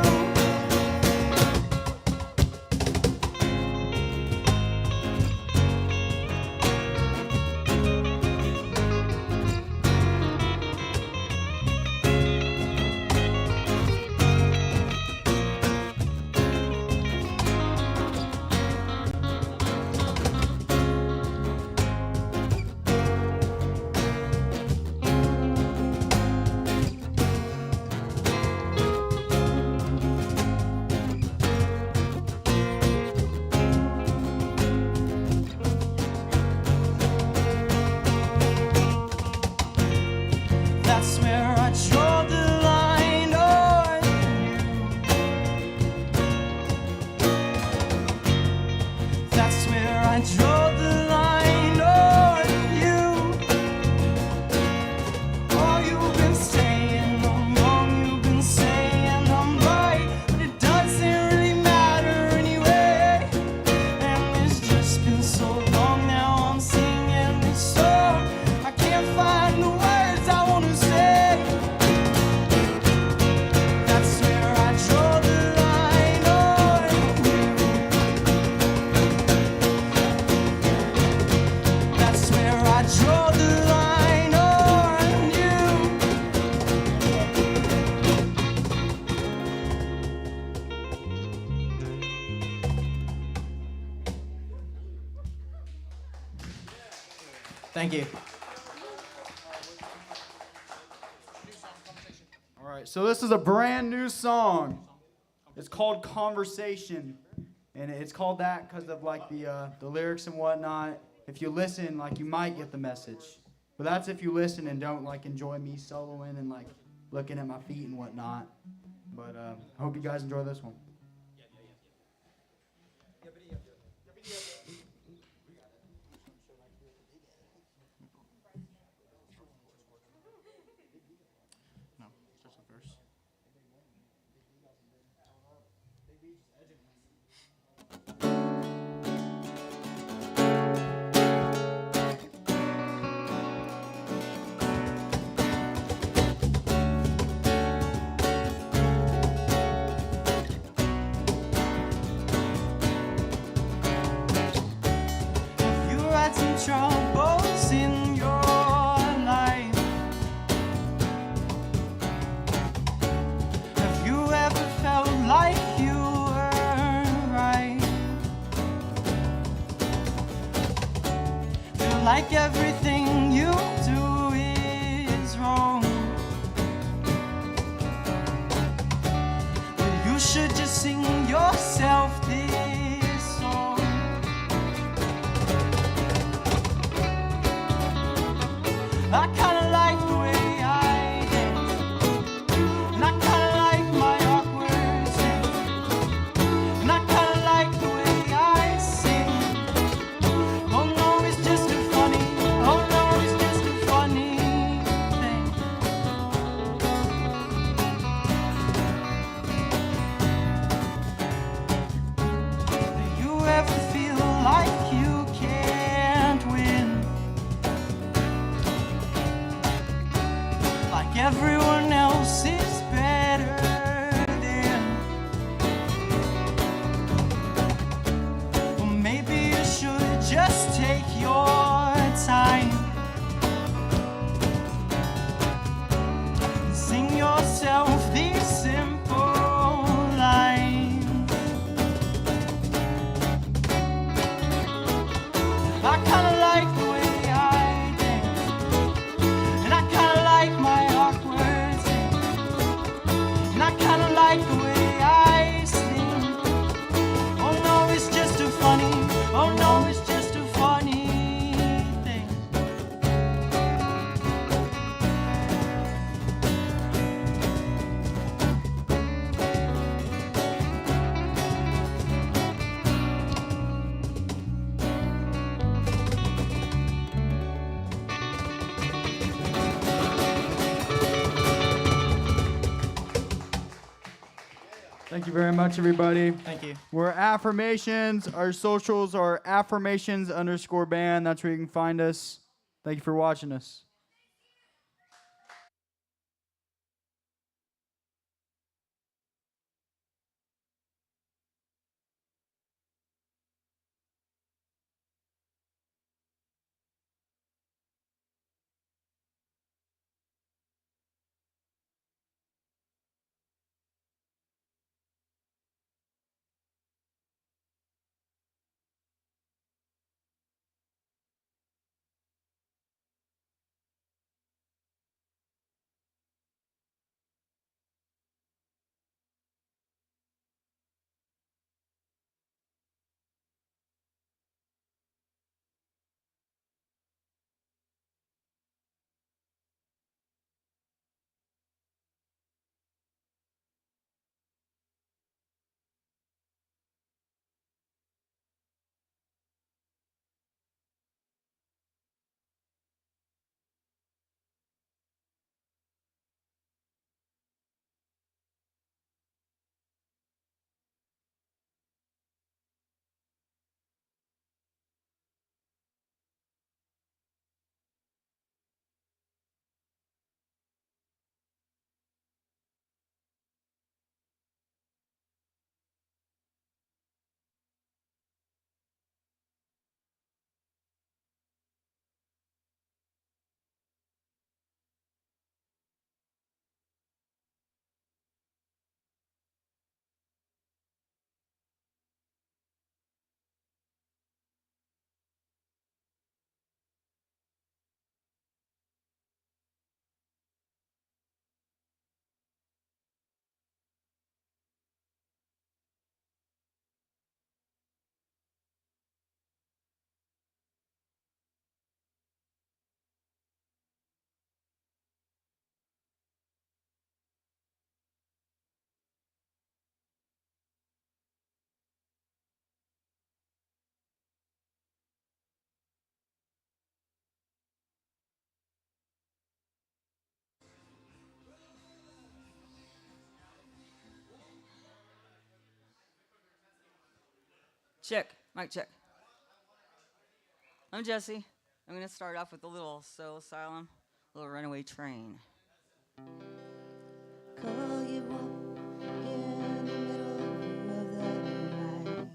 That's where I draw the line on you. That's where I draw the line on you. Oh, you've been saying I'm wrong, you've been saying I'm right, but it doesn't really matter anyway. And it's just been so long now I'm singing this song. I can't find the words I wanna say. That's where I draw the line on you. That's where I draw the line on you. Thank you. All right, so this is a brand new song. It's called Conversation, and it's called that because of like the lyrics and whatnot. If you listen, like you might get the message, but that's if you listen and don't like enjoy me soloing and like looking at my feet and whatnot. But I hope you guys enjoy this one. No, just a verse. troubles in your life? Have you ever felt like you were right? Feel like everything you do is wrong? Well, you should just sing yourself this song. I kinda like the way I dance, and I kinda like my awkward stance, and I kinda like the way I sing. Oh no, it's just too funny. Oh no, it's just a funny thing. Do you ever feel like you can't win? Like everyone else is better than. Well, maybe you should just take your time and sing yourself these simple lines. I kinda like the way I dance, and I kinda like my awkward stance, and I kinda like the way I sing. Oh no, it's just too funny. Oh no, it's just a funny thing. Thank you very much, everybody. Thank you. We're Affirmations. Our socials are affirmations_band. That's where you can find us. Thank you for watching us. Check, mic check. I'm Jesse. I'm gonna start off with a little Soul Asylum, a little Runaway Train. Call you up in the middle of the night,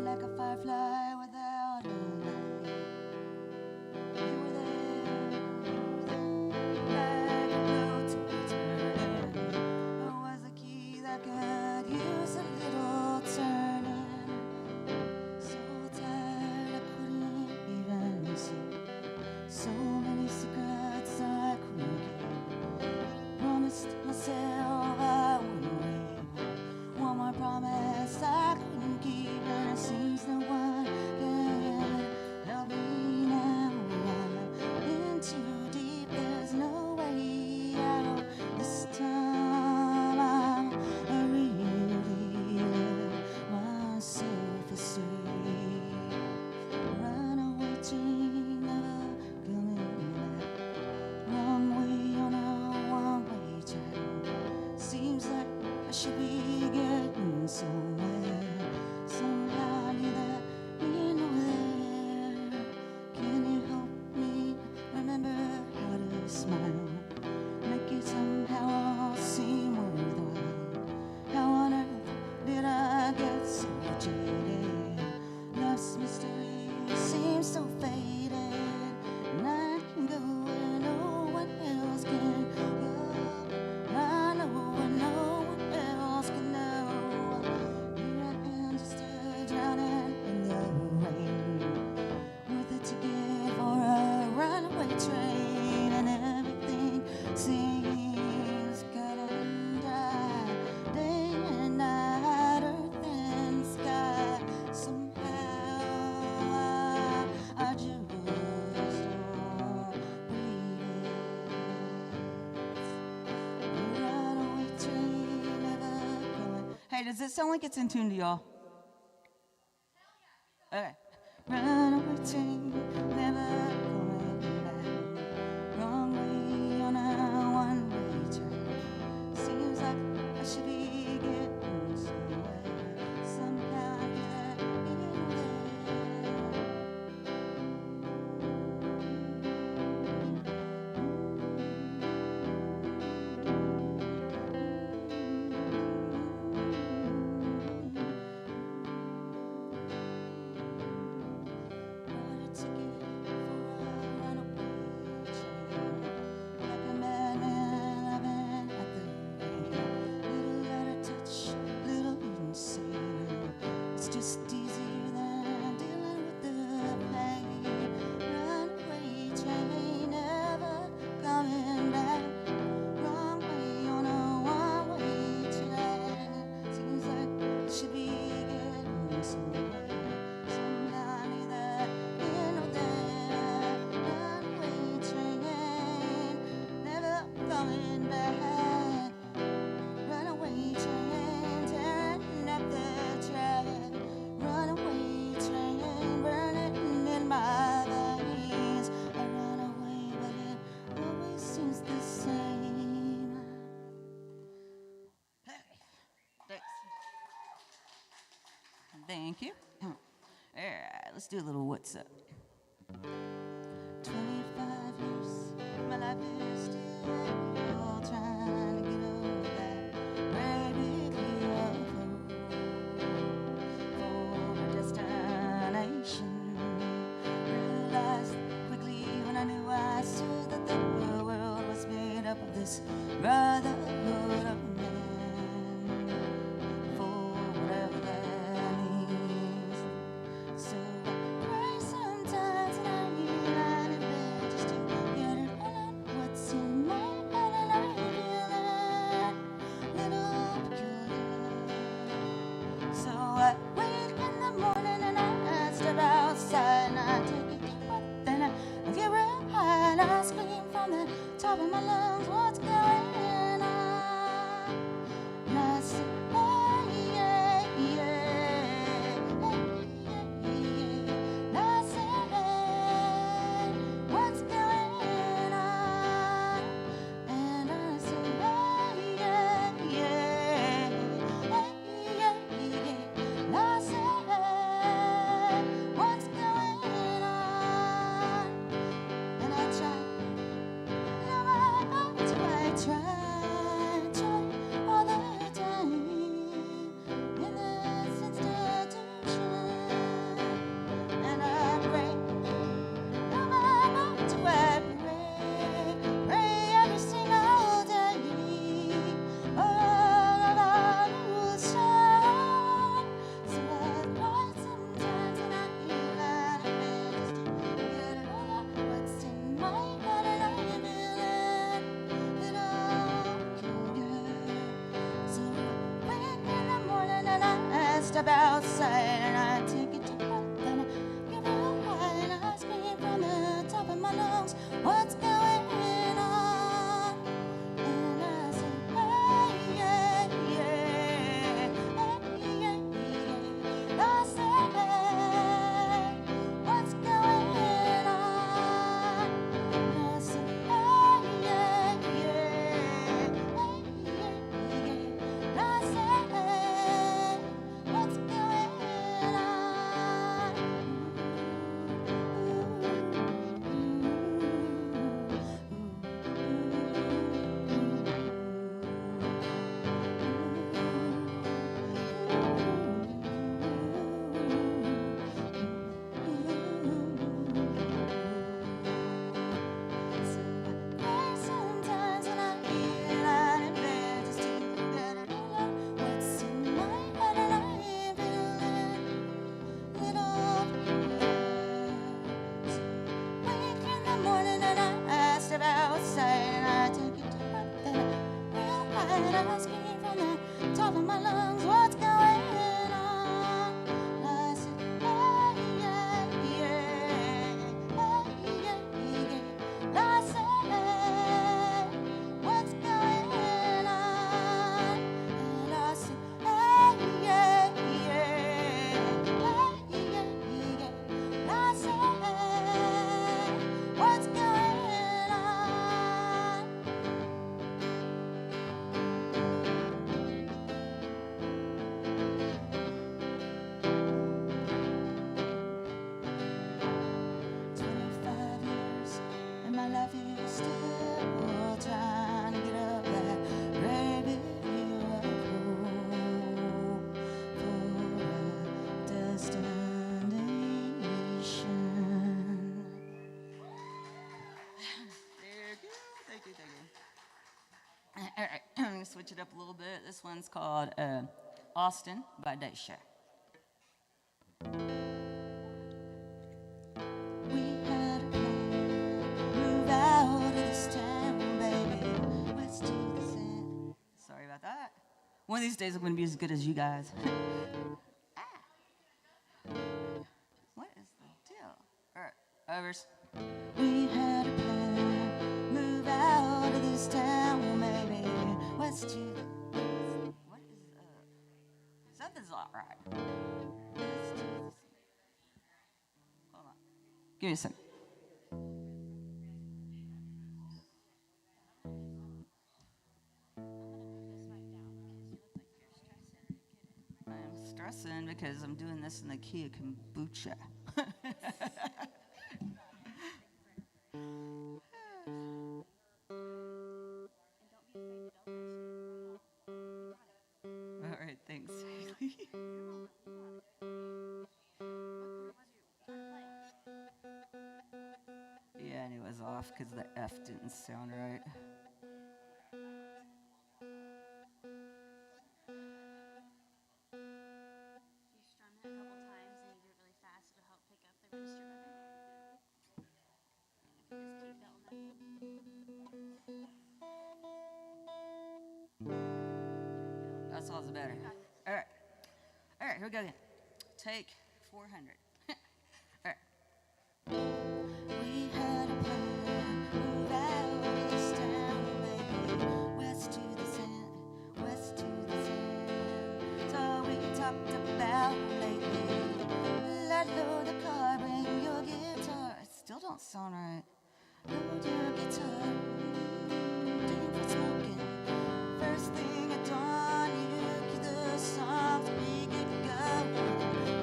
like a firefly without a light. You were there, like a glow towards burning. Or was a key that could use a little turning. So tired I couldn't even see. So many secrets I couldn't keep. Promised myself I wouldn't leave. One more promise I couldn't keep, and it seems no one can help me now. I'm into should be getting somewhere. Somehow neither here nor there. Can you help me remember how to smile? Make it somehow all seem worthwhile. How on earth did I get so jaded? Love's mystery seems so faded, and I can go where no one else can go. I know where no one else can know. Here I am just drowning in the rain, worth it to get for a runaway train, and everything seems cut and dry. Day and night, earth and sky. Somehow I just don't breathe it. The runaway train never coming. Hey, does it sound like it's in tune to y'all? Okay. Runaway train never coming back. Wrong way on a one-way track. Seems like I should be getting somewhere. Somehow neither here nor there. Bought a ticket for a runaway train. Like a madman laughing at the rain. Little out of touch, little insane. It's just easier than dealing with the pain. Runaway train never coming back. Wrong way on a one-way track. Seems like I should be getting somewhere. Somehow neither here nor there. Runaway train never coming back. Runaway train tearing up the track. Runaway train burning in my veins. I run away, but it always seems the same. Thanks. Thank you. All right, let's do a little what's up. 25 years, my life is still trying to get over that great big hill of hope for a destination. Realized quickly when I knew I stood that the world was made up of this brotherhood of men, for whatever that means. So I pray sometimes and I kneel lying in bed just to get it all out what's in my head, and I feel that little peculiar. So I wake in the morning and I step outside and I take a deep breath and I get real high and I scream from the top of my lungs, what's going on? And I say, hey, yeah, yeah, hey, yeah, yeah. And I say, hey, what's going on? And I say, hey, yeah, yeah, hey, yeah, yeah. And I say, hey, what's going on? And I try, no, I try all the time in this institution, and I pray, no matter do I pray every single day, all of our rules shine. So I cry sometimes and I feel like I just get it all out what's in my head, and I feel it little peculiar. So I wake in the morning and I step outside and I take a deep breath and I get real high and I scream from the top of my lungs, what's going on? And I say, hey, yeah, yeah, hey, yeah, yeah. I say, hey, what's going on? And I say, hey, yeah, yeah, hey, yeah, yeah. And I say, top of my lungs, what's going on? I said, hey, yeah, yeah, hey, yeah, yeah. I said, what's going on? And I said, hey, yeah, yeah, hey, yeah, yeah. I said, what's going on? And my life is still trying to get up that ragged hill of hope for a destination. Thank you. All right, I'm gonna switch it up a little bit. This one's called Austin by Daisha. We had a plan, move out of this town, baby, west to the sand. Sorry about that. One of these days I'm gonna be as good as you guys. What is the deal? All right, overs. We had a plan, move out of this town, baby, west to the. What is something's not right. Hold on. Give me a second. I'm stressing because I'm doing this in the key of kombucha. All right, thanks, Haley. Yeah, and it was off because the F didn't sound right. You strum it a couple times and you do it really fast, it'll help pick up the register better. Just keep belting that one. That's all the better. All right, here we go again. Take 400. All right. We had a plan, move out of this town, baby, west to the sand, west to the sand. So we talked about lately. Let load the car, bring your guitar. It still don't sound right. Load your guitar, deep for smoking. First thing at dawn, you cue the songs, we get going.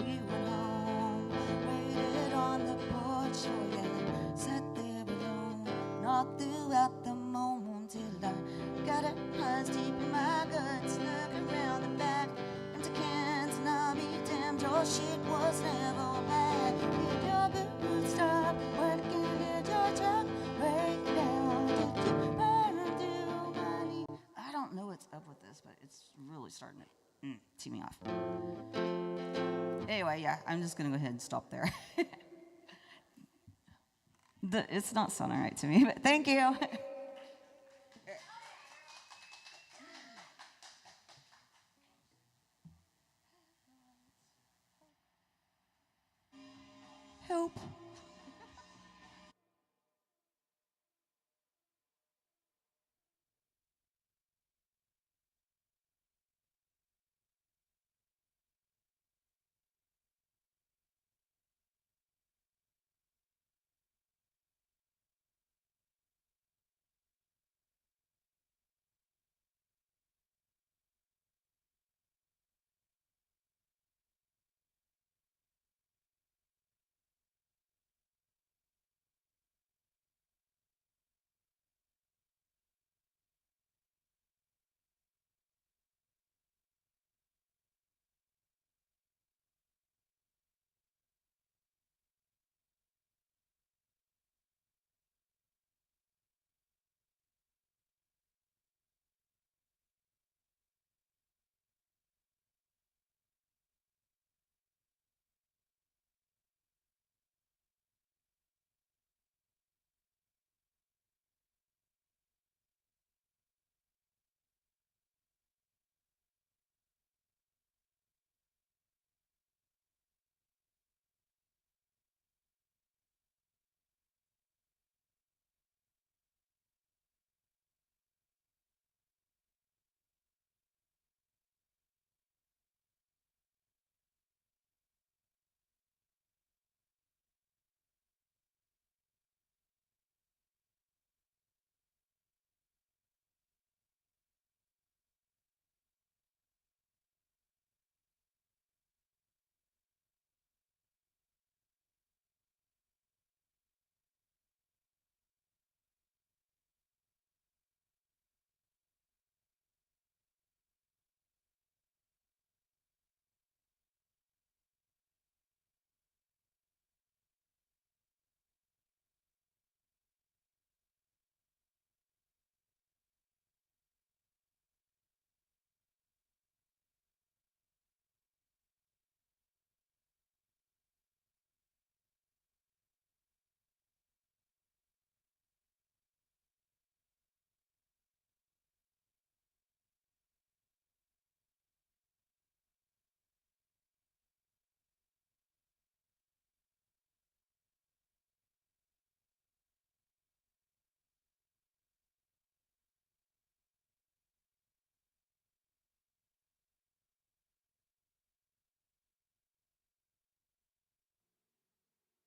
We went home, waited on the porch for you, sat there alone, knocked throughout the moment till I got her eyes deep in my guts, looking around the back, empty cans, and I'll be damned, your shit was never bad. Did your boots stop working? Did your truck break down? Did you burn through money? I don't know what's up with this, but it's really starting to tee me off. Anyway, yeah, I'm just gonna go ahead and stop there. It's not sounding right to me, but thank you. Help.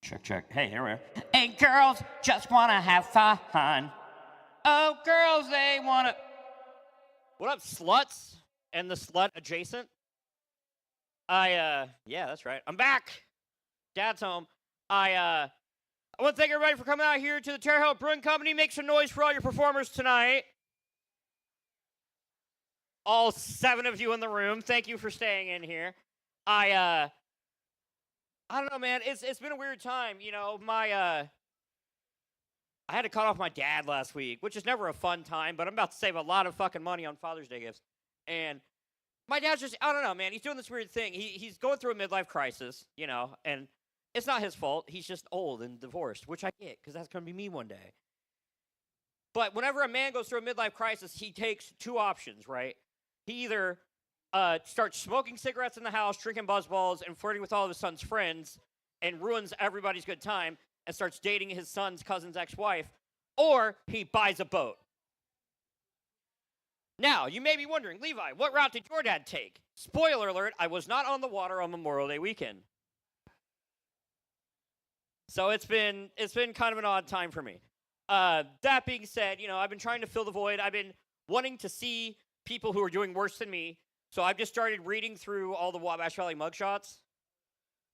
Check, check. Hey, here we are. Hey, girls just want to have fun. Oh, girls, they want to... What up, sluts? And the slut adjacent? Yeah, that's right. I'm back. Dad's home. I want to thank everybody for coming out here to the Terre Haute Brewing Company. Make some noise for all your performers tonight. All 7 of you in the room, thank you for staying in here. I don't know, man. It's been a weird time. You know, I had to cut off my dad last week, which is never a fun time, but I'm about to save a lot of fucking money on Father's Day gifts. And my dad's just, I don't know, man. He's doing this weird thing. He's going through a midlife crisis, you know, and it's not his fault. He's just old and divorced, which I get, because that's going to be me one day. But whenever a man goes through a midlife crisis, he takes 2 options, right? He either starts smoking cigarettes in the house, drinking buzzballs, and flirting with all of his son's friends, and ruins everybody's good time, and starts dating his son's cousin's ex-wife, or he buys a boat. Now, you may be wondering, Levi, what route did your dad take? Spoiler alert, I was not on the water on Memorial Day weekend. So it's been kind of an odd time for me. That being said, you know, I've been trying to fill the void. I've been wanting to see people who are doing worse than me. So I've just started reading through all the Wabash Valley mugshots,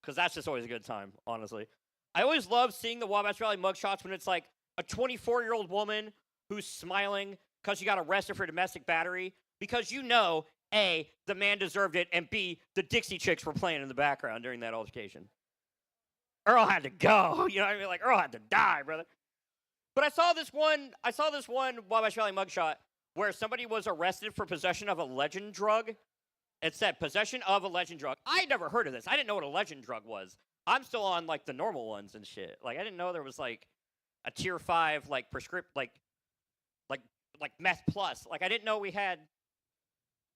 because that's just always a good time, honestly. I always love seeing the Wabash Valley mugshots when it's like a 24-year-old woman who's smiling because she got arrested for domestic battery, because you know, A, the man deserved it, and B, the Dixie Chicks were playing in the background during that altercation. Earl had to go. You know what I mean? Like, Earl had to die, brother. But I saw this one Wabash Valley mugshot where somebody was arrested for possession of a legend drug. It said possession of a legend drug. I had never heard of this. I didn't know what a legend drug was. I'm still on like the normal ones and shit. Like, I didn't know there was like a tier 5 like like meth plus. Like, I didn't know we had.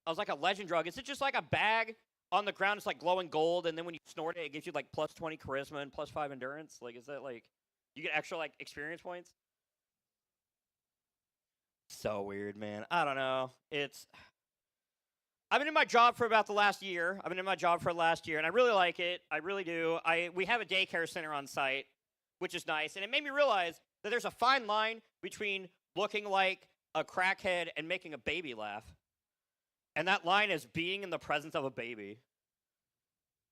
I was like, a legend drug. Is it just like a bag on the ground? It's like glowing gold, and then when you snort it, it gives you like plus 20 charisma and plus 5 endurance. Like, is that like you get extra like experience points? So weird, man. I don't know. I've been in my job for about the last year. And I really like it. I really do. We have a daycare center on site, which is nice. And it made me realize that there's a fine line between looking like a crackhead and making a baby laugh. And that line is being in the presence of a baby.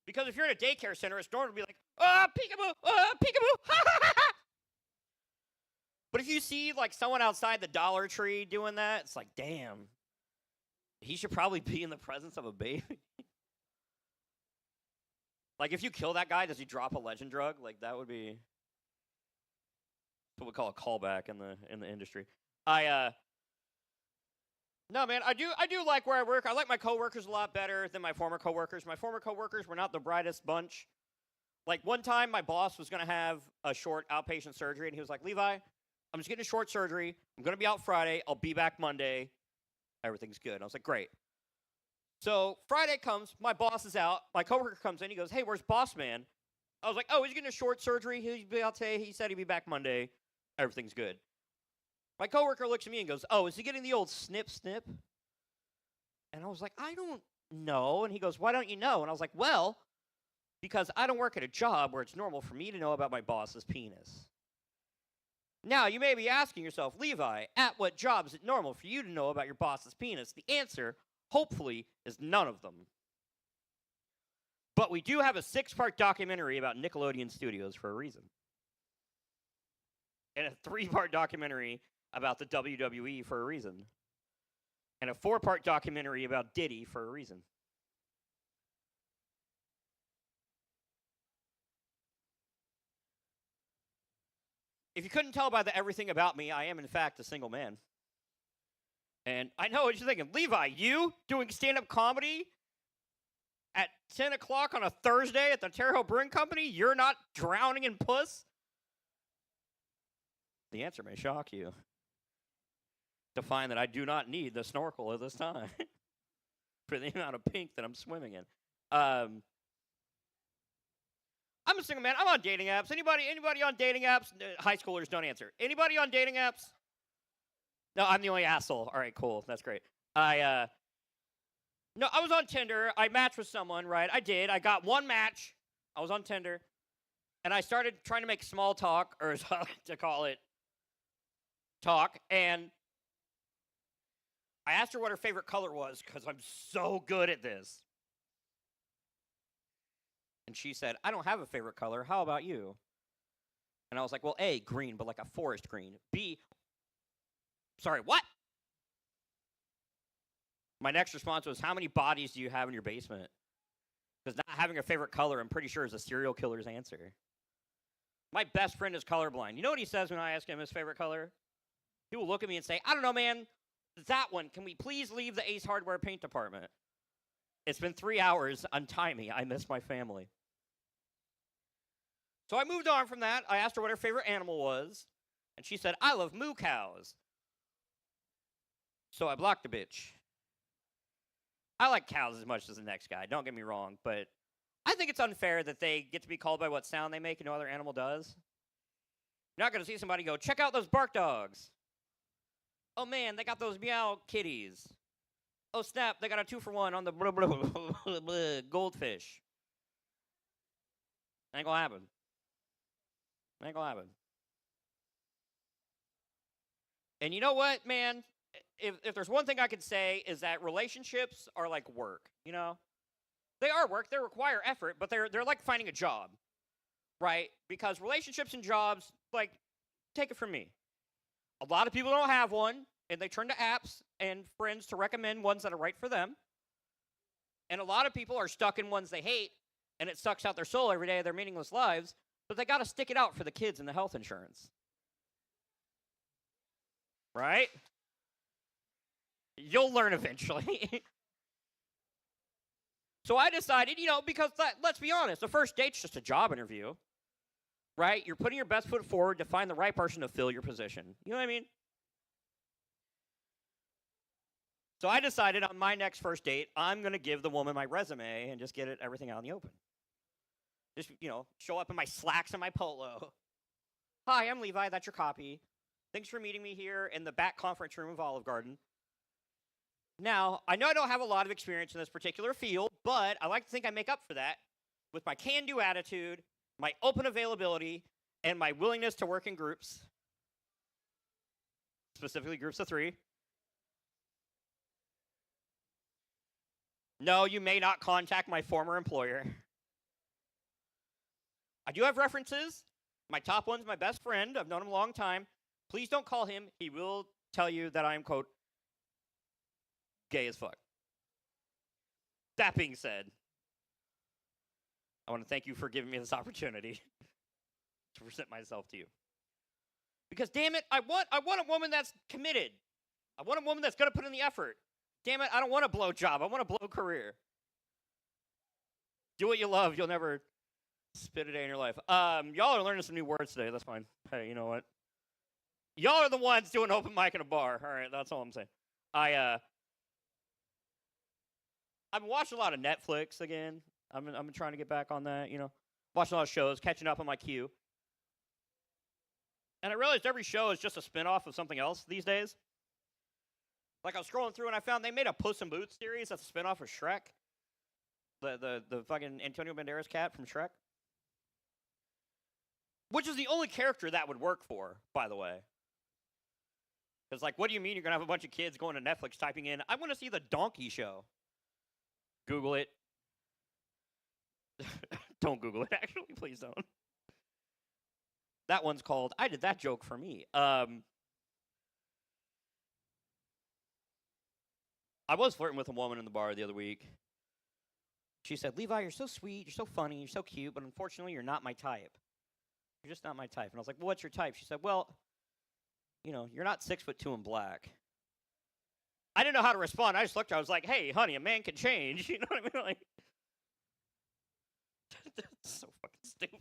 Because if you're in a daycare center, it's normal to be like, peekaboo, peekaboo, ha ha ha ha. But if you see like someone outside the Dollar Tree doing that, it's like, damn, he should probably be in the presence of a baby. Like, if you kill that guy, does he drop a legend drug? Like, that would be what we call a callback in the industry. No, man, I do like where I work. I like my coworkers a lot better than my former coworkers. My former coworkers were not the brightest bunch. Like, one time, my boss was going to have a short outpatient surgery, and he was like, Levi, I'm just getting a short surgery. I'm going to be out Friday. I'll be back Monday. Everything's good. I was like, great. So Friday comes. My boss is out. My coworker comes in. He goes, hey, where's boss man? I was like, oh, he's getting a short surgery. He'll be out today. He said he'd be back Monday. Everything's good. My coworker looks at me and goes, oh, is he getting the old snip? And I was like, I don't know. And he goes, why don't you know? And I was like, well, because I don't work at a job where it's normal for me to know about my boss's penis. Now, you may be asking yourself, Levi, at what job is it normal for you to know about your boss's penis? The answer, hopefully, is none of them. But we do have a 6-part documentary about Nickelodeon Studios for a reason. And a 3-part documentary about the WWE for a reason. And a 4-part documentary about Diddy for a reason. If you couldn't tell by the everything about me, I am, in fact, a single man. And I know what you're thinking. Levi, you doing stand-up comedy at 10 o'clock on a Thursday at the Terre Haute Brewing Company? You're not drowning in puss? The answer may shock you. To find that I do not need the snorkel at this time. For the amount of pink that I'm swimming in. I'm a single man. I'm on dating apps. Anybody on dating apps? High schoolers don't answer. Anybody on dating apps? No, I'm the only asshole. All right, cool. That's great. No, I was on Tinder. I matched with someone, right? I did. I got one match. I was on Tinder. And I started trying to make small talk, or as I like to call it, talk. And I asked her what her favorite color was because I'm so good at this. And she said, I don't have a favorite color. How about you? And I was like, well, A, green, but like a forest green. B, sorry, what? My next response was, how many bodies do you have in your basement? Because not having a favorite color, I'm pretty sure, is a serial killer's answer. My best friend is colorblind. You know what he says when I ask him his favorite color? He will look at me and say, I don't know, man. That one. Can we please leave the Ace Hardware paint department? It's been 3 hours. Untie me. I miss my family. So I moved on from that. I asked her what her favorite animal was. And she said, I love moo cows. So I blocked the bitch. I like cows as much as the next guy. Don't get me wrong. But I think it's unfair that they get to be called by what sound they make and no other animal does. You're not going to see somebody go, check out those bark dogs. Oh, man, they got those meow kitties. Oh, snap, they got a 2-for-1 on the blah, blah, blah, blah, blah, goldfish. Ain't gonna happen. Ain't gonna happen. And you know what, man? If there's one thing I could say is that relationships are like work, you know? They are work. They require effort, but they're like finding a job, right? Because relationships and jobs, like, take it from me. A lot of people don't have one, and they turn to apps and friends to recommend ones that are right for them. And a lot of people are stuck in ones they hate, and it sucks out their soul every day of their meaningless lives, but they got to stick it out for the kids and the health insurance. Right? You'll learn eventually. So I decided, you know, because let's be honest, the first date's just a job interview, right? You're putting your best foot forward to find the right person to fill your position. You know what I mean? So I decided on my next first date, I'm going to give the woman my resume and just get everything out in the open. Just, you know, show up in my slacks and my polo. Hi, I'm Levi. That's your copy. Thanks for meeting me here in the back conference room of Olive Garden. Now, I know I don't have a lot of experience in this particular field, but I like to think I make up for that with my can-do attitude, my open availability, and my willingness to work in groups, specifically groups of 3. No, you may not contact my former employer. I do have references. My top one's my best friend. I've known him a long time. Please don't call him. He will tell you that I am, quote, gay as fuck. That being said, I want to thank you for giving me this opportunity to present myself to you. Because, damn it, I want a woman that's committed. I want a woman that's going to put in the effort. Damn it, I don't want a blow job. I want a blow career. Do what you love. You'll never spit a day in your life. Y'all are learning some new words today. That's fine. Hey, you know what? Y'all are the ones doing open mic in a bar. All right, that's all I'm saying. I've been watching a lot of Netflix again. I'm trying to get back on that, you know. Watching a lot of shows, catching up on my queue. And I realized every show is just a spinoff of something else these days. Like, I was scrolling through and I found they made a Puss in Boots series that's a spinoff of Shrek. The fucking Antonio Banderas cat from Shrek. Which is the only character that would work for, by the way. Because, like, what do you mean you're going to have a bunch of kids going to Netflix typing in, I want to see the Donkey Show? Google it. Don't Google it, actually. Please don't. That one's called, I Did That Joke for Me. I was flirting with a woman in the bar the other week. She said, Levi, you're so sweet, you're so funny, you're so cute, but unfortunately, you're not my type. You're just not my type. And I was like, well, what's your type? She said, well, you know, you're not 6'2" and black. I didn't know how to respond. I just looked at her. I was like, hey, honey, a man can change. You know what I mean? Like, that's so fucking stupid.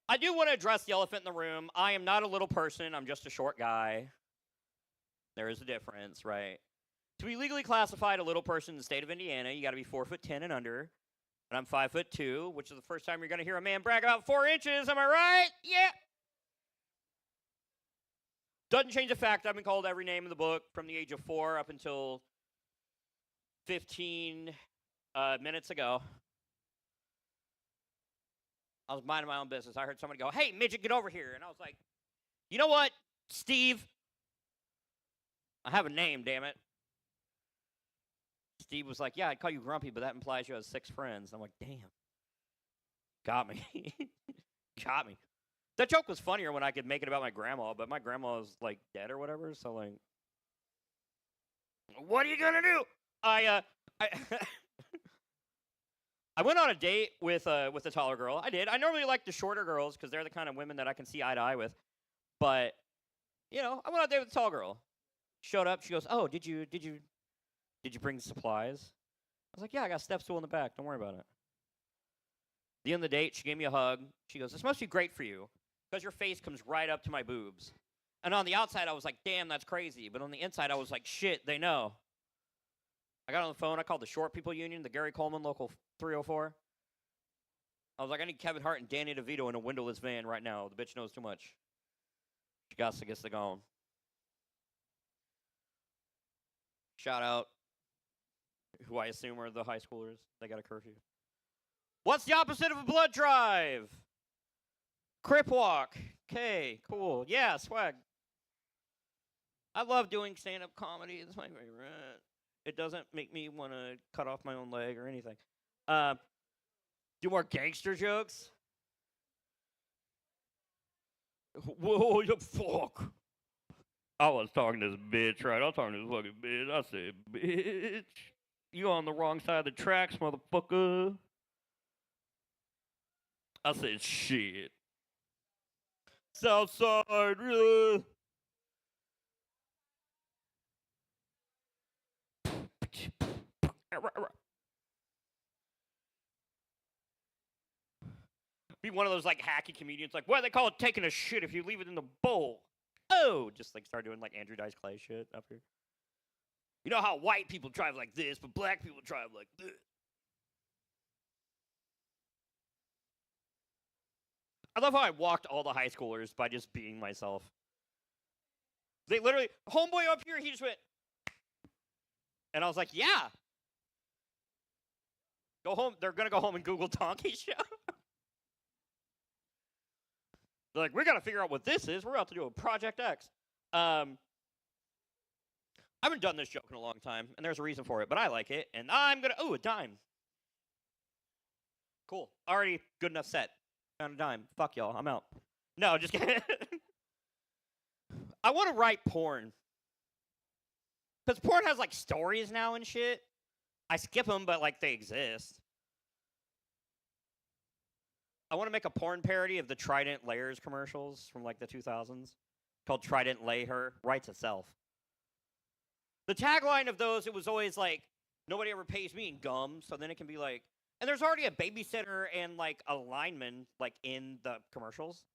I do want to address the elephant in the room. I am not a little person. I'm just a short guy. There is a difference, right? To be legally classified a little person in the state of Indiana, you got to be 4'10" and under. And I'm 5'2", which is the first time you're going to hear a man brag about 4 inches. Am I right? Yeah. Doesn't change the fact I've been called every name in the book from the age of 4 up until 15 minutes ago. I was minding my own business. I heard somebody go, "Hey, midget, get over here." And I was like, "You know what, Steve? I have a name, damn it." Steve was like, "Yeah, I'd call you Grumpy, but that implies you have 6 friends." I'm like, "Damn. Got me." Got me. That joke was funnier when I could make it about my grandma, but my grandma was, like, dead or whatever, so, like, what are you gonna do? I I went on a date with a taller girl. I did. I normally like the shorter girls because they're the kind of women that I can see eye to eye with. But I went on a date with a tall girl. Showed up. She goes, "Oh, did you bring supplies?" I was like, "Yeah, I got a step stool in the back. Don't worry about it." The end of the date, she gave me a hug. She goes, "This must be great for you because your face comes right up to my boobs." And on the outside, I was like, "Damn, that's crazy." But on the inside, I was like, "Shit, they know." I got on the phone. I called the Short People Union, the Gary Coleman Local 304. I was like, "I need Kevin Hart and Danny DeVito in a windowless van right now. The bitch knows too much. She got to get the gone." Shout out, who I assume are the high schoolers. They got a curfew. What's the opposite of a blood drive? Crip walk. Okay, cool. Yeah, swag. I love doing stand-up comedy. It's my favorite. It doesn't make me want to cut off my own leg or anything. Do more gangster jokes. Whoa, you fuck. I was talking to this bitch, right? I was talking to this fucking bitch. I said, "Bitch, you on the wrong side of the tracks, motherfucker." I said, "Shit. Southside, really?" Be one of those like hacky comedians, like, "What do they call it taking a shit if you leave it in the bowl?" Oh, just like start doing like Andrew Dice Clay shit up here. You know how white people drive like this, but black people drive like this. I love how I walked all the high schoolers by just being myself. They literally, homeboy up here, he just went, and I was like, "Yeah. Go home." They're going to go home and Google Donkey Show. They're like, "We got to figure out what this is. We're about to do a Project X." I haven't done this joke in a long time, and there's a reason for it, but I like it, and I'm going to, a dime. Cool. Already good enough set. Found a dime. Fuck y'all. I'm out. No, just kidding. I want to write porn. Because porn has, like, stories now and shit. I skip them, but, like, they exist. I want to make a porn parody of the Trident Layers commercials from, like, the 2000s. Called Trident Lay Her. Writes itself. The tagline of those, it was always, like, "Nobody ever pays me in gum," so then it can be, like, and there's already a babysitter and, like, a lineman, like, in the commercials.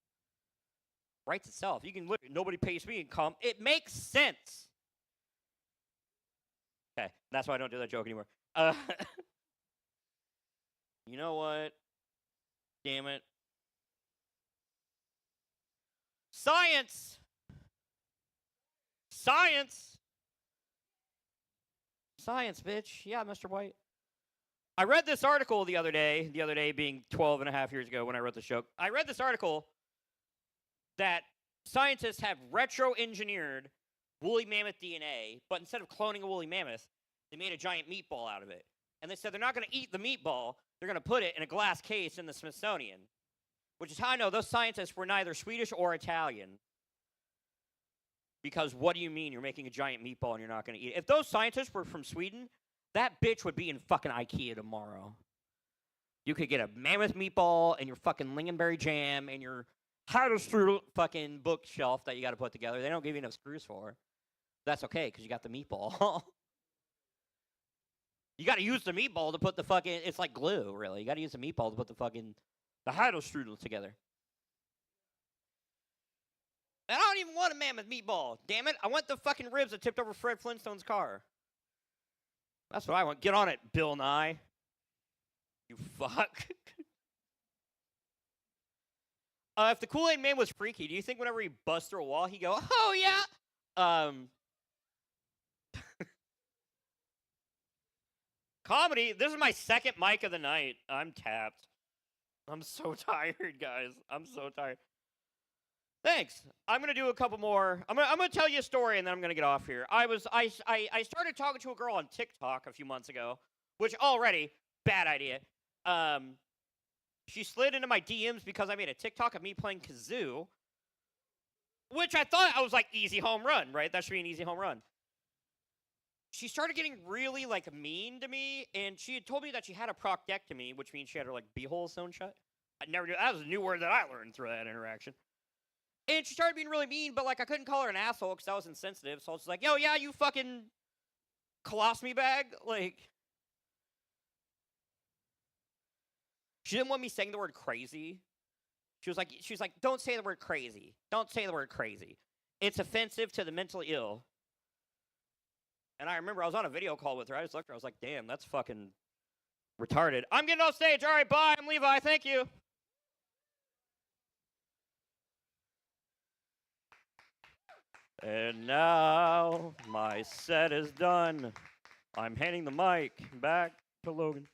Writes itself. You can look at "Nobody pays me in cum." It makes sense. Okay, that's why I don't do that joke anymore. You know what? Damn it. Science! Science! Science, bitch. Yeah, Mr. White. I read this article the other day being 12 and a half years ago when I wrote this joke. I read this article that scientists have retro-engineered woolly mammoth DNA, but instead of cloning a woolly mammoth, they made a giant meatball out of it. And they said they're not going to eat the meatball, they're going to put it in a glass case in the Smithsonian, which is how I know those scientists were neither Swedish or Italian. Because what do you mean you're making a giant meatball and you're not going to eat it? If those scientists were from Sweden, that bitch would be in fucking IKEA tomorrow. You could get a mammoth meatball and your fucking lingonberry jam and your Heidelstrudel fucking bookshelf that you got to put together. They don't give you enough screws for. That's okay because you got the meatball. You got to use the meatball to put the fucking, it's like glue, really. You got to use the meatball to put the Heidelstrudel together. I don't even want a mammoth meatball. Damn it. I want the fucking ribs that tipped over Fred Flintstone's car. That's what I want. Get on it, Bill Nye. You fuck. If the Kool-Aid Man was freaky, do you think whenever he busts through a wall, he'd go, "Oh, yeah"? Comedy. This is my second mic of the night. I'm tapped. I'm so tired, guys. I'm so tired. Thanks. I'm gonna do a couple more. I'm gonna tell you a story and then I'm gonna get off here. I started talking to a girl on TikTok a few months ago, which already bad idea. She slid into my DMs because I made a TikTok of me playing kazoo, which I thought I was like easy home run, right? That should be an easy home run. She started getting really like mean to me, and she had told me that she had a proctectomy, which means she had her like beehole sewn shut. I never knew that was a new word that I learned through that interaction. And she started being really mean, but like I couldn't call her an asshole because that was insensitive. So I was like, "Yo, yeah, you fucking colostomy bag." Like, she didn't want me saying the word crazy. She was like, "Don't say the word crazy. Don't say the word crazy. It's offensive to the mentally ill." And I remember I was on a video call with her. I just looked at her. I was like, "Damn, that's fucking retarded." I'm getting off stage. All right, bye. I'm Levi. Thank you. And now my set is done. I'm handing the mic back to Logan.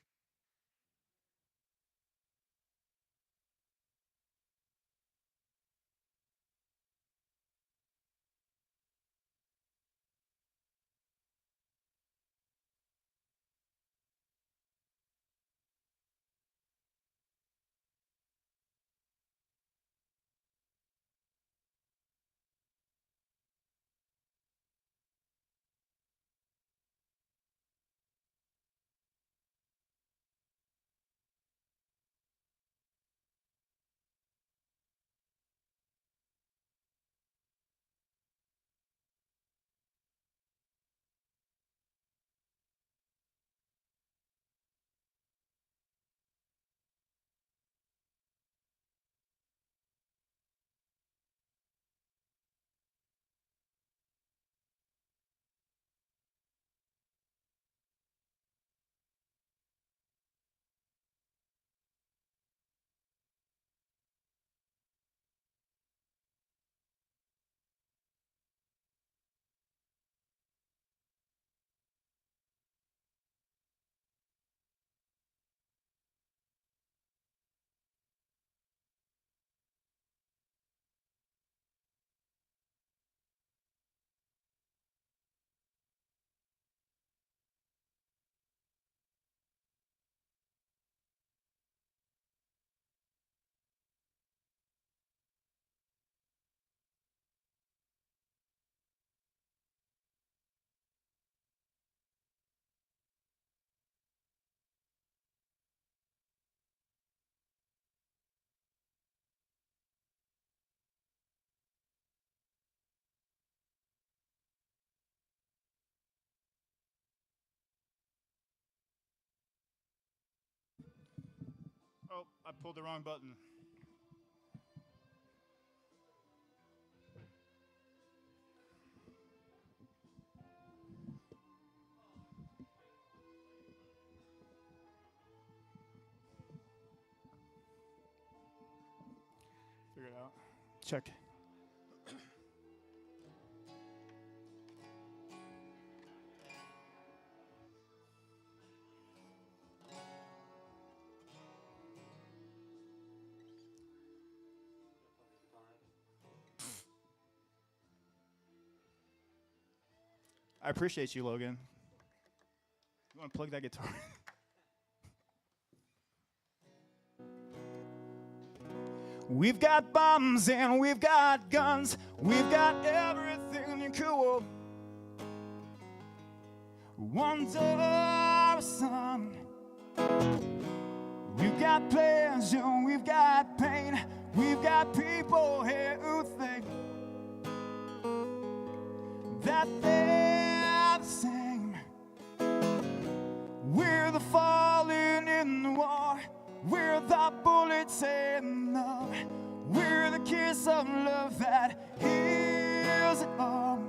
Oh, I pulled the wrong button. Figure it out. Check. I appreciate you, Logan. You want to plug that guitar? We've got bombs and we've got guns. We've got everything you could want under the sun. We've got pleasure, we've got pain. We've got people here who think that they're the same. We're the fallen in the war. We're the bullets in love. We're the kiss of love that heals it all.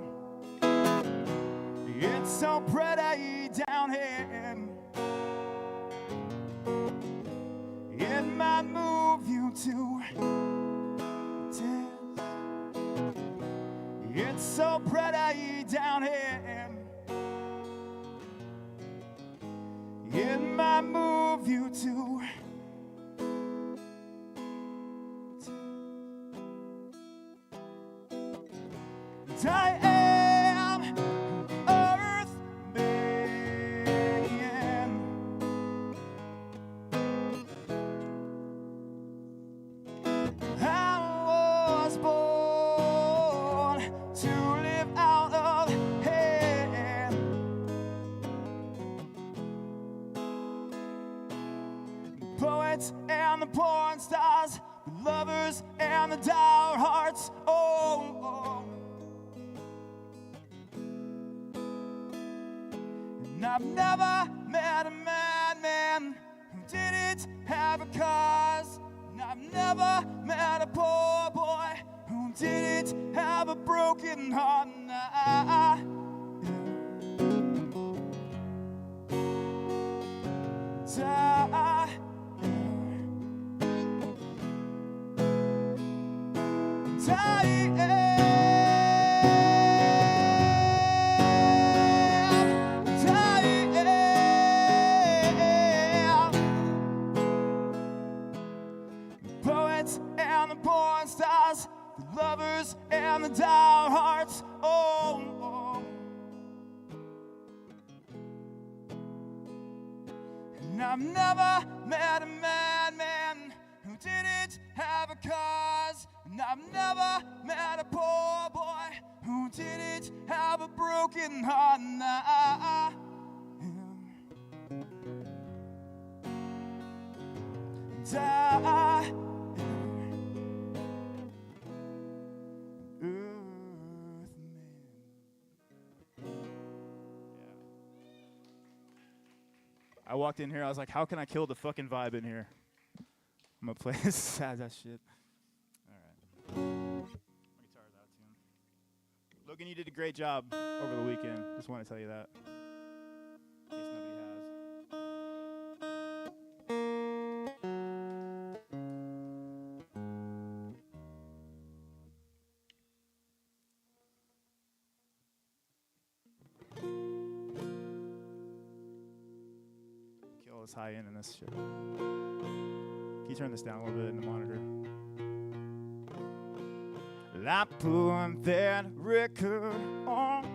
It's so pretty down here. It might move you to tears. It's so pretty down here. It might move you to poets and the porn stars, the lovers and the dour hearts. Oh, oh. And I've never met a madman who didn't have a cause. And I've never met a poor boy who didn't have a broken heart. And I poets and the porn stars, the lovers and the dour hearts. Oh, oh. And I've never met a madman who didn't have a cause. And I've never met a poor boy who didn't have a broken heart. And I I walked in here, I was like, how can I kill the fucking vibe in here? I'm gonna play this sad ass shit. Alright. My guitar's out tune. Logan, you did a great job over the weekend. Just want to tell you that. In case nobody kill this high end in this shit. Can you turn this down a little bit in the monitor? I put that record on.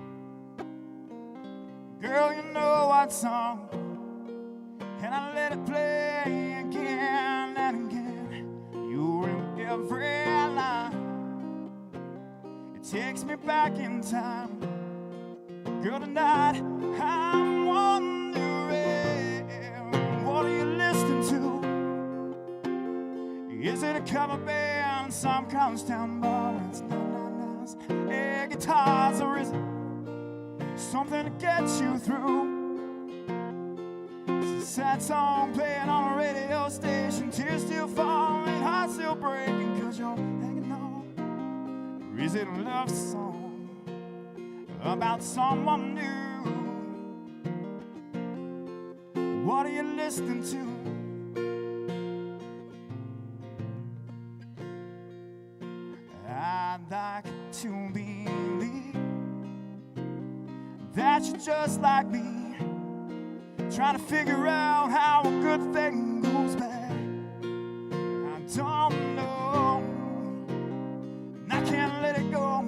Girl, you know what song. And I let it play again and again. You in every line. It takes me back in time. Girl, tonight I'm wondering, what are you listening to? Is it a cover band, some college town bar? It's not air guitars, or is it something to get you through? It's a sad song playing on a radio station, tears still falling, hearts still breaking, 'cause you're hanging on. Or is it a love song about someone new? What are you listening to? I'd like to believe that you're just like me, trying to figure out how a good thing goes bad. I don't know, and I can't let it go.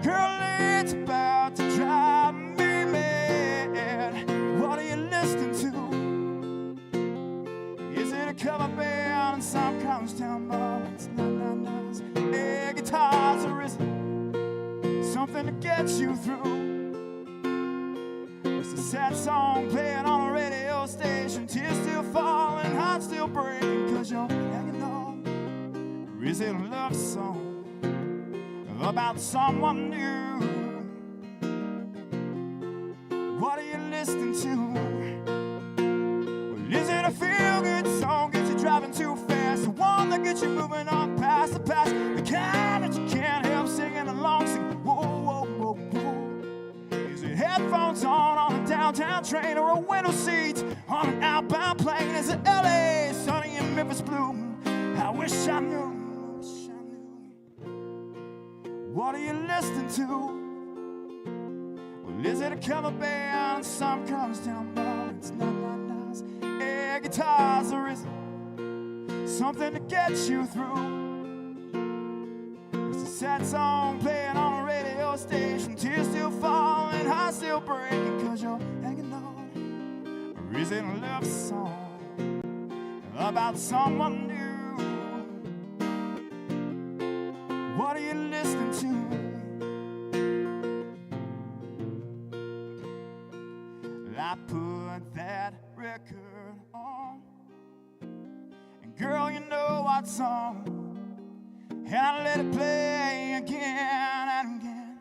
Girl, it's about to drive me mad. What are you listening to? Is it a cover band in some college town bar? It's not air guitars, or is it something to get you through? It's a sad song playing on a radio station, tears still falling, hearts still breaking, 'cause you're hanging on. Or is it a love song about someone new? What are you listening to? Well, is it a feel-good song, gets you driving too fast? The one that gets you moving on past the past, the kind that you can't help singing along, sing whoa, whoa, whoa, whoa. Is it headphones on a downtown train, or a window seat on an outbound plane? Is it LA, sunny and Memphis blue? I wish I knew. What are you listening to? Well, is it a cover band, some comes down bar? It's not nice air guitars, or is it something to get you through? It's a sad song playing on a radio station, tears still falling, hearts still breaking, 'cause you're hanging on. Or is it a love song about someone new? What are you listening to? I put that record on. Girl, you know what song, and I let it play again and again.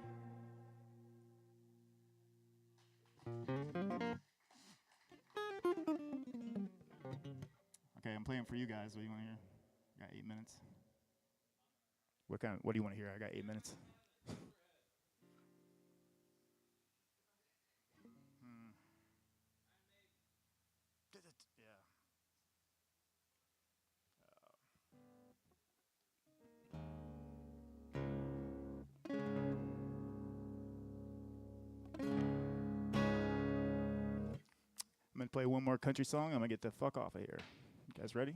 Okay, I'm playing for you guys. What do you want to hear? Got 8 minutes. What do you want to hear? I got 8 minutes. I'm going to play one more country song. I'm going to get the fuck off of here. You guys ready?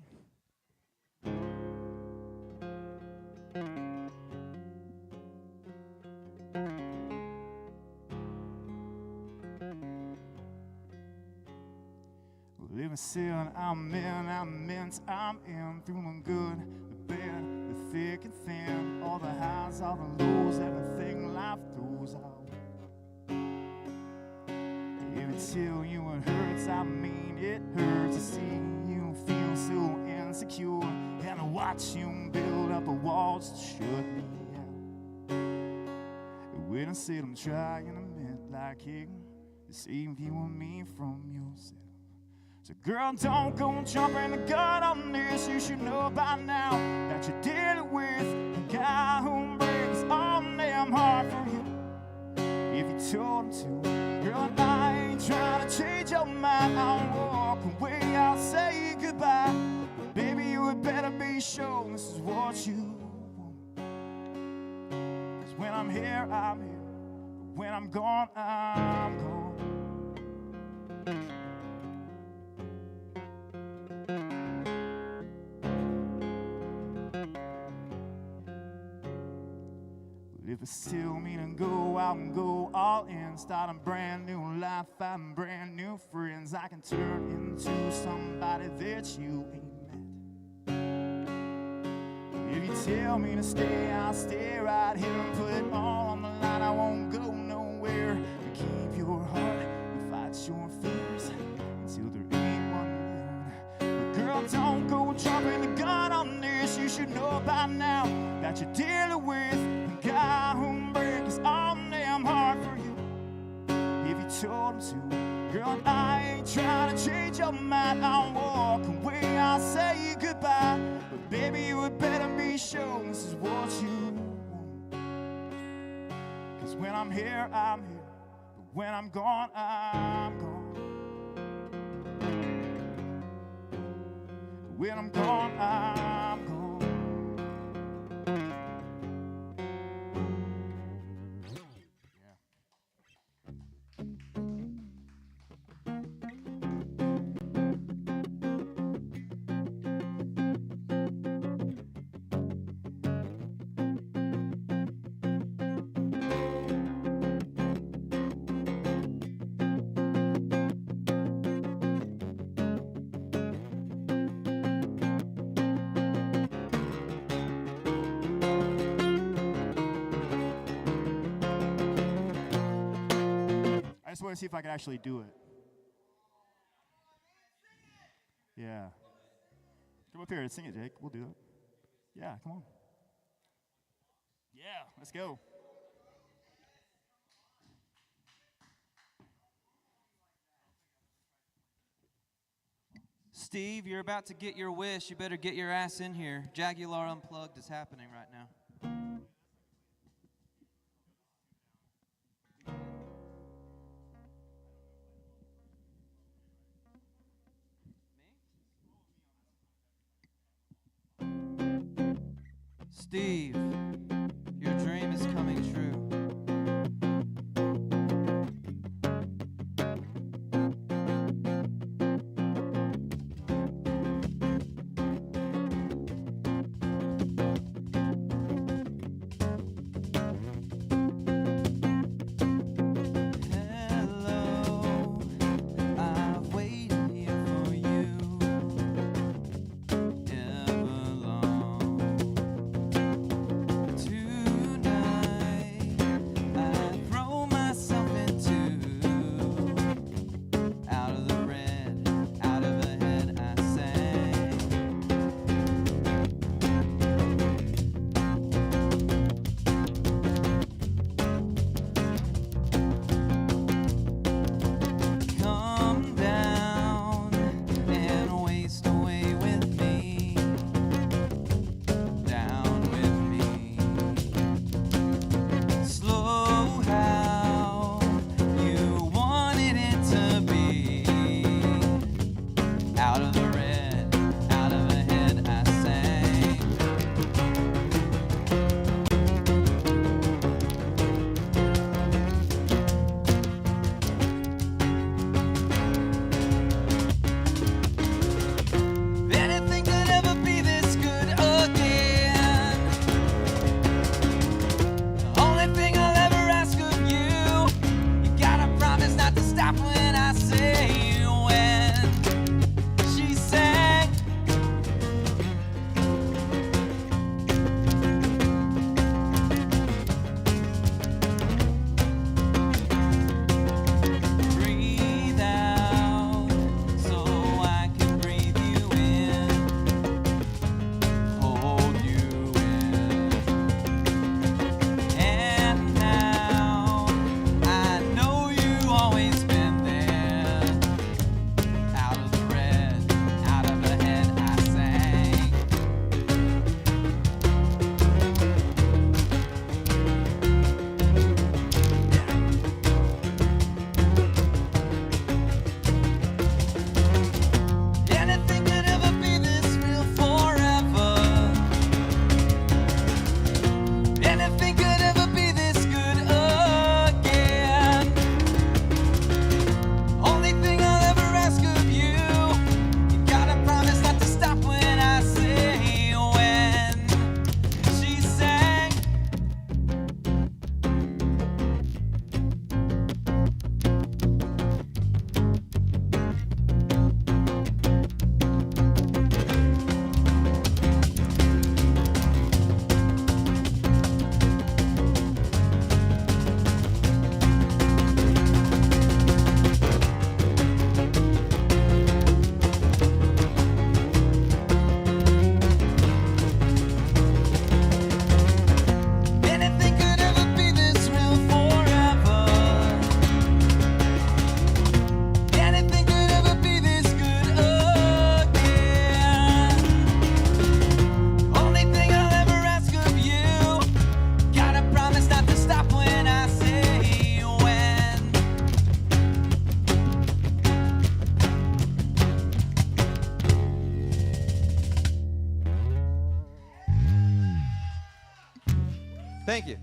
Living sin, I'm in, feeling good, the bad, the thick and thin, all the highs, all the lows, everything life throws out. Until you it hurts, I mean it hurts to see you feel so insecure, and to watch you build up the walls to shut me out. When I said I'm trying to admit like him, to save you and me from yourself. So girl, don't go jumping the gun on this. You should know by now that you're dealing with a guy who breaks on them hard for you. If you told him to, girl, I ain't trying to change your mind. I'll walk away, I'll say goodbye. But baby, you had better be sure this is what you want. 'Cause when I'm here, I'm here. But when I'm gone, I'm gone. If it's still me to go out and go all in, start a brand new life, find brand new friends, I can turn into somebody that you ain't met. If you tell me to stay, I'll stay right here and put it all on the line. I won't go nowhere to keep your heart and fight your fears until there ain't one left. But girl, don't go jumping the gun on this. You should know by now that you're dealing with a guy who breaks on them hard for you. If you told him to, girl, I ain't trying to change your mind. I'll walk away, I'll say goodbye. But baby, you had better be sure this is what you want. 'Cause when I'm here, I'm here. But when I'm gone, I'm gone. When I'm gone, I'm gone. I just want to see if I can actually do it. Yeah. Come up here and sing it, Jake. We'll do it. Yeah, come on. Yeah, let's go. Steve, you're about to get your wish. You better get your ass in here. Jagular Unplugged is happening right now. Steve, your dream is coming true. Thank you.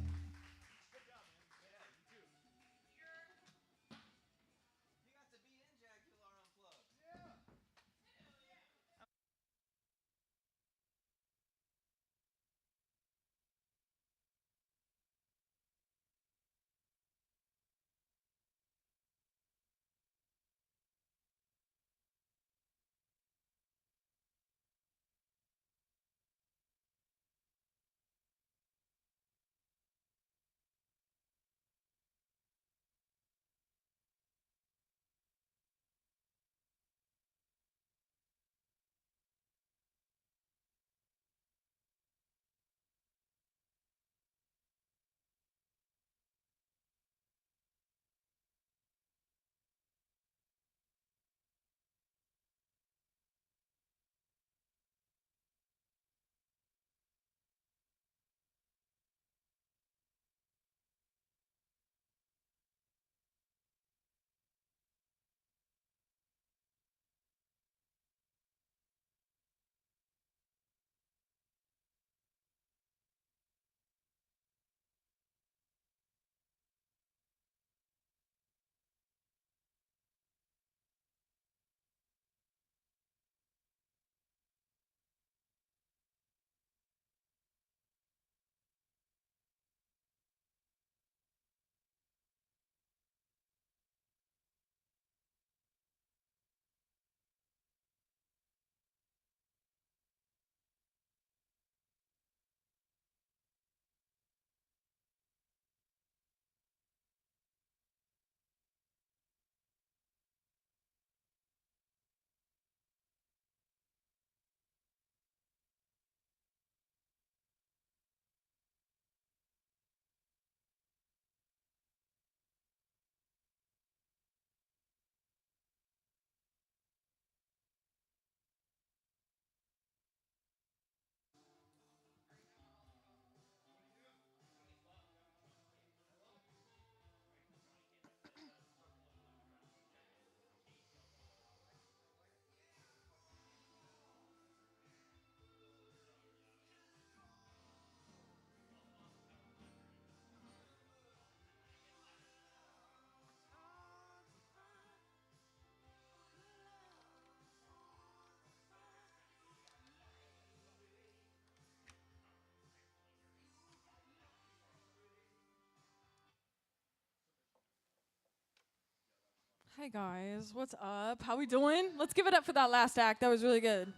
Hi guys, what's up? How we doing? Let's give it up for that last act. That was really good.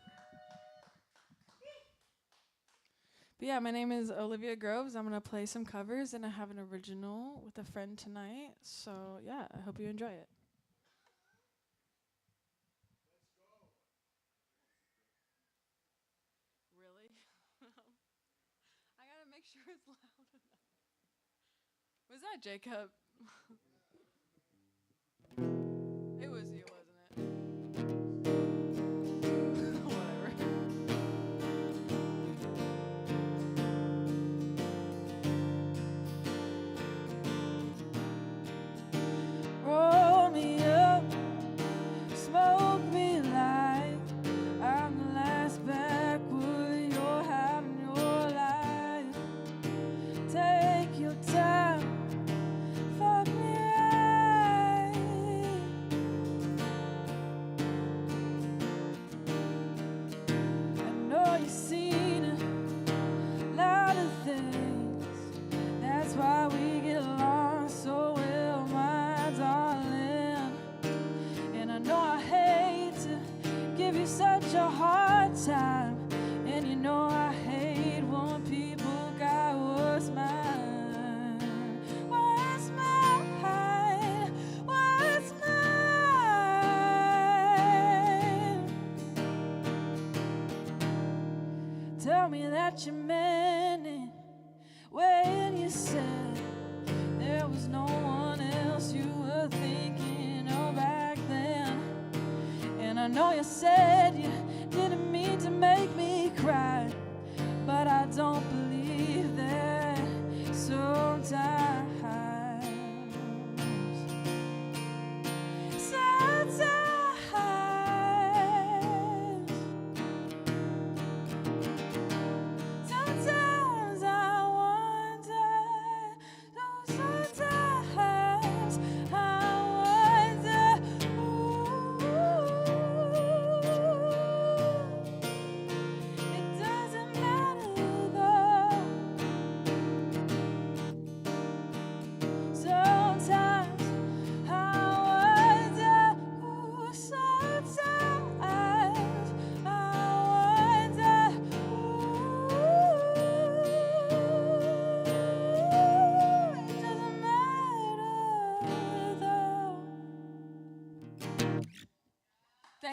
But yeah, my name is Olivia Groves. I'm gonna play some covers and I have an original with a friend tonight. So yeah, I hope you enjoy it. Really? I gotta make sure it's loud enough. Was that Jacob? It was you, wasn't it? Whatever. Roll me up, smoke me like I'm the last backwood you're having your life. Take your time, fuck me right. I know you've seen a lot of things. That's why we get along so well, my darling. And I know I hate to give you such a hard time. And you know I hate when people got what's mine. What's mine? What's mine? Tell me that you meant it when you said there was no one else you were thinking of back then. And I know you said you didn't mean to make me cry, but I don't believe that sometimes. Sometimes I wonder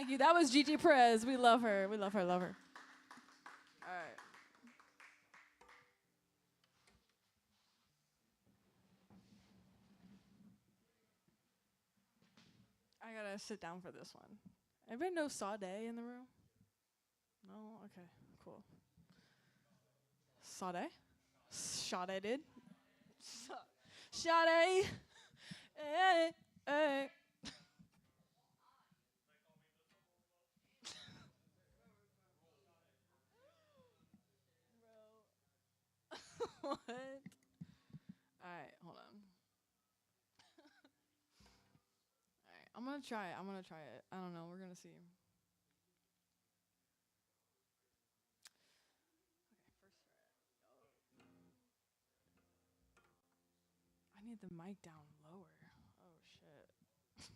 Thank you. That was Gigi Perez. We love her. We love her. Love her. All right. I gotta sit down for this one. Everybody know Sade in the room? No? Okay, cool. Sade? Sade did? Sade! Hey, hey. What? Alright, hold on. Alright, I'm gonna try it. I don't know, we're gonna see. I need the mic down lower. Oh shit. I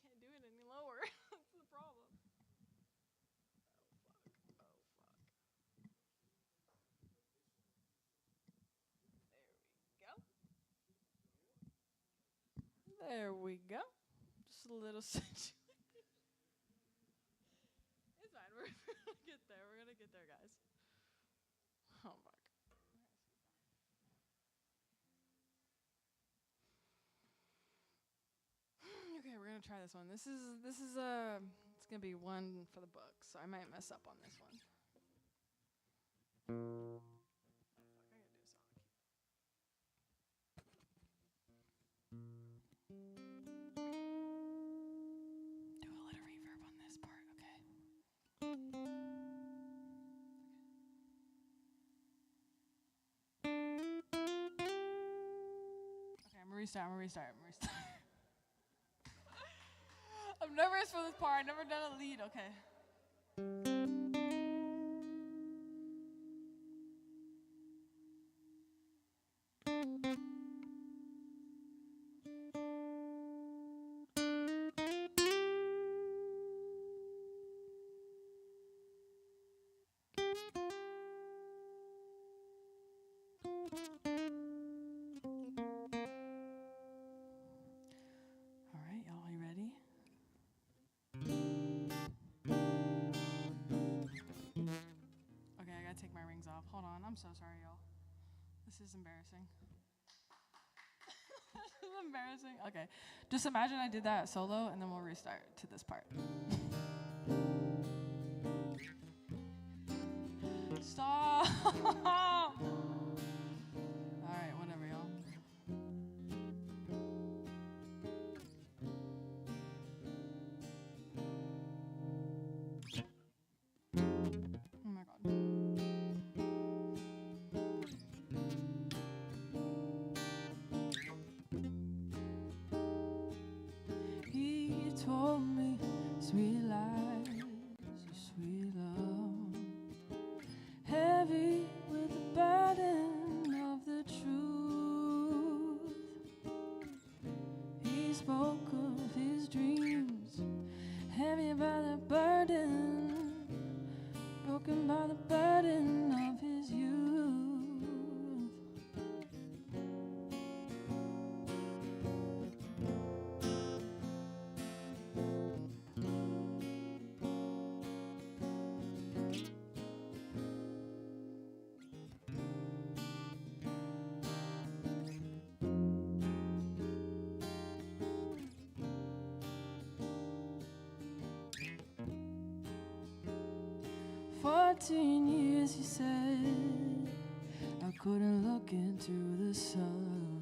can't do it any lower. That's the problem. There we go. Just a little situation. It's fine. We're gonna get there. We're gonna get there, guys. Oh fuck. Okay, we're gonna try this one. This is it's gonna be one for the book, so I might mess up on this one. Do a little reverb on this part, okay? Okay, I'm gonna restart. I'm nervous for this part. I've never done a lead, okay. All right, y'all, you ready? Okay, I gotta take my rings off. Hold on, I'm so sorry, y'all. This is embarrassing. This is embarrassing. Okay, just imagine I did that solo, and then we'll restart to this part. Stop! All right, whatever, y'all. Oh my god. He told me sweet lies, sweet love, heavy with the burden of the truth. He spoke of his dreams, heavy by the burden, broken by the burden of his youth. "14 years," he said, "I couldn't look into the sun."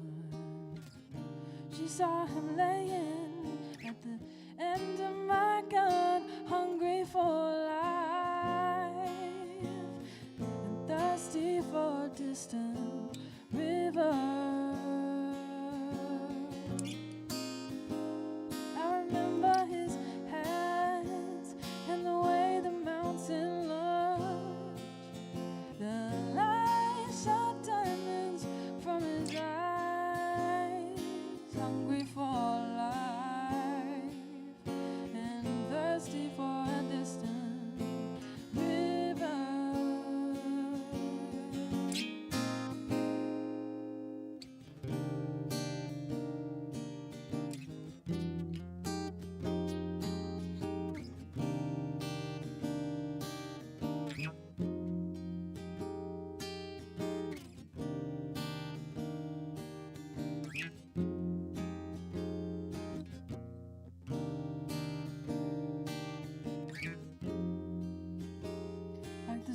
She saw him laying at the end of my gun, hungry for life and thirsty for a distant river. I remember his hands and the way the mountain looked. The light shot diamonds from his eyes, hungry for life and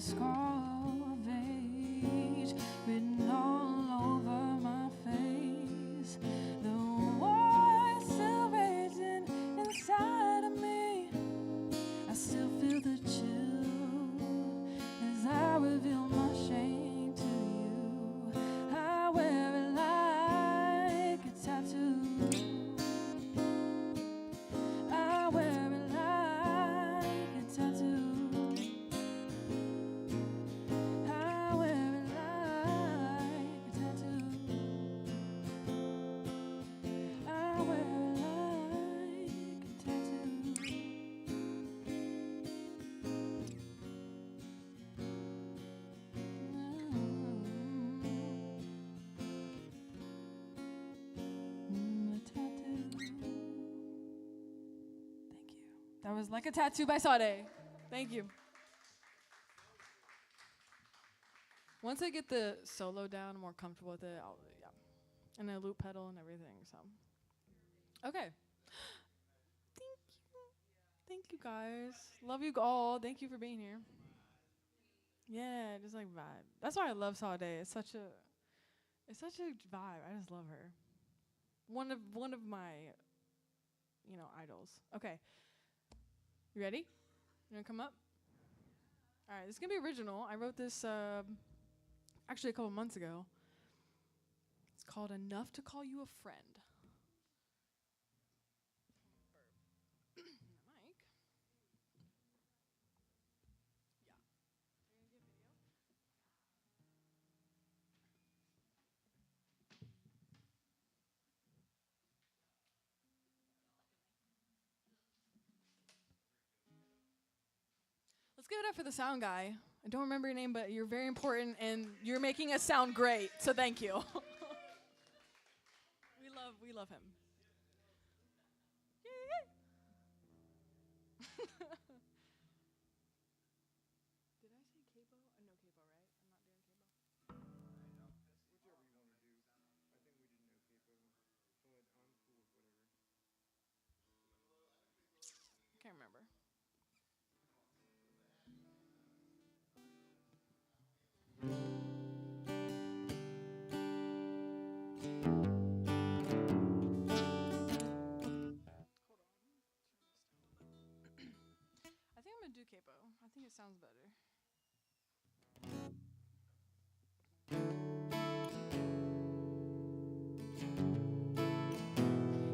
scroll of age written all over my face. The war is still raging inside of me. I still feel the chill as I reveal my shame to you. I wear it like a tattoo. I wear it like a tattoo. I wear it like a tattoo. I wear it like a tattoo. A tattoo. Thank you. That was Like a Tattoo by Sade. Thank you. Once I get the solo down, I'm more comfortable with it. Yeah. And a loop pedal and everything. So, okay. Thank you. Thank you guys. Love you all. Thank you for being here. Yeah, just like vibe. That's why I love Sade. It's such a vibe. I just love her. One of my, idols. Okay. You ready? You wanna come up? All right, this is gonna be original. I wrote this actually a couple months ago. It's called Enough to Call You a Friend. Mike. Let's give it up for the sound guy. I don't remember your name, but you're very important, and you're making us sound great. So thank you. we love him. Yay! Did I say capo? No capo, right? I'm not doing capo. Whichever you want to do. I think we did no capo, but I'm cool with whatever. Can't remember. I think I'm gonna do capo. I think it sounds better.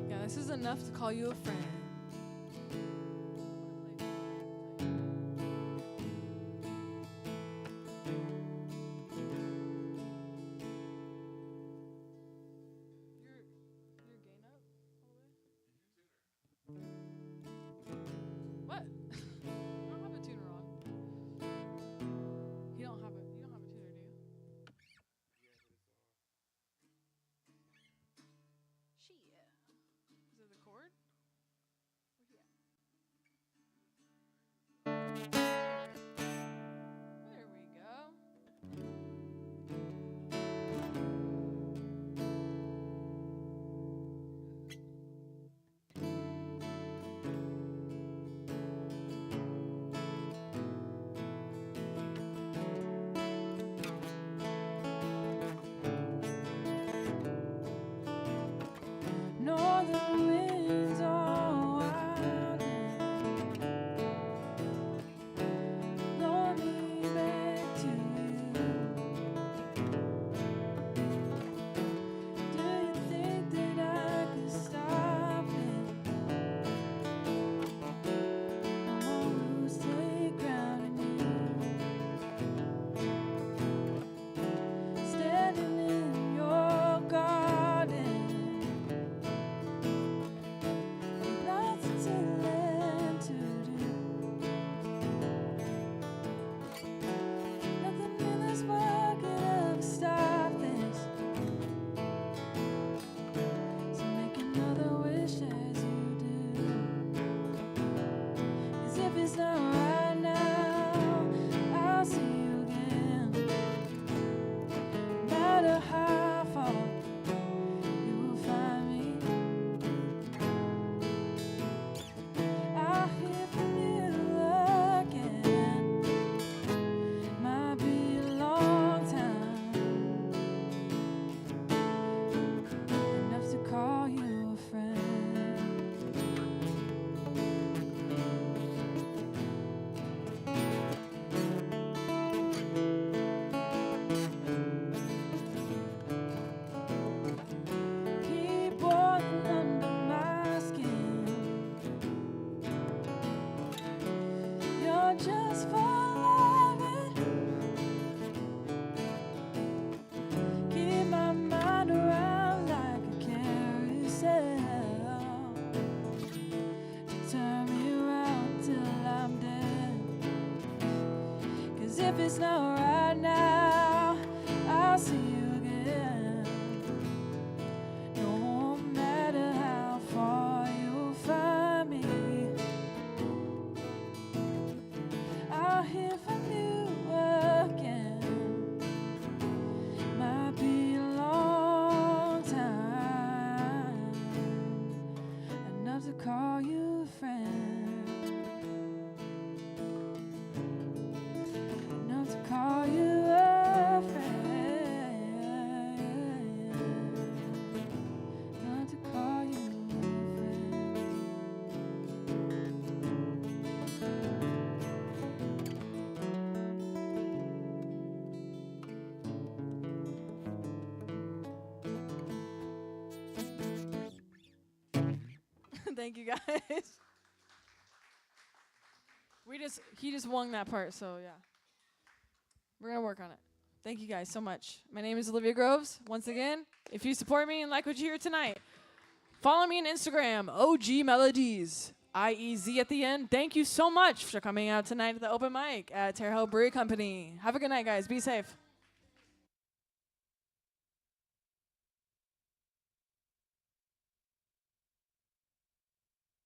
Yeah, this is enough to call you a friend. What? I don't have a tuner on. You don't have a tuner, do you? Shit. Is it the chord? Where's he at? There we go. Northern winds are wild and blow me back to you. Do you think that I could stop it? I won't lose take ground in you. Standing in your garden. Lots to learn to do. Nothing in this world could ever stop this. So make another wish as you do. 'Cause if it's not right now, I'll see you again. No matter how far you will find me. I'll hear from you again. just for loving. Keep my mind around like a carousel. Turn me around till I'm dead. 'Cause if it's not right now, I'll see you again. No matter how far you'll find me, I'll hear from you again. Might be a long time, enough to call you a friend, enough to call you a friend, enough to call you a friend. Thank you guys. He just won that part, so yeah. We're gonna work on it. Thank you guys so much. My name is Olivia Groves. Once again, if you support me and like what you hear tonight, follow me on Instagram, OG Melodies, IEZ at the end. Thank you so much for coming out tonight at the open mic at Terre Haute Brewery Company. Have a good night, guys. Be safe.